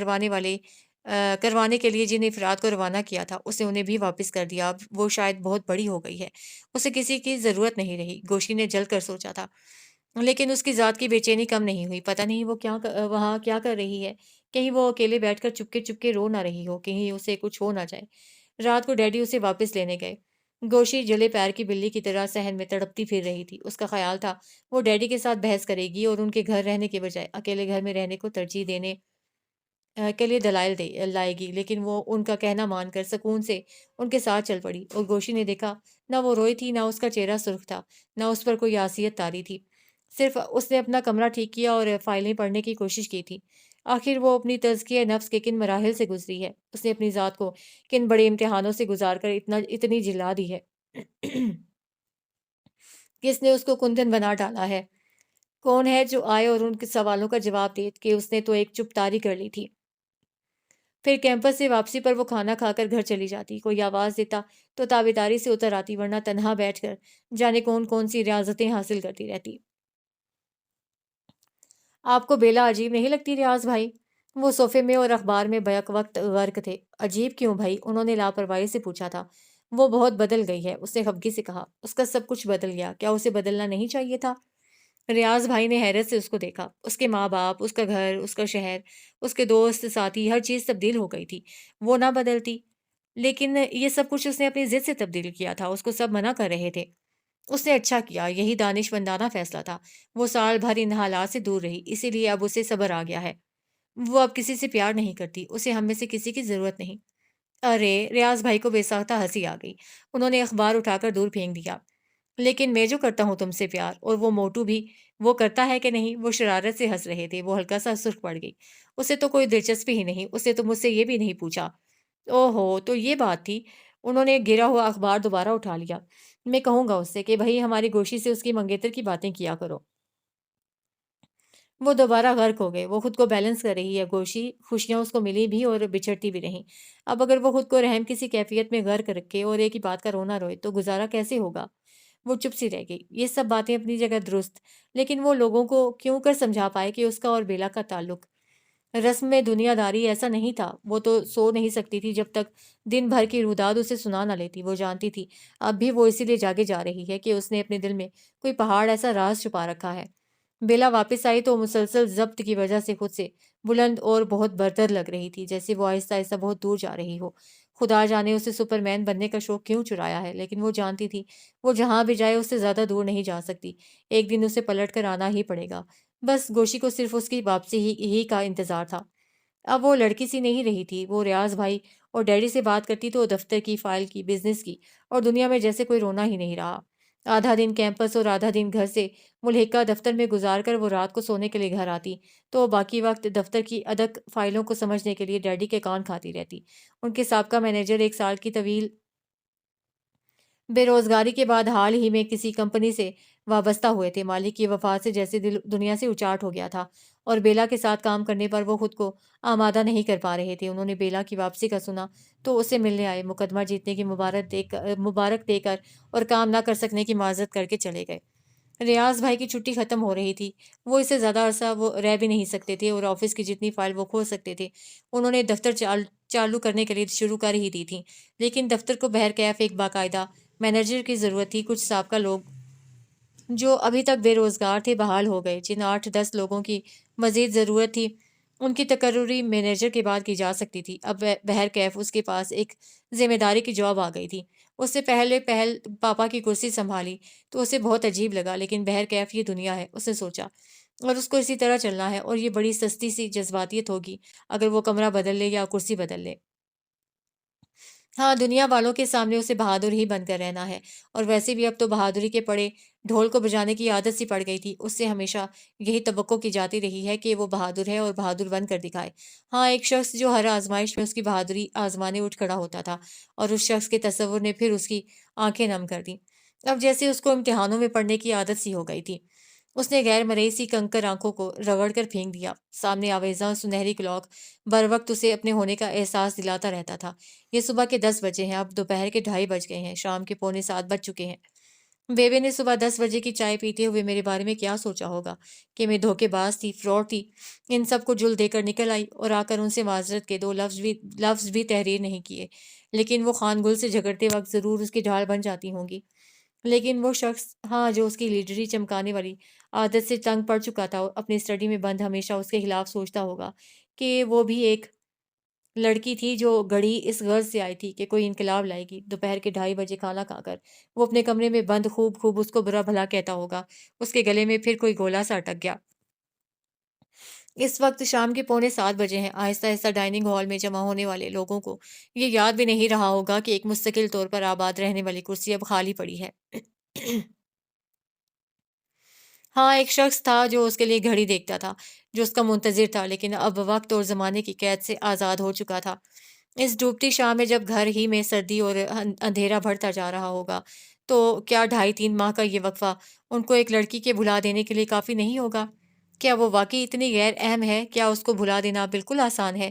کروانے کے لیے جن افراد کو روانہ کیا تھا اسے انہیں بھی واپس کر دیا۔ اب وہ شاید بہت بڑی ہو گئی ہے، اسے کسی کی ضرورت نہیں رہی، گوشی نے جل کر سوچا تھا۔ لیکن اس کی ذات کی بے چینی کم نہیں ہوئی۔ پتہ نہیں وہ وہاں کیا کر رہی ہے، کہیں وہ اکیلے بیٹھ کر چپکے چپکے رو نہ رہی ہو، کہیں اسے کچھ ہو نہ جائے۔ رات کو ڈیڈی اسے واپس لینے گئے۔ گوشی جلے پیر کی بلی کی طرح صحن میں تڑپتی پھر رہی تھی۔ اس کا خیال تھا وہ ڈیڈی کے ساتھ بحث کرے گی اور ان کے گھر رہنے کے بجائے اکیلے گھر میں رہنے کو ترجیح دینے کے لیے دلائل لائے گی، لیکن وہ ان کا کہنا مان کر سکون سے ان کے ساتھ چل پڑی۔ اور گوشی نے دیکھا نہ وہ روئی تھی، نہ اس کا چہرہ سرخ تھا، نہ اس پر کوئی آسیت طاری تھی۔ صرف اس نے اپنا کمرہ ٹھیک کیا اور فائلیں پڑھنے کی کوشش کی تھی۔ آخر وہ اپنی تزکیہ نفس کے کن مراحل سے گزری ہے، اس نے اپنی ذات کو کن بڑے امتحانوں سے گزار کر اتنی جلا دی ہے۔ کس نے اس کو کندن بنا ڈالا ہے؟ کون ہے جو آئے اور ان کے سوالوں کا جواب دے کہ اس نے تو ایک چپ تاری کر لی تھی۔ پھر کیمپس سے واپسی پر وہ کھانا کھا کر گھر چلی جاتی، کوئی آواز دیتا تو تابیداری سے اتر آتی، ورنہ تنہا بیٹھ کر جانے کون سی ریاضتیں حاصل کرتی رہتی۔ آپ کو بیلا عجیب نہیں لگتی ریاض بھائی؟ وہ صوفے میں اور اخبار میں بیک وقت غرق تھے۔ عجیب کیوں بھائی؟ انہوں نے لاپرواہی سے پوچھا تھا۔ وہ بہت بدل گئی ہے، اس نے خفگی سے کہا۔ اس کا سب کچھ بدل گیا، کیا اسے بدلنا نہیں چاہیے تھا؟ ریاض بھائی نے حیرت سے اس کو دیکھا۔ اس کے ماں باپ، اس کا گھر، اس کا شہر، اس کے دوست ساتھی، ہر چیز تبدیل ہو گئی تھی، وہ نہ بدلتی؟ لیکن یہ سب کچھ اس نے اپنی ضد سے تبدیل کیا تھا، اس کو سب منع کر رہے تھے۔ اس نے اچھا کیا، یہی دانشمندانہ فیصلہ تھا۔ وہ سال بھر ان حالات سے دور رہی، اسی لیے اب اسے صبر آ گیا ہے۔ وہ اب کسی سے پیار نہیں کرتی، اسے ہم میں سے کسی کی ضرورت نہیں۔ ارے! ریاض بھائی کو بے ساختہ ہنسی آ گئی، انہوں نے اخبار اٹھا کر دور پھینک دیا۔ لیکن میں جو کرتا ہوں تم سے پیار، اور وہ موٹو بھی، وہ کرتا ہے کہ نہیں؟ وہ شرارت سے ہنس رہے تھے۔ وہ ہلکا سا سرخ پڑ گئی۔ اسے تو کوئی دلچسپی ہی نہیں، اسے تو مجھ سے یہ بھی نہیں پوچھا۔ او ہو، تو یہ بات تھی۔ انہوں نے گرا ہوا اخبار دوبارہ اٹھا لیا۔ میں کہوں گا اس سے کہ بھئی ہماری گوشی سے اس کی منگیتر کی باتیں کیا کرو۔ وہ دوبارہ غرق ہو گئے۔ وہ خود کو بیلنس کر رہی ہے گوشی، خوشیاں اس کو ملی بھی اور بچھڑتی بھی رہیں۔ اب اگر وہ خود کو رحم کسی کیفیت میں غرق رکھے اور ایک ہی بات کا رونا روئے تو گزارا کیسے ہوگا؟ وہ چپ سی رہ گئی۔ یہ سب باتیں اپنی جگہ درست، لیکن وہ لوگوں کو کیوں کر سمجھا پائے کہ اس کا اور بیلا کا تعلق رسم میں دنیا داری ایسا نہیں تھا۔ وہ تو سو نہیں سکتی تھی جب تک دن بھر کی روداد اسے سنا نہ لیتی۔ وہ جانتی تھی اب بھی وہ اسی لیے جاگے جا رہی ہے کہ اس نے اپنے دل میں کوئی پہاڑ ایسا راز چھپا رکھا ہے۔ بیلا واپس آئی تو مسلسل ضبط کی وجہ سے خود سے بلند اور بہت برتر لگ رہی تھی، جیسے وہ آہستہ آہستہ بہت دور جا رہی ہو۔ خدا جانے اسے سپرمین بننے کا شوق کیوں چرایا ہے، لیکن وہ جانتی تھی وہ جہاں بھی جائے اس سے زیادہ دور نہیں جا سکتی۔ ایک دن اسے پلٹ کر آنا ہی پڑے گا۔ بس گوشی کو صرف اس کی واپسی ہی کا انتظار تھا۔ اب وہ لڑکی سی نہیں رہی تھی۔ وہ ریاض بھائی اور ڈیڈی سے بات کرتی تو دفتر کی، فائل کی، بزنس کی، اور دنیا میں جیسے کوئی رونا ہی نہیں رہا۔ آدھا دن کیمپس اور آدھا دن گھر سے ملحقہ دفتر میں گزار کر وہ رات کو سونے کے لیے گھر آتی تو باقی وقت دفتر کی ادک فائلوں کو سمجھنے کے لیے ڈیڈی کے کان کھاتی رہتی۔ ان کے سابقہ مینیجر 1 سال کی طویل بے روزگاری کے بعد حال ہی میں کسی کمپنی سے وابستہ ہوئے تھے۔ مالک کی وفات سے جیسے دل دنیا سے اچاٹ ہو گیا تھا اور بیلا کے ساتھ کام کرنے پر وہ خود کو آمادہ نہیں کر پا رہے تھے۔ انہوں نے بیلا کی واپسی کا سنا تو اسے ملنے آئے، مقدمہ جیتنے کی مبارک دے کر اور کام نہ کر سکنے کی معذرت کر کے چلے گئے۔ ریاض بھائی کی چھٹی ختم ہو رہی تھی۔ وہ اس سے زیادہ عرصہ وہ رہ بھی نہیں سکتے تھے اور آفس کی جتنی فائل وہ کھول سکتے تھے انہوں نے دفتر چالو کرنے کے لیے شروع کر ہی دی تھی، لیکن دفتر کو بہرکیف ایک باقاعدہ مینیجر کی ضرورت تھی۔ کچھ سابقہ لوگ جو ابھی تک بے روزگار تھے بحال ہو گئے۔ جن 8-10 لوگوں کی مزید ضرورت تھی ان کی تقرری مینیجر کے بعد کی جا سکتی تھی۔ اب بہرکیف اس کے پاس ایک ذمہ داری کی جاب آ گئی تھی۔ اس سے پہل پاپا کی کرسی سنبھالی تو اسے بہت عجیب لگا، لیکن بہرکیف یہ دنیا ہے، اس نے سوچا، اور اس کو اسی طرح چلنا ہے، اور یہ بڑی سستی سی جذباتیت ہوگی اگر وہ کمرہ بدل لے یا کرسی بدل لے۔ ہاں، دنیا والوں کے سامنے اسے بہادر ہی بن کر رہنا ہے، اور ویسے بھی اب تو بہادری کے پڑے ڈھول کو بجانے کی عادت سی پڑ گئی تھی۔ اس سے ہمیشہ یہی توقع کی جاتی رہی ہے کہ وہ بہادر ہے اور بہادر بن کر دکھائے۔ ہاں، ایک شخص جو ہر آزمائش میں اس کی بہادری آزمانے اٹھ کھڑا ہوتا تھا، اور اس شخص کے تصور نے پھر اس کی آنکھیں نم کر دیں۔ اب جیسے اس کو امتحانوں میں پڑھنے کی عادت سی ہو گئی تھی۔ اس نے غیر مرئی سی کنکر آنکھوں کو رگڑ کر پھینک دیا۔ سامنے آویزاں سنہری کلاک بر وقت اسے اپنے ہونے کا احساس دلاتا رہتا تھا۔ یہ صبح کے 10 بجے ہیں، اب دوپہر کے 2:30 بج گئے ہیں، شام کے 6:45 بج چکے ہیں۔ بیبے نے صبح 10 بجے کی چائے پیتے ہوئے میرے بارے میں کیا سوچا ہوگا کہ میں دھوکے باز تھی، فراڈ تھی۔ ان سب کو جل دے کر نکل آئی اور آ کر ان سے معذرت کے 2 لفظ بھی تحریر نہیں کیے، لیکن وہ خان گل سے جھگڑتے وقت ضرور اس کی ڈھال بن جاتی ہوں گی۔ لیکن وہ شخص، ہاں، جو اس کی لیڈری چمکانے والی عادت سے تنگ پڑ چکا تھا، اپنی اسٹڈی میں بند ہمیشہ اس کے خلاف سوچتا ہوگا کہ وہ بھی ایک لڑکی تھی جو گھڑی اس غرض سے آئی تھی کہ کوئی انقلاب لائے گی۔ دوپہر کے 2:30 بجے کھانا کھا کر وہ اپنے کمرے میں بند خوب اس کو برا بھلا کہتا ہوگا۔ اس کے گلے میں پھر کوئی گولا سا اٹک گیا۔ اس وقت شام کے 6:45 بجے ہیں۔ آہستہ آہستہ ڈائننگ ہال میں جمع ہونے والے لوگوں کو یہ یاد بھی نہیں رہا ہوگا کہ ایک مستقل طور پر آباد رہنے والی کرسی اب خالی پڑی ہے۔ ہاں، ایک شخص تھا جو اس کے لیے گھڑی دیکھتا تھا، جو اس کا منتظر تھا، لیکن اب وقت اور زمانے کی قید سے آزاد ہو چکا تھا۔ اس ڈوبتی شام میں جب گھر ہی میں سردی اور اندھیرا بڑھتا جا رہا ہوگا تو کیا 2.5-3 ماہ کا یہ وقفہ ان کو ایک لڑکی کے بھلا دینے کے لیے کافی نہیں ہوگا؟ کیا وہ واقعی اتنی غیر اہم ہے؟ کیا اس کو بھلا دینا بالکل آسان ہے؟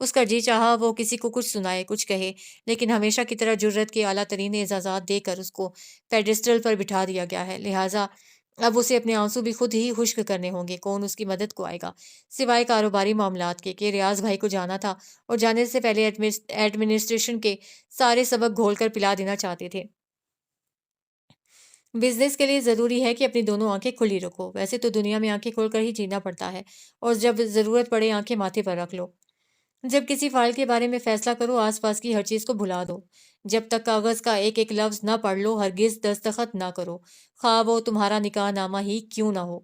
اس کا جی چاہا وہ کسی کو کچھ سنائے، کچھ کہے، لیکن ہمیشہ کی طرح جرت کے اعلیٰ ترین اعزازات دے کر اس کو پیڈسٹل پر بٹھا دیا گیا ہے، لہٰذا اب اسے اپنے آنسو بھی خود ہی خشک کرنے ہوں گے۔ کون اس کی مدد کو آئے گا سوائے کاروباری معاملات کے؟ کہ ریاض بھائی کو جانا تھا اور جانے سے پہلے ایڈمنسٹریشن کے سارے سبق گھول کر پلا دینا چاہتے تھے۔ بزنس کے لیے ضروری ہے کہ اپنی دونوں آنکھیں کھلی رکھو۔ ویسے تو دنیا میں آنکھیں کھول کر ہی جینا پڑتا ہے، اور جب ضرورت پڑے آنکھیں ماتھے پر رکھ لو۔ جب کسی فائل کے بارے میں فیصلہ کرو، آس پاس کی ہر چیز کو بھلا دو۔ جب تک کاغذ کا ایک ایک لفظ نہ پڑھ لو، ہرگز دستخط نہ کرو، خواہ وہ تمہارا نکاح نامہ ہی کیوں نہ ہو۔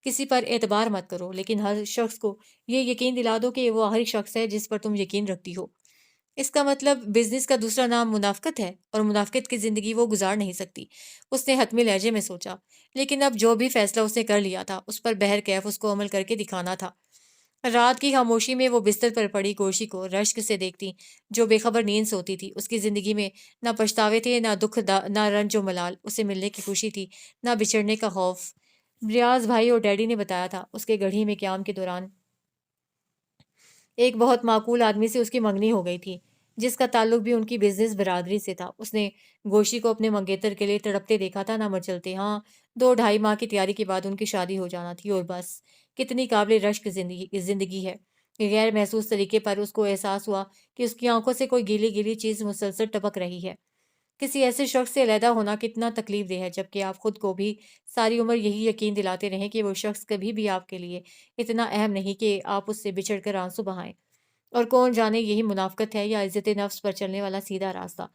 کسی پر اعتبار مت کرو، لیکن ہر شخص کو یہ یقین دلا دو کہ وہ آخری شخص ہے جس پر تم یقین رکھتی ہو۔ اس کا مطلب بزنس کا دوسرا نام منافقت ہے، اور منافقت کی زندگی وہ گزار نہیں سکتی، اس نے حتمی لہجے میں سوچا۔ لیکن اب جو بھی فیصلہ اس نے کر لیا تھا اس پر بہرکیف اس کو عمل کر کے دکھانا تھا۔ رات کی خاموشی میں وہ بستر پر پڑی گوشی کو رشک سے دیکھتی، جو بے خبر نیند سوتی تھی۔ اس کی زندگی میں نہ پچھتاوے تھے، نہ دکھ نہ رنج و ملال۔ اسے ملنے کی خوشی تھی، نہ بچھڑنے کا خوف۔ ریاض بھائی اور ڈیڈی نے بتایا تھا اس کے گڑھی میں قیام کے دوران ایک بہت معقول آدمی سے اس کی منگنی ہو گئی تھی، جس کا تعلق بھی ان کی بزنس برادری سے تھا۔ اس نے گوشی کو اپنے منگیتر کے لیے تڑپتے دیکھا تھا، نہ مچلتے۔ ہاں، 2 ڈھائی ماہ کی تیاری کے بعد ان کی شادی ہو جانا تھی، اور بس۔ کتنی قابل رشک زندگی ہے! غیر محسوس طریقے پر اس کو احساس ہوا کہ اس کی آنکھوں سے کوئی گیلی گیلی چیز مسلسل ٹپک رہی ہے۔ کسی ایسے شخص سے علیحدہ ہونا کتنا تکلیف دہ ہے، جبکہ آپ خود کو بھی ساری عمر یہی یقین دلاتے رہیں کہ وہ شخص کبھی بھی آپ کے لیے اتنا اہم نہیں کہ آپ اس سے بچھڑ کر آنسو بہائیں۔ اور کون جانے یہی منافقت ہے یا عزت نفس پر چلنے والا سیدھا راستہ۔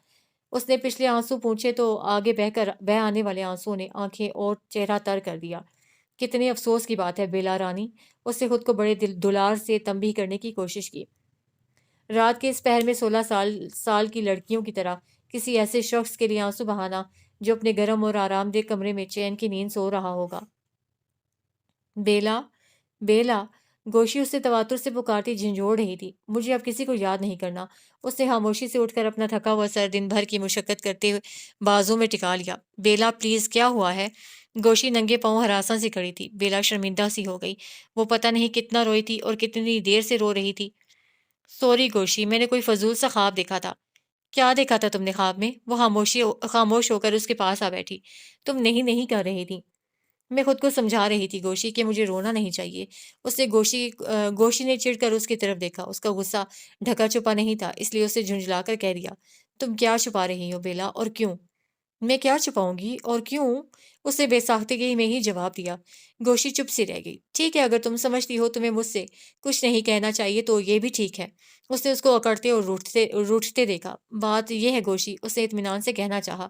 اس نے پچھلے آنسو پونچھے تو آگے بہ آنے والے آنسو نے آنکھیں اور چہرہ تر کر دیا۔ کتنے افسوس کی بات ہے بیلا رانی، اس نے خود کو بڑے دلار سے تنبیہ کرنے کی کوشش کی۔ رات کے اس پہر میں 16 سال کی لڑکیوں کی طرح کسی ایسے شخص کے لیے آنسو بہانا جو اپنے گرم اور آرام دہ کمرے میں چین کی نیند سو رہا ہوگا۔ بیلا، بیلا، گوشی اسے تواتر سے پکارتی جھنجھوڑ رہی تھی۔ مجھے اب کسی کو یاد نہیں کرنا۔ اس نے خاموشی سے اٹھ کر اپنا تھکا ہوا سر دن بھر کی مشقت کرتے ہوئے بازو میں ٹکا لیا۔ بیلا پلیز، کیا ہوا ہے؟ گوشی ننگے پاؤں ہراساں سی کھڑی تھی۔ بیلا شرمندہ سی ہو گئی۔ وہ پتہ نہیں کتنا روئی تھی اور کتنی دیر سے رو رہی تھی۔ سوری گوشی، میں نے کوئی فضول سا خواب دیکھا تھا۔ کیا دیکھا تھا تم نے خواب میں؟ وہ خاموش ہو کر اس کے پاس آ بیٹھی۔ تم نہیں کر رہی تھی۔ میں خود کو سمجھا رہی تھی گوشی کہ مجھے رونا نہیں چاہیے۔ اس نے گوشی نے چڑ کر اس کی طرف دیکھا۔ اس کا غصہ ڈھکا چھپا نہیں تھا، اس لیے اسے جھنجھلا کر کہہ دیا، تم کیا چھپا رہی ہو بیلا، اور کیوں؟ میں کیا چھپاؤں گی اور کیوں؟ اس نے بے ساختگی میں ہی جواب دیا۔ گوشی چپ سی رہ گئی۔ ٹھیک ہے، اگر تم سمجھتی ہو تمہیں مجھ سے کچھ نہیں کہنا چاہیے تو یہ بھی ٹھیک ہے۔ اس نے اس کو اکڑتے اور روٹھتے دیکھا۔ بات یہ ہے گوشی، اس نے اطمینان سے کہنا چاہا،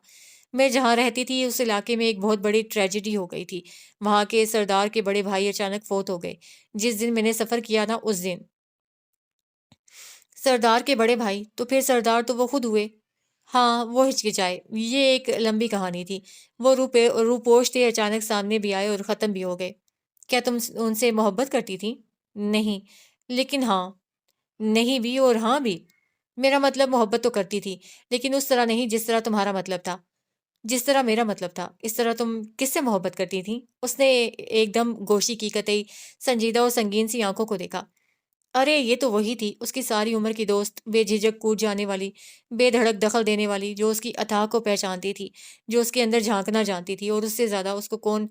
میں جہاں رہتی تھی اس علاقے میں ایک بہت بڑی ٹریجڈی ہو گئی تھی۔ وہاں کے سردار کے بڑے بھائی اچانک فوت ہو گئے۔ جس دن میں نے سفر کیا نا اس دن۔ سردار کے بڑے بھائی؟ تو پھر سردار تو وہ خود ہوئے۔ ہاں، وہ ہچکچائے۔ یہ ایک لمبی کہانی تھی۔ وہ روپوش تھے، اچانک سامنے بھی آئے اور ختم بھی ہو گئے۔ کیا تم ان سے محبت کرتی تھی؟ نہیں، لیکن ہاں۔ نہیں بھی اور ہاں بھی۔ میرا مطلب محبت تو کرتی تھی، لیکن اس طرح نہیں جس طرح تمہارا مطلب تھا۔ جس طرح میرا مطلب تھا۔ اس طرح تم کس سے محبت کرتی تھی؟ اس نے ایک دم گوشی کی قطعی سنجیدہ اور سنگین سی آنکھوں کو دیکھا۔ ارے یہ تو وہی تھی، اس کی ساری عمر کی دوست، بے جھجک کود جانے والی، بے دھڑک دخل دینے والی، جو اس کی اتھاہ کو پہچانتی تھی، جو اس کے اندر جھانکنا جانتی تھی، اور اس سے زیادہ اس کو کون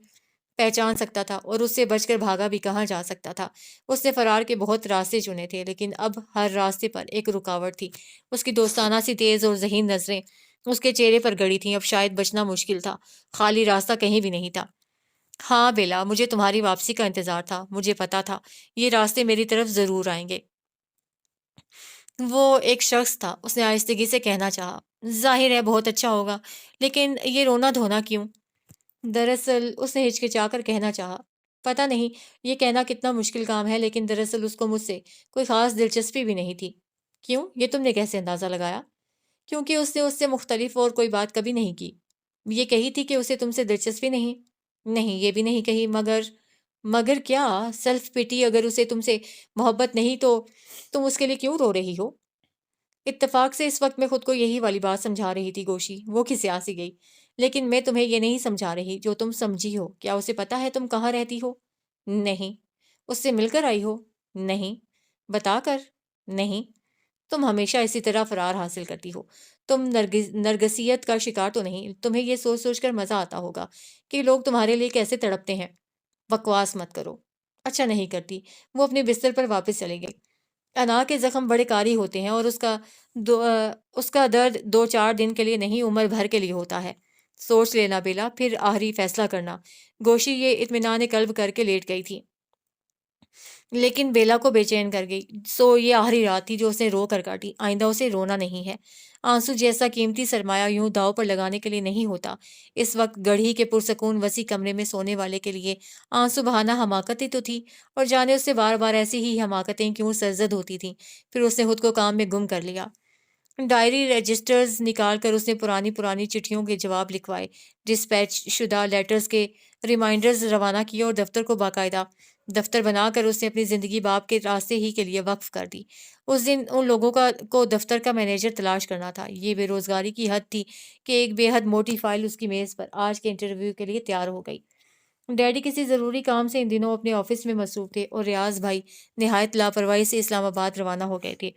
پہچان سکتا تھا، اور اس سے بچ کر بھاگا بھی کہاں جا سکتا تھا۔ اس نے فرار کے بہت راستے چنے تھے، لیکن اب ہر راستے پر ایک رکاوٹ تھی۔ اس کی دوستانہ سی تیز اور ذہین نظریں اس کے چہرے پر گڑی تھیں۔ اب شاید بچنا مشکل تھا، خالی راستہ کہیں بھی نہیں تھا۔ ہاں بیلا، مجھے تمہاری واپسی کا انتظار تھا۔ مجھے پتا تھا یہ راستے میری طرف ضرور آئیں گے۔ وہ ایک شخص تھا، اس نے آہستگی سے کہنا چاہا۔ ظاہر ہے بہت اچھا ہوگا، لیکن یہ رونا دھونا کیوں؟ دراصل اس نے ہچکچا کر کہنا چاہا، پتہ نہیں یہ کہنا کتنا مشکل کام ہے، لیکن دراصل اس کو مجھ سے کوئی خاص دلچسپی بھی نہیں تھی۔ کیوں؟ یہ تم نے کیسے اندازہ لگایا؟ کیونکہ اس نے اس سے مختلف اور کوئی بات کبھی نہیں کی۔ یہ کہی تھی کہ اسے تم سے دلچسپی نہیں؟ نہیں، یہ بھی نہیں کہی۔ مگر کیا؟ سیلف پٹی۔ اگر اسے تم سے محبت نہیں تو تم اس کے لیے کیوں رو رہی ہو؟ اتفاق سے اس وقت میں خود کو یہی والی بات سمجھا رہی تھی گوشی۔ وہ کھسیا سی گئی۔ لیکن میں تمہیں یہ نہیں سمجھا رہی جو تم سمجھی ہو۔ کیا اسے پتا ہے تم کہاں رہتی ہو؟ نہیں۔ اس سے مل کر آئی ہو؟ نہیں۔ بتا کر؟ نہیں۔ تم ہمیشہ اسی طرح فرار حاصل کرتی ہو۔ تم نرگسیت کا شکار تو نہیں؟ تمہیں یہ سوچ سوچ کر مزہ آتا ہوگا کہ لوگ تمہارے لیے کیسے تڑپتے ہیں۔ بکواس مت کرو۔ اچھا نہیں کرتی۔ وہ اپنے بستر پر واپس چلے گئی۔ انا کے زخم بڑے کاری ہوتے ہیں، اور اس کا درد 2-4 دن کے لیے نہیں، عمر بھر کے لیے ہوتا ہے۔ سوچ لینا بیلا، پھر آخری فیصلہ کرنا۔ گوشی یہ اطمینان قلب کر کے لیٹ گئی تھی، لیکن بیلا کو بے چین کر گئی۔ سو یہ آخری رات تھی جو اس نے رو کر کاٹی۔ آئندہ اسے رونا نہیں ہے۔ آنسو جیسا قیمتی سرمایہ یوں داؤ پر لگانے کے لیے نہیں ہوتا۔ اس وقت گڑھی کے پرسکون وسیع کمرے میں سونے والے کے لیے آنسو بہانا حماقت ہی تو تھی، اور جانے اس سے بار بار ایسی ہی حماقتیں کیوں سرزد ہوتی تھیں۔ پھر اس نے خود کو کام میں گم کر لیا۔ ڈائری رجسٹرز نکال کر اس نے پرانی چٹھیوں کے جواب لکھوائے، ڈسپیچ شدہ لیٹرز کے ریمائنڈرز روانہ کیے، اور دفتر کو باقاعدہ دفتر بنا کر اس نے اپنی زندگی باپ کے راستے ہی کے لیے وقف کر دی۔ اس دن ان لوگوں کو دفتر کا مینیجر تلاش کرنا تھا۔ یہ بے روزگاری کی حد تھی کہ ایک بے حد موٹی فائل اس کی میز پر آج کے انٹرویو کے لیے تیار ہو گئی۔ ڈیڈی کسی ضروری کام سے ان دنوں اپنے آفس میں مصروف تھے اور ریاض بھائی نہایت لاپرواہی سے اسلام آباد روانہ ہو گئے تھے۔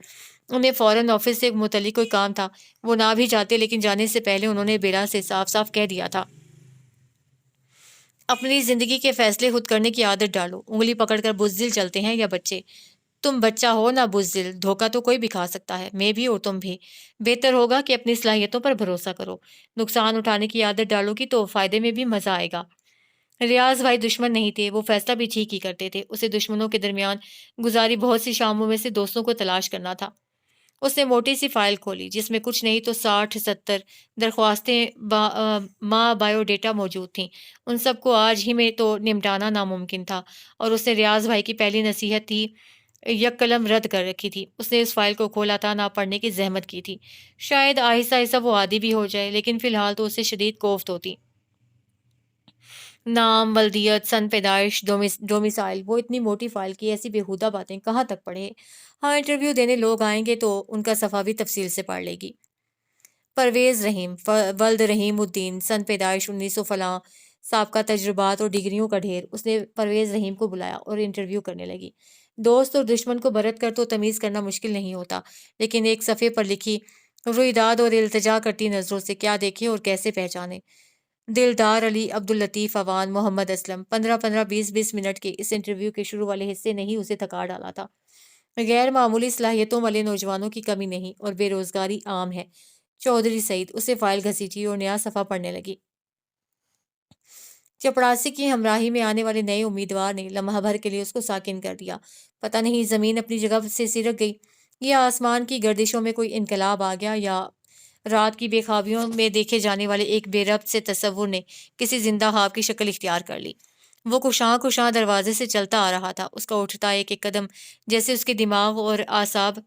انہیں فوراً آفس سے متعلق کوئی کام تھا، وہ نہ بھی چاہتے، لیکن جانے سے پہلے انہوں نے بیرا سے صاف صاف کہہ دیا تھا، اپنی زندگی کے فیصلے خود کرنے کی عادت ڈالو، انگلی پکڑ کر بزدل چلتے ہیں یا بچے؟ تم بچہ ہو نہ بزدل، دھوکہ تو کوئی بھی کھا سکتا ہے، میں بھی اور تم بھی۔ بہتر ہوگا کہ اپنی صلاحیتوں پر بھروسہ کرو، نقصان اٹھانے کی عادت ڈالو گی تو فائدے میں بھی مزہ آئے گا۔ ریاض بھائی دشمن نہیں تھے، وہ فیصلہ بھی ٹھیک ہی کرتے تھے۔ اسے دشمنوں کے درمیان گزاری بہت سی شاموں میں سے دوستوں کو تلاش کرنا تھا۔ اس نے موٹی سی فائل کھولی جس میں کچھ نہیں تو 60-70 درخواستیں ماں بایو ڈیٹا موجود تھیں۔ ان سب کو آج ہی میں تو نمٹانا ناممکن تھا، اور اس نے ریاض بھائی کی پہلی نصیحت تھی یک قلم رد کر رکھی تھی۔ اس نے اس فائل کو کھولا تھا، نہ پڑھنے کی زحمت کی تھی۔ شاید آہستہ آہستہ وہ عادی بھی ہو جائے، لیکن فی الحال تو اسے شدید کوفت ہوتی۔ نام، ولدیت، سن پیدائش، ڈومیسائل، وہ اتنی موٹی فائل کی ایسی بیہودہ باتیں کہاں تک پڑھے؟ ہاں، انٹرویو دینے لوگ آئیں گے تو ان کا صفحہ بھی تفصیل سے پڑھ لے گی۔ پرویز رحیم، ولد رحیم الدین، سن پیدائش 1900 فلاں، سابقہ تجربات اور ڈگریوں کا ڈھیر۔ اس نے پرویز رحیم کو بلایا اور انٹرویو کرنے لگی۔ دوست اور دشمن کو برت کر تو تمیز کرنا مشکل نہیں ہوتا، لیکن ایک صفحے پر لکھی رویداد اور التجا کرتی نظروں سے کیا دیکھیں اور کیسے پہچانے؟ دلدار علی، عبداللطیف اوان، محمد اسلم۔ 15-20 منٹ کے اس انٹرویو کے شروع والے حصے نے ہی اسے تھکا ڈالا تھا۔ غیر معمولی صلاحیتوں والے نوجوانوں کی کمی نہیں، اور بے روزگاری عام ہے۔ چودھری سعید، اسے فائل گھسیٹی اور نیا صفحہ پڑھنے لگی۔ چپڑاسی کی ہمراہی میں آنے والے نئے امیدوار نے لمحہ بھر کے لیے اس کو ساکن کر دیا۔ پتہ نہیں زمین اپنی جگہ سے سرک گئی، یا آسمان کی گردشوں میں کوئی انقلاب آ گیا، یا رات کی بے خوابیوں میں دیکھے جانے والے ایک بے ربط سے تصور نے کسی زندہ خواب کی شکل اختیار کر لی۔ وہ کشاں کشاں دروازے سے چلتا آ رہا تھا، اس کا اٹھتا ایک ایک قدم جیسے اس کے دماغ اور اعصاب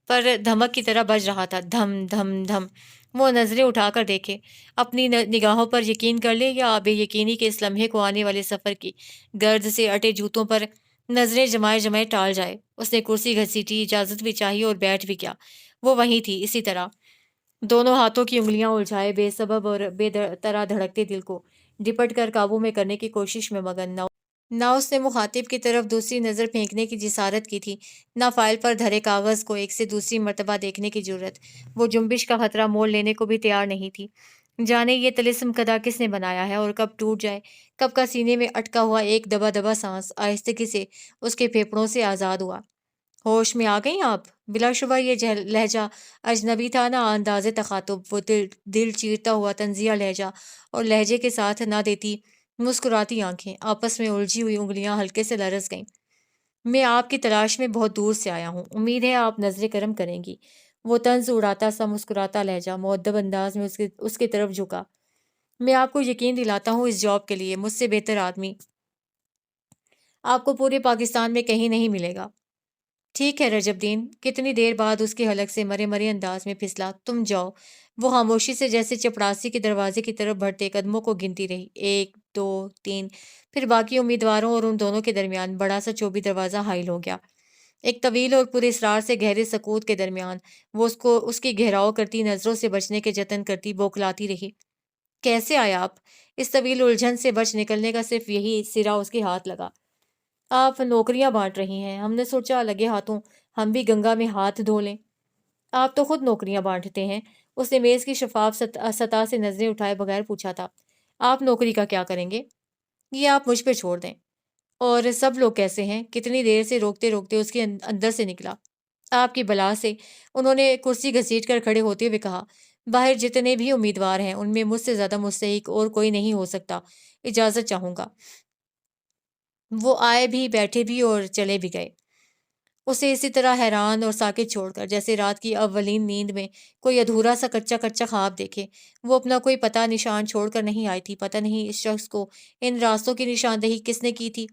پر دھمک کی طرح بج رہا تھا، دھم دھم دھم۔ وہ نظریں اٹھا کر دیکھے، اپنی نگاہوں پر یقین کر لے، یا بے یقینی کے اس لمحے کو آنے والے سفر کی گرد سے اٹے جوتوں پر نظریں جمائے جمائے ٹال جائے۔ اس نے کرسی گھسیٹی، اجازت بھی چاہی اور بیٹھ بھی گیا۔ وہ وہیں تھی، اسی طرح دونوں ہاتھوں کی انگلیاں الجھائے، بے سبب اور بے طرح دھڑکتے دل کو ڈپٹ کر قابو میں کرنے کی کوشش میں مگن۔ نہ اس نے مخاطب کی طرف دوسری نظر پھینکنے کی جسارت کی تھی، نہ فائل پر دھرے کاغذ کو ایک سے دوسری مرتبہ دیکھنے کی جرت۔ وہ جنبش کا خطرہ مول لینے کو بھی تیار نہیں تھی۔ جانے یہ طلسم کدا کس نے بنایا ہے اور کب ٹوٹ جائے، کب کا سینے میں اٹکا ہوا ایک دبا دبا سانس آہستگی سے اس کے پھیپھڑوں سے آزاد ہوا۔ ہوش میں آ گئیں آپ؟ بلا شبہ یہ لہجہ اجنبی تھا، نہ انداز تخاطب، وہ دل چیرتا ہوا طنزیہ لہجہ، اور لہجے کے ساتھ نہ دیتی مسکراتی آنکھیں، آپس میں الجھی ہوئی انگلیاں ہلکے سے لرز گئیں۔ میں آپ کی تلاش میں بہت دور سے آیا ہوں، امید ہے آپ نظر کرم کریں گی۔ وہ طنز اڑاتا سا مسکراتا لہجہ مؤدب انداز میں اس کی طرف جھکا۔ میں آپ کو یقین دلاتا ہوں، اس جاب کے لیے مجھ سے بہتر آدمی آپ کو پورے پاکستان میں کہیں نہیں ملے گا۔ ٹھیک ہے رجب دین، کتنی دیر بعد اس کے حلق سے مرے مرے انداز میں پھسلا، تم جاؤ۔ وہ خاموشی سے جیسے چپڑاسی کے دروازے کی طرف بڑھتے قدموں کو گنتی رہی، 1 2 3، پھر باقی امیدواروں اور ان دونوں کے درمیان بڑا سا چوبی دروازہ حائل ہو گیا۔ ایک طویل اور پورے اصرار سے گہرے سکوت کے درمیان وہ اس کی گھیراؤ کرتی نظروں سے بچنے کے جتن کرتی بوکھلاتی رہی۔ کیسے آیا آپ؟ اس طویل الجھن سے بچ نکلنے کا صرف یہی سرا اس کے ہاتھ لگا۔ آپ نوکریاں بانٹ رہی ہیں، ہم نے سوچا لگے ہاتھوں ہم بھی گنگا میں ہاتھ دھو لیں۔ آپ تو خود نوکریاں بانٹتے ہیں، اس نے میز کی شفاف سطح سے نظریں اٹھائے بغیر پوچھا تھا۔ آپ نوکری کا کیا کریں گے؟ یہ آپ مجھ پہ چھوڑ دیں۔ اور سب لوگ کیسے ہیں؟ کتنی دیر سے روکتے روکتے اس کے اندر سے نکلا۔ آپ کی بلا سے، انہوں نے کرسی گھسیٹ کر کھڑے ہوتے ہوئے کہا، باہر جتنے بھی امیدوار ہیں ان میں مجھ سے زیادہ مستحق اور کوئی نہیں ہو سکتا، اجازت چاہوں گا۔ وہ آئے بھی، بیٹھے بھی اور چلے بھی گئے، اسے اسی طرح حیران اور ساکت چھوڑ کر جیسے رات کی اولین نیند میں کوئی ادھورا سا کچا کچا خواب دیکھے۔ وہ اپنا کوئی پتہ نشان چھوڑ کر نہیں آئی تھی، پتہ نہیں اس شخص کو ان راستوں کی نشاندہی کس نے کی تھی۔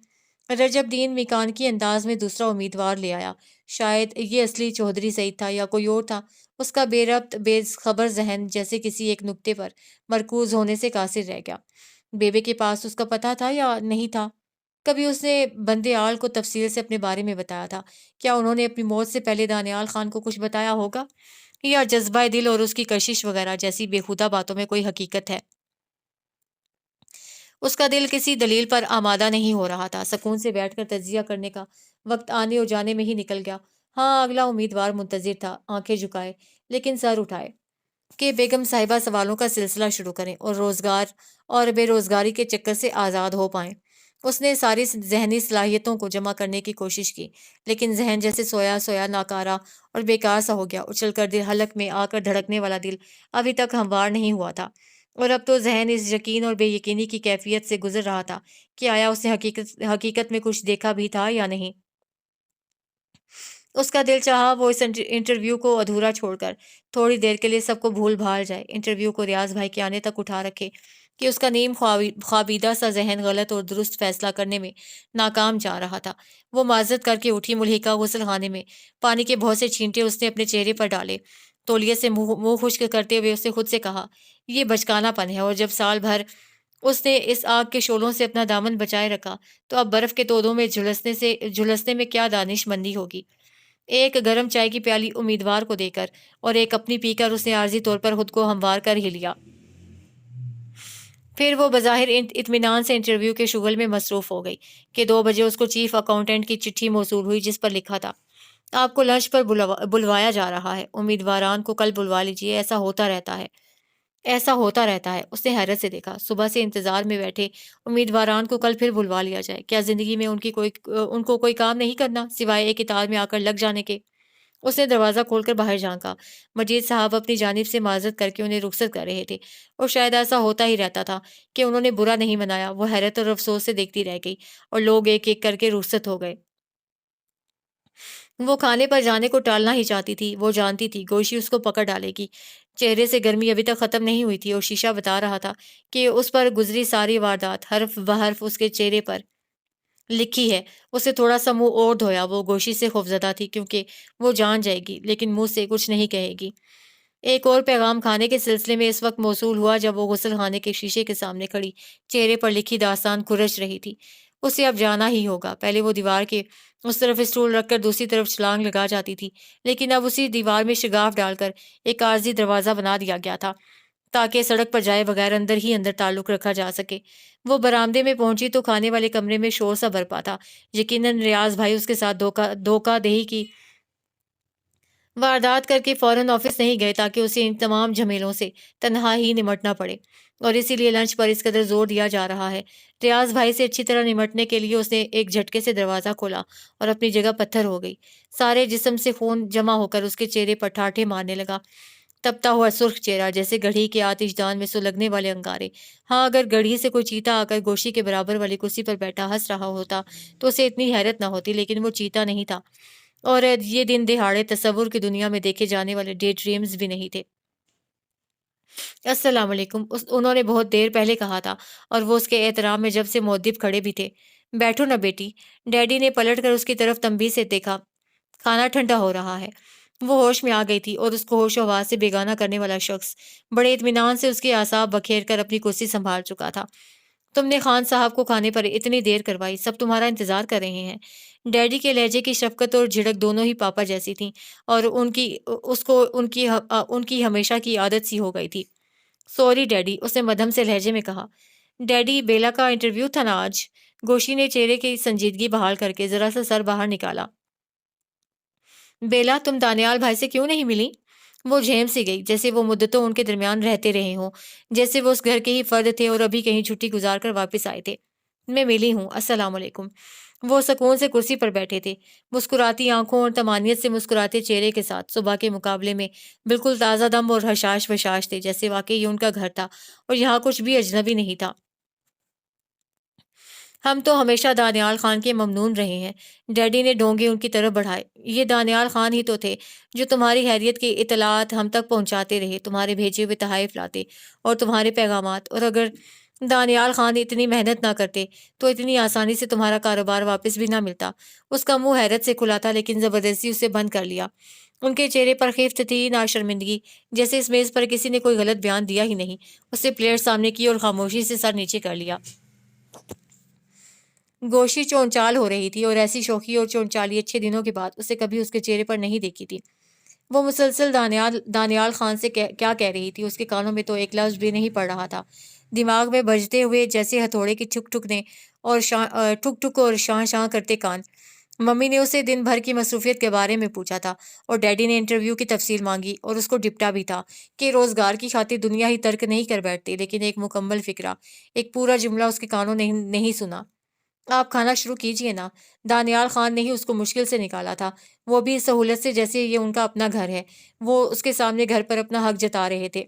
رجب دین میکانکی انداز میں دوسرا امیدوار لے آیا۔ شاید یہ اصلی چودھری سعید تھا یا کوئی اور تھا۔ اس کا بے ربط بے خبر ذہن جیسے کسی ایک نقطے پر مرکوز ہونے سے قاصر رہ گیا۔ بیبے کے پاس اس کا پتہ تھا یا نہیں تھا؟ کبھی اس نے بندیال کو تفصیل سے اپنے بارے میں بتایا تھا؟ کیا انہوں نے اپنی موت سے پہلے دانیال خان کو کچھ بتایا ہوگا؟ یا جذبہ دل اور اس کی کشش وغیرہ جیسی بےہودہ باتوں میں کوئی حقیقت ہے؟ اس کا دل کسی دلیل پر آمادہ نہیں ہو رہا تھا۔ سکون سے بیٹھ کر تجزیہ کرنے کا وقت آنے اور جانے میں ہی نکل گیا۔ ہاں، اگلا امیدوار منتظر تھا، آنکھیں جھکائے لیکن سر اٹھائے کہ بیگم صاحبہ سوالوں کا سلسلہ شروع کریں اور روزگار اور بے روزگاری کے چکر سے آزاد ہو پائیں۔ اس نے ساری ذہنی صلاحیتوں کو جمع کرنے کی کوشش کی، لیکن ذہن جیسے سویا سویا ناکارہ اور بیکار سا ہو گیا۔ اچھل کر دل حلق میں آ کر دھڑکنے والا دل ابھی تک ہموار نہیں ہوا تھا، اور اب تو ذہن اس یقین اور بے یقینی کی کیفیت سے گزر رہا تھا کہ آیا اس نے حقیقت میں کچھ دیکھا بھی تھا یا نہیں۔ اس کا دل چاہا وہ اس انٹرویو کو ادھورا چھوڑ کر تھوڑی دیر کے لیے سب کو بھول بھال جائے، انٹرویو کو ریاض بھائی کے آنے تک اٹھا رکھے کہ اس کا نیم خوابیدہ سا ذہن غلط اور درست فیصلہ کرنے میں ناکام جا رہا تھا۔ وہ معذرت کر کے اٹھی۔ ملحقہ غسل خانے میں پانی کے بہت سے چھینٹے اس نے اپنے چہرے پر ڈالے، تولیے سے منہ خشک کرتے ہوئے اس نے خود سے کہا، یہ بچکانہ پن ہے، اور جب سال بھر اس نے اس آگ کے شعلوں سے اپنا دامن بچائے رکھا تو اب برف کے تودوں میں جھلسنے میں کیا دانش مندی ہوگی۔ ایک گرم چائے کی پیالی امیدوار کو دے کر اور ایک اپنی پی کر اس نے عارضی طور پر خود کو ہموار کر ہی لیا۔ پھر وہ بظاہر اطمینان سے انٹرویو کے شغل میں مصروف ہو گئی کہ 2 بجے اس کو چیف اکاؤنٹنٹ کی چٹھی موصول ہوئی، جس پر لکھا تھا، آپ کو لنچ پر بلوایا جا رہا ہے، امیدواران کو کل بلوا لیجیے، ایسا ہوتا رہتا ہے۔ ایسا ہوتا رہتا ہے، اس نے حیرت سے دیکھا۔ صبح سے انتظار میں بیٹھے امیدواران کو کل پھر بلوا لیا جائے؟ کیا زندگی میں ان کو کوئی کام نہیں کرنا سوائے ایک اطاعت میں آ کر لگ جانے کے؟ اس نے دروازہ کھول کر باہر جھانکا۔ مجید صاحب اپنی جانب سے معذرت کر کے انہیں رخصت کر رہے تھے، اور شاید ایسا ہوتا ہی رہتا تھا کہ انہوں نے برا نہیں منایا۔ وہ حیرت اور افسوس سے دیکھتی رہ گئی، اور لوگ ایک ایک کر کے رخصت ہو گئے۔ وہ کھانے پر جانے کو ٹالنا ہی چاہتی تھی۔ وہ جانتی تھی گوشی اس کو پکڑ ڈالے گی۔ چہرے سے گرمی ابھی تک ختم نہیں ہوئی تھی، اور شیشہ بتا رہا تھا کہ اس پر گزری ساری واردات حرف بحرف اس کے چہرے پر لکھی ہے۔ اسے تھوڑا سا منہ اور دھویا۔ وہ گوشی سے خوفزدہ تھی کیونکہ وہ جان جائے گی لیکن منہ سے کچھ نہیں کہے گی۔ ایک اور پیغام کھانے کے سلسلے میں اس وقت موصول ہوا جب وہ غسل خانے کے شیشے کے سامنے کھڑی چہرے پر لکھی داستان کھرچ رہی تھی۔ اسے اب جانا ہی ہوگا۔ پہلے وہ دیوار کے اس طرف اسٹول رکھ کر دوسری طرف چھلانگ لگا جاتی تھی، لیکن اب اسی دیوار میں شگاف ڈال کر ایک عارضی دروازہ بنا دیا گیا تھا تاکہ سڑک پر جائے بغیر اندر ہی اندر تعلق رکھا جا سکے۔ وہ برآمدے میں پہنچی تو کھانے والے کمرے میں شور سا برپا تھا۔ یقیناً ریاض بھائی اس کے ساتھ دھوکہ دہی کی واردات کر کے فوراً آفس نہیں گئے تاکہ اسے ان تمام جھمیلوں سے تنہا ہی نمٹنا پڑے، اور اسی لیے لنچ پر اس قدر زور دیا جا رہا ہے۔ ریاض بھائی سے اچھی طرح نمٹنے کے لیے اس نے ایک جھٹکے سے دروازہ کھولا اور اپنی جگہ پتھر ہو گئی۔ سارے جسم سے خون جمع ہو کر اس کے چہرے پر ٹھاٹھے مارنے لگا، تپتا ہوا سرخ چہرہ جیسے گڑھی کے آتش دان میں سلگنے والے انگارے۔ ہاں، اگر گڑھی سے کوئی چیتا آ کر گوشی کے برابر والی کرسی پر بیٹھا ہنس رہا ہوتا تو اسے اتنی حیرت نہ ہوتی، لیکن وہ چیتا نہیں تھا، اور یہ دن دہاڑے تصور کی دنیا میں دیکھے جانے والے ڈے ڈریمز بھی نہیں تھے۔ السلام علیکم، انہوں نے بہت دیر پہلے کہا تھا، اور وہ اس کے احترام میں جب سے مؤدب کھڑے بھی تھے۔ بیٹھو نا بیٹی۔ ڈیڈی نے پلٹ کر اس کی طرف تنبیہ سے دیکھا۔ کھانا ٹھنڈا ہو رہا ہے۔ وہ ہوش میں آ گئی تھی، اور اس کو ہوش و حواس سے بیگانہ کرنے والا شخص بڑے اطمینان سے اس کے اعصاب بکھیر کر اپنی کرسی سنبھال چکا تھا۔ تم نے خان صاحب کو کھانے پر اتنی دیر کروائی، سب تمہارا انتظار کر رہے ہیں۔ ڈیڈی کے لہجے کی شفقت اور جھڑک دونوں ہی پاپا جیسی تھیں، اور ان کی ہمیشہ کی عادت سی ہو گئی تھی۔ سوری ڈیڈی، اس نے مدھم سے لہجے میں کہا۔ ڈیڈی، بیلا کا انٹرویو تھا نا آج؟ گوشی نے چہرے کی سنجیدگی بحال کر کے ذرا سا سر باہر نکالا۔ بیلا، تم دانیال بھائی سے کیوں نہیں ملی؟ وہ جھیم سی گئی، جیسے وہ مدتوں ان کے درمیان رہتے رہے ہوں، جیسے وہ اس گھر کے ہی فرد تھے اور ابھی کہیں چھٹی گزار کر واپس آئے تھے۔ میں ملی ہوں، السلام علیکم۔ وہ سکون سے کرسی پر بیٹھے تھے، مسکراتی آنکھوں اور طمانینت سے مسکراتے چہرے کے ساتھ۔ صبح کے مقابلے میں بالکل تازہ دم اور حشاش وشاش تھے، جیسے واقعی یہ ان کا گھر تھا اور یہاں کچھ بھی اجنبی نہیں تھا۔ ہم تو ہمیشہ دانیال خان کے ممنون رہے ہیں۔ ڈیڈی نے ڈونگے ان کی طرف بڑھائے۔ یہ دانیال خان ہی تو تھے جو تمہاری خیریت کی اطلاعات ہم تک پہنچاتے رہے، تمہارے بھیجے ہوئے تحائف لاتے اور تمہارے پیغامات، اور اگر دانیال خان اتنی محنت نہ کرتے تو اتنی آسانی سے تمہارا کاروبار واپس بھی نہ ملتا۔ اس کا منہ حیرت سے کھلا تھا، لیکن زبردستی اسے بند کر لیا۔ ان کے چہرے پر خیفت تھی، نہ شرمندگی، جیسے اس میز پر کسی نے کوئی غلط بیان دیا ہی نہیں۔ اس نے پلیٹ سامنے کی اور خاموشی سے سر نیچے کر لیا۔ گوشی چونچال ہو رہی تھی، اور ایسی شوخی اور چونچالی اچھے دنوں کے بعد اسے کبھی اس کے چہرے پر نہیں دیکھی تھی۔ وہ مسلسل دانیال خان سے کیا کہہ رہی تھی، اس کے کانوں میں تو ایک لفظ بھی نہیں پڑ رہا تھا۔ دماغ میں بجتے ہوئے جیسے ہتھوڑے کی ٹھک ٹھک نے اور ٹھک ٹھک اور شاں شاں کرتے کان۔ ممی نے اسے دن بھر کی مصروفیت کے بارے میں پوچھا تھا اور ڈیڈی نے انٹرویو کی تفصیل مانگی اور اس کو ڈپٹا بھی تھا کہ روزگار کی خاطر دنیا ہی ترک نہیں کر بیٹھتی، لیکن ایک مکمل فکرہ، ایک پورا جملہ اس کے کانوں نے نہیں سنا۔ آپ کھانا شروع کیجئے نا۔ دانیال خان نے ہی اس کو مشکل سے نکالا تھا، وہ بھی اس سہولت سے جیسے یہ ان کا اپنا گھر ہے۔ وہ اس کے سامنے گھر پر اپنا حق جتا رہے تھے۔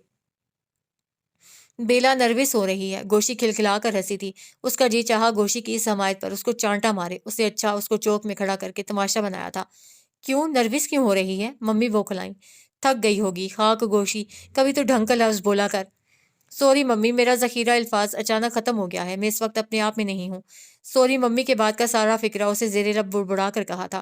بیلا نروس ہو رہی ہے، گوشی کھلکھلا کر ہنسی تھی۔ اس کا جی چاہا گوشی کی اس حمایت پر اس کو چانٹا مارے، اسے اچھا اس کو چوک میں کھڑا کر کے تماشا بنایا تھا۔ کیوں نروس کیوں ہو رہی ہے؟ ممی بوکھلائیں۔ تھک گئی ہوگی، خاک گوشی، کبھی تو ڈھنگ کا لفظ بولا کر۔ سوری ممی، میرا ذخیرہ الفاظ اچانک ختم ہو گیا ہے، میں اس وقت اپنے آپ میں نہیں ہوں۔ سوری ممی کے بعد کا سارا فکرہ اسے زیر لب بڑبڑا کر کہا تھا۔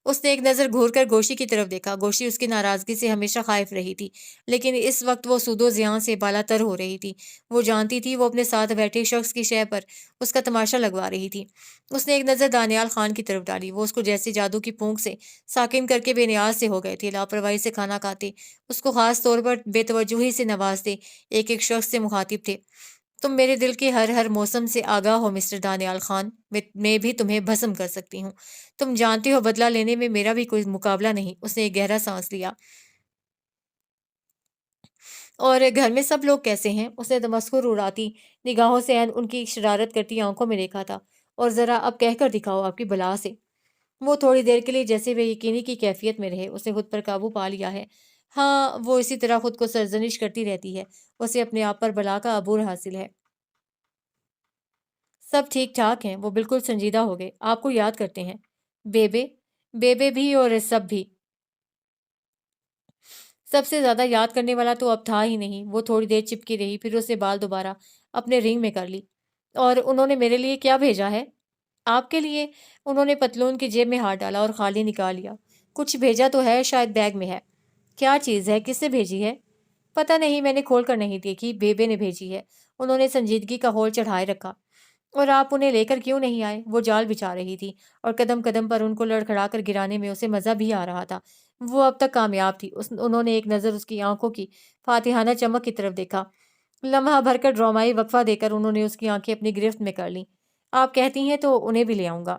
اس نے ایک نظر گھور کر گوشی کی طرف دیکھا۔ گوشی اس کی ناراضگی سے ہمیشہ خائف رہی تھی، لیکن اس وقت وہ سود و زیاں سے بالا تر ہو رہی تھی۔ وہ جانتی تھی وہ اپنے ساتھ بیٹھے شخص کی شے پر اس کا تماشا لگوا رہی تھی۔ اس نے ایک نظر دانیال خان کی طرف ڈالی۔ وہ اس کو جیسے جادو کی پونک سے ساکن کر کے بے نیاز سے ہو گئے تھے، لاپرواہی سے کھانا کھاتے، اس کو خاص طور پر بے توجہی سے نوازتے، ایک ایک شخص سے مخاطب تھے۔ تم میرے دل کے ہر موسم سے آگاہ ہو مسٹر دانیال خان، میں بھی تمہیں بھسم کر سکتی ہوں۔ تم جانتے ہو بدلہ لینے میں میرا بھی کوئی مقابلہ نہیں۔ اس نے ایک گہرا سانس لیا۔ اور گھر میں سب لوگ کیسے ہیں؟ اس نے تمسخر اڑاتی نگاہوں سے ان کی شرارت کرتی آنکھوں میں دیکھا تھا۔ اور ذرا اب کہہ کر دکھاؤ آپ کی بلا سے۔ وہ تھوڑی دیر کے لیے جیسے بے یقینی کی کیفیت میں رہے۔ اس نے خود پر قابو پا لیا ہے۔ ہاں، وہ اسی طرح خود کو سرزنش کرتی رہتی ہے۔ اسے اپنے آپ پر بلا کا عبور حاصل ہے۔ سب ٹھیک ٹھاک ہیں، وہ بالکل سنجیدہ ہو گئے۔ آپ کو یاد کرتے ہیں بیبے، بیبے بھی اور سب بھی۔ سب سے زیادہ یاد کرنے والا تو اب تھا ہی نہیں۔ وہ تھوڑی دیر چپکی رہی، پھر اسے بال دوبارہ اپنے رنگ میں کر لی۔ اور انہوں نے میرے لیے کیا بھیجا ہے؟ آپ کے لیے؟ انہوں نے پتلون کی جیب میں ہاتھ ڈالا اور خالی نکال لیا۔ کچھ بھیجا تو ہے، شاید بیگ میں ہے۔ کیا چیز ہے؟ کس نے بھیجی ہے؟ پتہ نہیں، میں نے کھول کر نہیں دیکھی، بیبے نے بھیجی ہے۔ انہوں نے سنجیدگی کا ہول چڑھائے رکھا۔ اور آپ انہیں لے کر کیوں نہیں آئے؟ وہ جال بچھا رہی تھی اور قدم قدم پر ان کو لڑکھڑا کر گرانے میں اسے مزہ بھی آ رہا تھا۔ وہ اب تک کامیاب تھی۔ انہوں نے ایک نظر اس کی آنکھوں کی فاتحانہ چمک کی طرف دیکھا۔ لمحہ بھر کر ڈرامائی وقفہ دے کر انہوں نے اس کی آنکھیں اپنی گرفت میں کر لیں۔ آپ کہتی ہیں تو انہیں بھی لے آؤں گا۔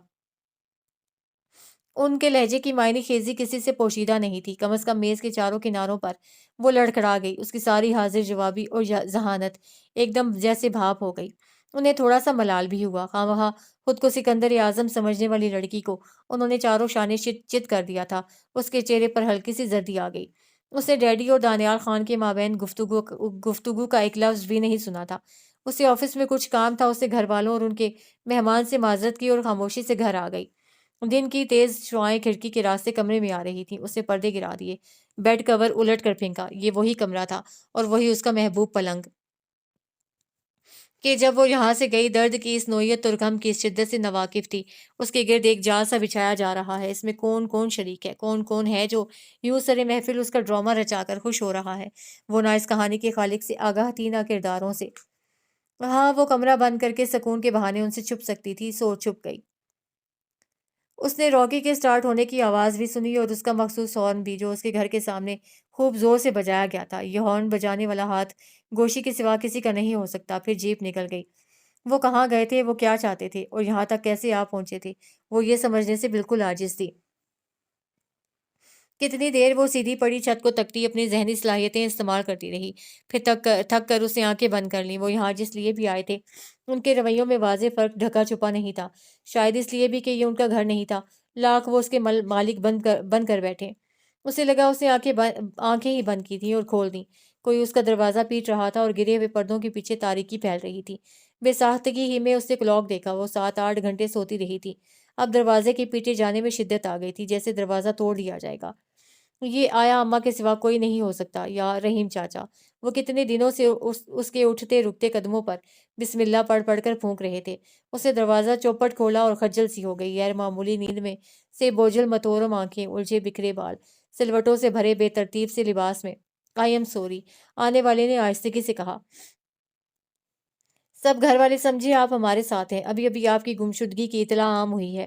ان کے لہجے کی معنی خیزی کسی سے پوشیدہ نہیں تھی، کم از کم میز کے چاروں کناروں پر۔ وہ لڑکھڑا گئی، اس کی ساری حاضر جوابی اور ذہانت ایک دم جیسے بھاپ ہو گئی۔ انہیں تھوڑا سا ملال بھی ہوا، خواہ وہاں خود کو سکندر اعظم سمجھنے والی لڑکی کو انہوں نے چاروں شانے چت کر دیا تھا۔ اس کے چہرے پر ہلکی سی زردی آ گئی۔ اس نے ڈیڈی اور دانیال خان کے مابین گفتگو کا ایک لفظ بھی نہیں سنا تھا۔ اسے آفس میں کچھ کام تھا، اسے گھر والوں اور ان کے مہمان سے معذرت کی اور خاموشی سے گھر آ گئی۔ دن کی تیز شعائیں کھڑکی کے راستے کمرے میں آ رہی تھیں۔ اس نے پردے گرا دیے، بیڈ کور الٹ کر پھینکا۔ یہ وہی کمرہ تھا اور وہی اس کا محبوب پلنگ کہ جب وہ یہاں سے گئی درد کی اس نوعیت اور غم کی اس شدت سے ناواقف تھی۔ اس کے گرد ایک جال سا بچھایا جا رہا ہے، اس میں کون کون شریک ہے، کون کون ہے جو یوں سر محفل اس کا ڈرامہ رچا کر خوش ہو رہا ہے، وہ نہ اس کہانی کے خالق سے آگاہ تھی نہ کرداروں سے۔ ہاں، وہ کمرہ بند کر کے سکون کے بہانے ان سے چھپ سکتی تھی، سو چھپ گئی۔ اس نے راکی کے سٹارٹ ہونے کی آواز بھی سنی اور اس کا مخصوص ہارن بھی، جو اس کے گھر کے سامنے خوب زور سے بجایا گیا تھا۔ یہ ہارن بجانے والا ہاتھ گوشی کے سوا کسی کا نہیں ہو سکتا۔ پھر جیپ نکل گئی۔ وہ کہاں گئے تھے، وہ کیا چاہتے تھے، اور یہاں تک کیسے آ پہنچے تھے، وہ یہ سمجھنے سے بالکل عاجز تھی۔ کتنی دیر وہ سیدھی پڑی چھت کو تکتی، اپنی ذہنی صلاحیتیں استعمال کرتی رہی، پھر تھک کر اس نے آنکھیں بند کر لیں۔ وہ یہاں جس لیے بھی آئے تھے، ان کے رویوں میں واضح فرق ڈھکا چھپا نہیں تھا۔ شاید اس لیے بھی کہ یہ ان کا گھر نہیں تھا، لاکھ وہ اس کے مالک بن کر بیٹھے۔ اسے لگا اس نے آنکھیں ہی بند کی تھیں اور کھول دیں۔ کوئی اس کا دروازہ پیٹ رہا تھا اور گرے ہوئے پردوں کے پیچھے تاریکی پھیل رہی تھی۔ بے ساختگی ہی میں اس نے کلاک دیکھا، وہ 7-8 گھنٹے سوتی رہی تھی۔ اب دروازے کے پیٹے جانے میں شدت آ گئی تھی، جیسے دروازہ توڑ لیا جائے گا۔ یہ آیا اماں کے سوا کوئی نہیں ہو سکتا، یا رحیم چاچا۔ وہ کتنے دنوں سے اس کے اٹھتے رکتے قدموں پر بسم اللہ پڑھ پڑھ کر پھونک رہے تھے۔ اس نے دروازہ چوپٹ کھولا اور خجل سی ہو گئی۔ غیر معمولی نیند میں سے بوجھل متورم آنکھیں، الجھے بکھرے بال، سلوٹوں سے بھرے بے ترتیب سے لباس میں۔ آئی ایم سوری، آنے والے نے آہستگی سے کہا۔ سب گھر والے سمجھے آپ ہمارے ساتھ ہیں، ابھی ابھی آپ کی گمشدگی کی اطلاع عام ہوئی ہے۔